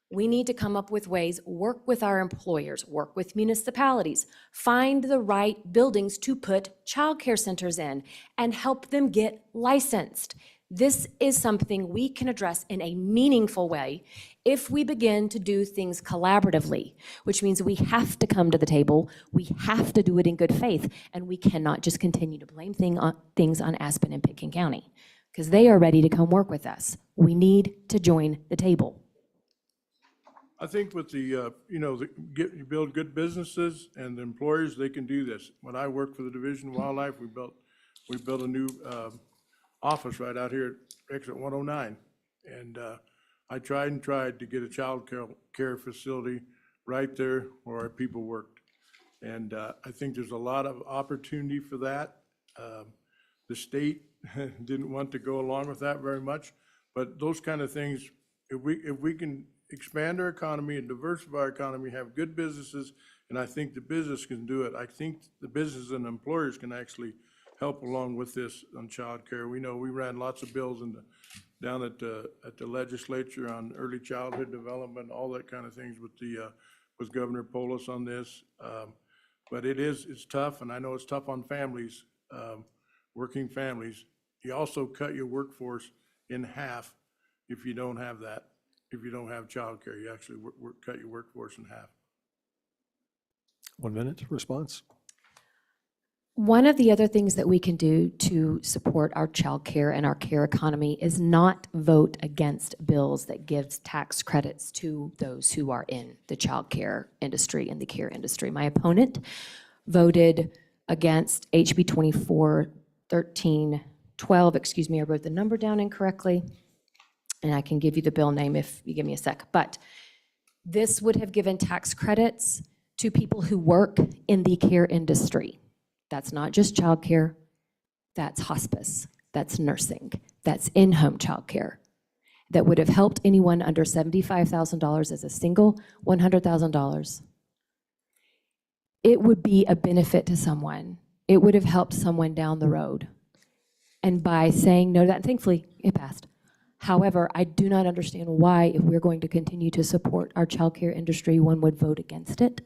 We need to come up with ways, work with our employers, work with municipalities, find the right buildings to put childcare centers in, and help them get licensed. This is something we can address in a meaningful way if we begin to do things collaboratively, which means we have to come to the table, we have to do it in good faith, and we cannot just continue to blame things on Aspen and Pitkin County, because they are ready to come work with us. We need to join the table. I think with the, you build good businesses and the employers, they can do this. When I worked for the Division of Wildlife, we built a new office right out here at exit 109. And I tried to get a child care facility right there where our people worked. And I think there's a lot of opportunity for that. The state didn't want to go along with that very much, but those kind of things, if we can expand our economy and diversify our economy, have good businesses, and I think the business can do it. I think the business and employers can actually help along with this on child care. We know we ran lots of bills down at the legislature on early childhood development, all that kind of things with Governor Polis on this. But it's tough, and I know it's tough on families, working families. You also cut your workforce in half if you don't have that. If you don't have childcare, you actually cut your workforce in half. 1 minute response. One of the other things that we can do to support our child care and our care economy is not vote against bills that gives tax credits to those who are in the child care industry and the care industry. My opponent voted against HB 241312, excuse me, I wrote the number down incorrectly, and I can give you the bill name if you give me a sec. But this would have given tax credits to people who work in the care industry. That's not just childcare, that's hospice, that's nursing, that's in-home childcare. That would have helped anyone under $75,000 as a single, $100,000. It would be a benefit to someone. It would have helped someone down the road. And by saying no to that, and thankfully it passed. However, I do not understand why, if we're going to continue to support our childcare industry, one would vote against it.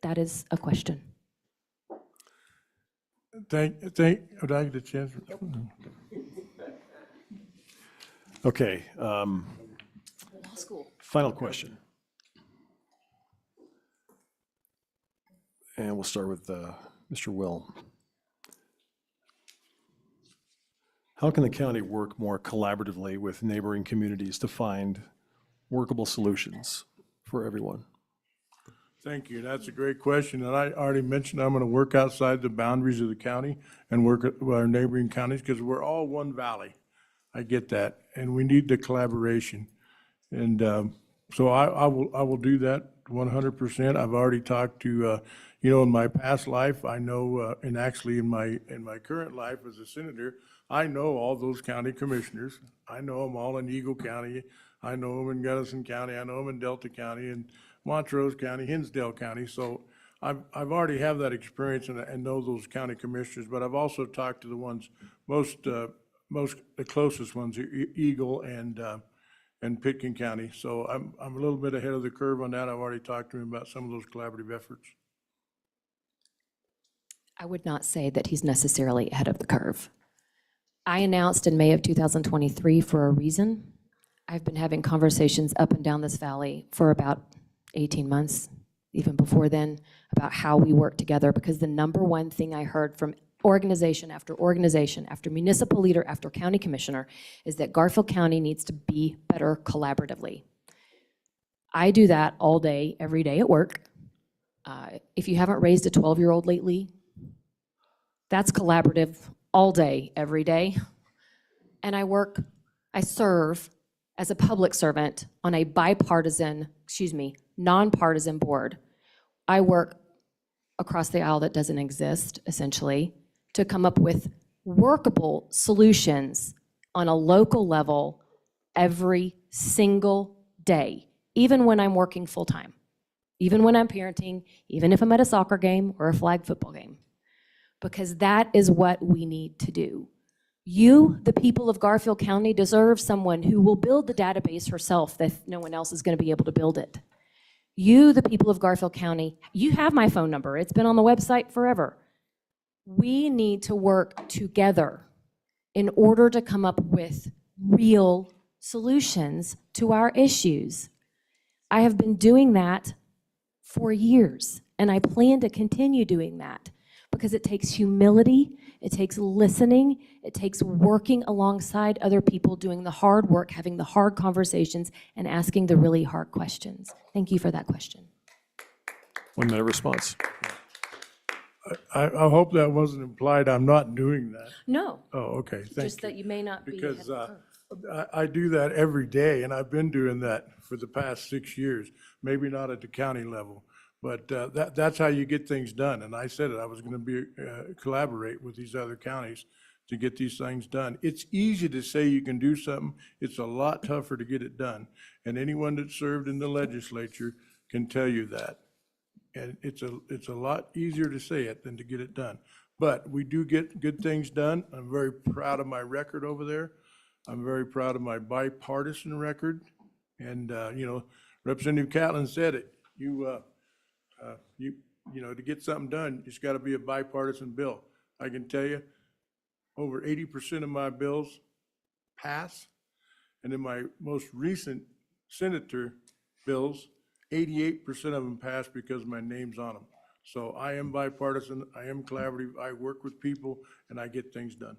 That is a question. Did I get a chance? Okay. Law school. Final question. And we'll start with Mr. Will. How can the county work more collaboratively with neighboring communities to find workable solutions for everyone? Thank you. That's a great question. And I already mentioned I'm going to work outside the boundaries of the county and work with our neighboring counties because we're all one valley. I get that. And we need the collaboration. And so I will do that 100%. I've already talked to, in my past life, I know, and actually in my current life as a senator, I know all those county commissioners. I know them all in Eagle County. I know them in Gunnison County. I know them in Delta County and Montrose County, Hinsdale County. So I've already have that experience and know those county commissioners, but I've also talked to the ones the closest ones, Eagle and Pitkin County. So I'm a little bit ahead of the curve on that. I've already talked to him about some of those collaborative efforts. I would not say that he's necessarily ahead of the curve. I announced in May of 2023 for a reason. I've been having conversations up and down this valley for about 18 months, even before then, about how we work together, because the number one thing I heard from organization, after municipal leader, after county commissioner, is that Garfield County needs to be better collaboratively. I do that all day, every day at work. If you haven't raised a 12-year-old lately, that's collaborative all day, every day. and I serve as a public servant on a nonpartisan board. I work across the aisle that doesn't exist, essentially, to come up with workable solutions on a local level every single day, even when I'm working full-time, even when I'm parenting, even if I'm at a soccer game or a flag football game, because that is what we need to do. You, the people of Garfield County, deserve someone who will build the database herself if no one else is going to be able to build it. You, the people of Garfield County, you have my phone number. It's been on the website forever. We need to work together in order to come up with real solutions to our issues. I have been doing that for years, and I plan to continue doing that because it takes humility, it takes listening, it takes working alongside other people, doing the hard work, having the hard conversations, and asking the really hard questions. Thank you for that question. 1 minute response. I hope that wasn't implied I'm not doing that. No, Oh, okay, thank you. just that you may not be. Because I do that every day, and I've been doing that for the past 6 years, maybe not at the county level, but that's how you get things done. And I said it, I was going to collaborate with these other counties to get these things done. It's easy to say you can do something. It's a lot tougher to get it done. And anyone that served in the legislature can tell you that. And it's a lot easier to say it than to get it done. But we do get good things done. I'm very proud of my record over there. I'm very proud of my bipartisan record. And, Representative Catlin said it. To get something done, it's got to be a bipartisan bill. I can tell you, over 80% of my bills pass. And in my most recent senator bills, 88% of them pass because my name's on them. So I am bipartisan, I am collaborative, I work with people, and I get things done.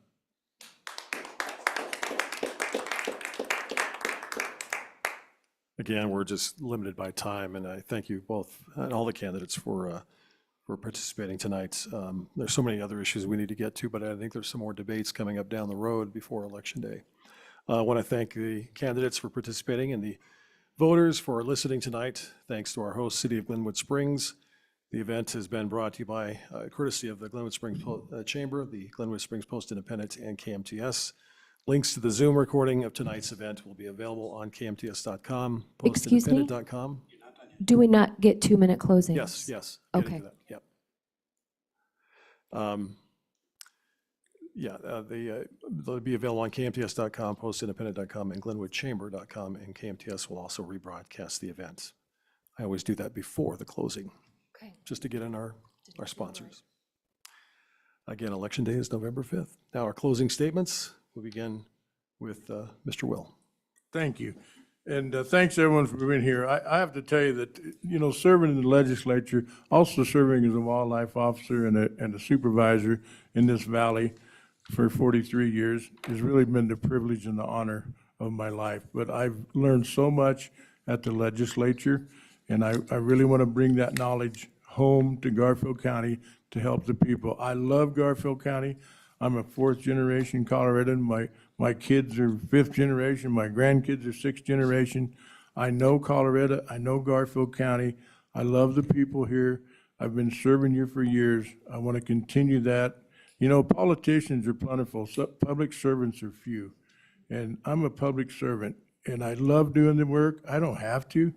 Again, we're just limited by time, and I thank you both and all the candidates for participating tonight. There's so many other issues we need to get to, but I think there's some more debates coming up down the road before Election Day. I want to thank the candidates for participating and the voters for listening tonight. Thanks to our host, City of Glenwood Springs. The event has been brought to you by courtesy of the Glenwood Springs Chamber, the Glenwood Springs Post-Independent, and KMTS. Links to the Zoom recording of tonight's event will be available on KMTS.com, Excuse me? postindependent.com. Do we not get 2-minute closings? Yes. Okay. Yep. They'll be available on KMTS.com, postindependent.com, and GlenwoodChamber.com, and KMTS will also rebroadcast the event. I always do that before the closing, Okay. just to get in our sponsors. Again, Election Day is November 5th. Now, our closing statements, we'll begin with Mr. Will. Thank you. And thanks everyone for being here. I have to tell you that, serving in the legislature, also serving as a wildlife officer and a supervisor in this valley for 43 years has really been the privilege and the honor of my life. But I've learned so much at the legislature, and I really want to bring that knowledge home to Garfield County to help the people. I love Garfield County. I'm a 4th generation Coloradan. My kids are 5th generation. My grandkids are 6th generation. I know Colorado. I know Garfield County. I love the people here. I've been serving you for years. I want to continue that. Politicians are plentiful. Public servants are few. And I'm a public servant, and I love doing the work. I don't have to.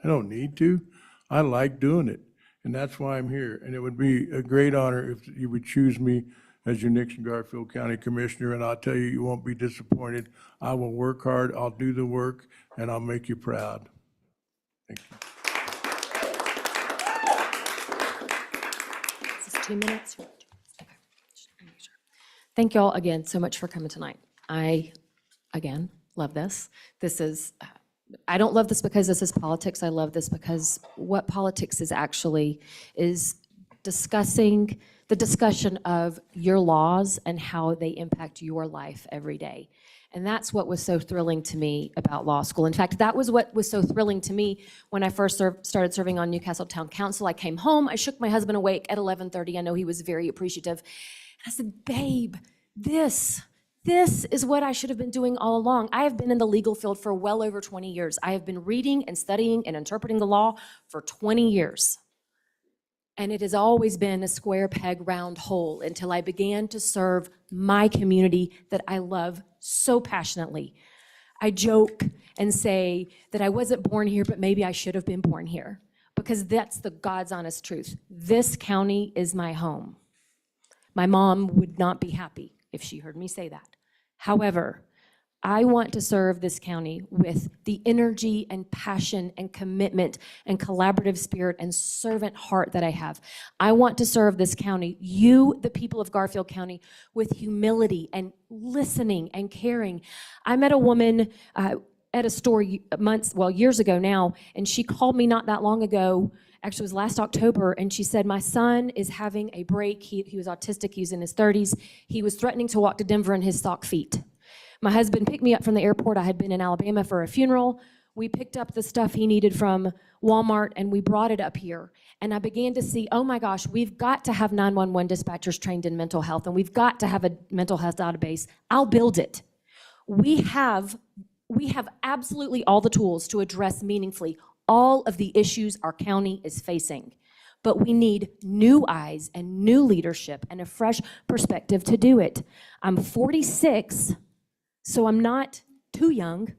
I don't need to. I like doing it, and that's why I'm here. And it would be a great honor if you would choose me as your next Garfield County Commissioner, and I'll tell you, you won't be disappointed. I will work hard, I'll do the work, and I'll make you proud. Thank you. Is this 2 minutes? Okay. Just wanna make sure. Thank you all again so much for coming tonight. I, again, love this. This is, I don't love this because this is politics. I love this because what politics is actually is discussing the discussion of your laws and how they impact your life every day. And that's what was so thrilling to me about law school. In fact, that was what was so thrilling to me when I first started serving on Newcastle Town Council. I came home, I shook my husband awake at 11:30. I know he was very appreciative. And I said, babe, this This is what I should have been doing all along. I have been in the legal field for well over 20 years. I have been reading and studying and interpreting the law for 20 years. And it has always been a square peg, round hole until I began to serve my community that I love so passionately. I joke and say that I wasn't born here, but maybe I should have been born here, because that's the God's honest truth. This county is my home. My mom would not be happy if she heard me say that. However, I want to serve this county with the energy and passion and commitment and collaborative spirit and servant heart that I have. I want to serve this county, you, the people of Garfield County, with humility and listening and caring. I met a woman at a store years ago now, and she called me not that long ago. Actually, it was last October, and she said, my son is having a break. He was autistic, he was in his 30s. He was threatening to walk to Denver in his sock feet. My husband picked me up from the airport. I had been in Alabama for a funeral. We picked up the stuff he needed from Walmart, and we brought it up here. And I began to see, oh my gosh, we've got to have 911 dispatchers trained in mental health, and we've got to have a mental health database. I'll build it. We have absolutely all the tools to address meaningfully all of the issues our county is facing. But we need new eyes and new leadership and a fresh perspective to do it. I'm 46, so I'm not too young,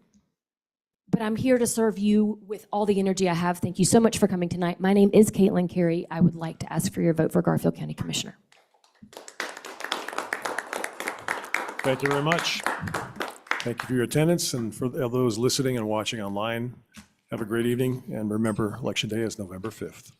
but I'm here to serve you with all the energy I have. Thank you so much for coming tonight. My name is Catlin Carey. I would like to ask for your vote for Garfield County Commissioner. Thank you very much. Thank you for your attendance, and for those listening and watching online, have a great evening, and remember, Election Day is November 5th.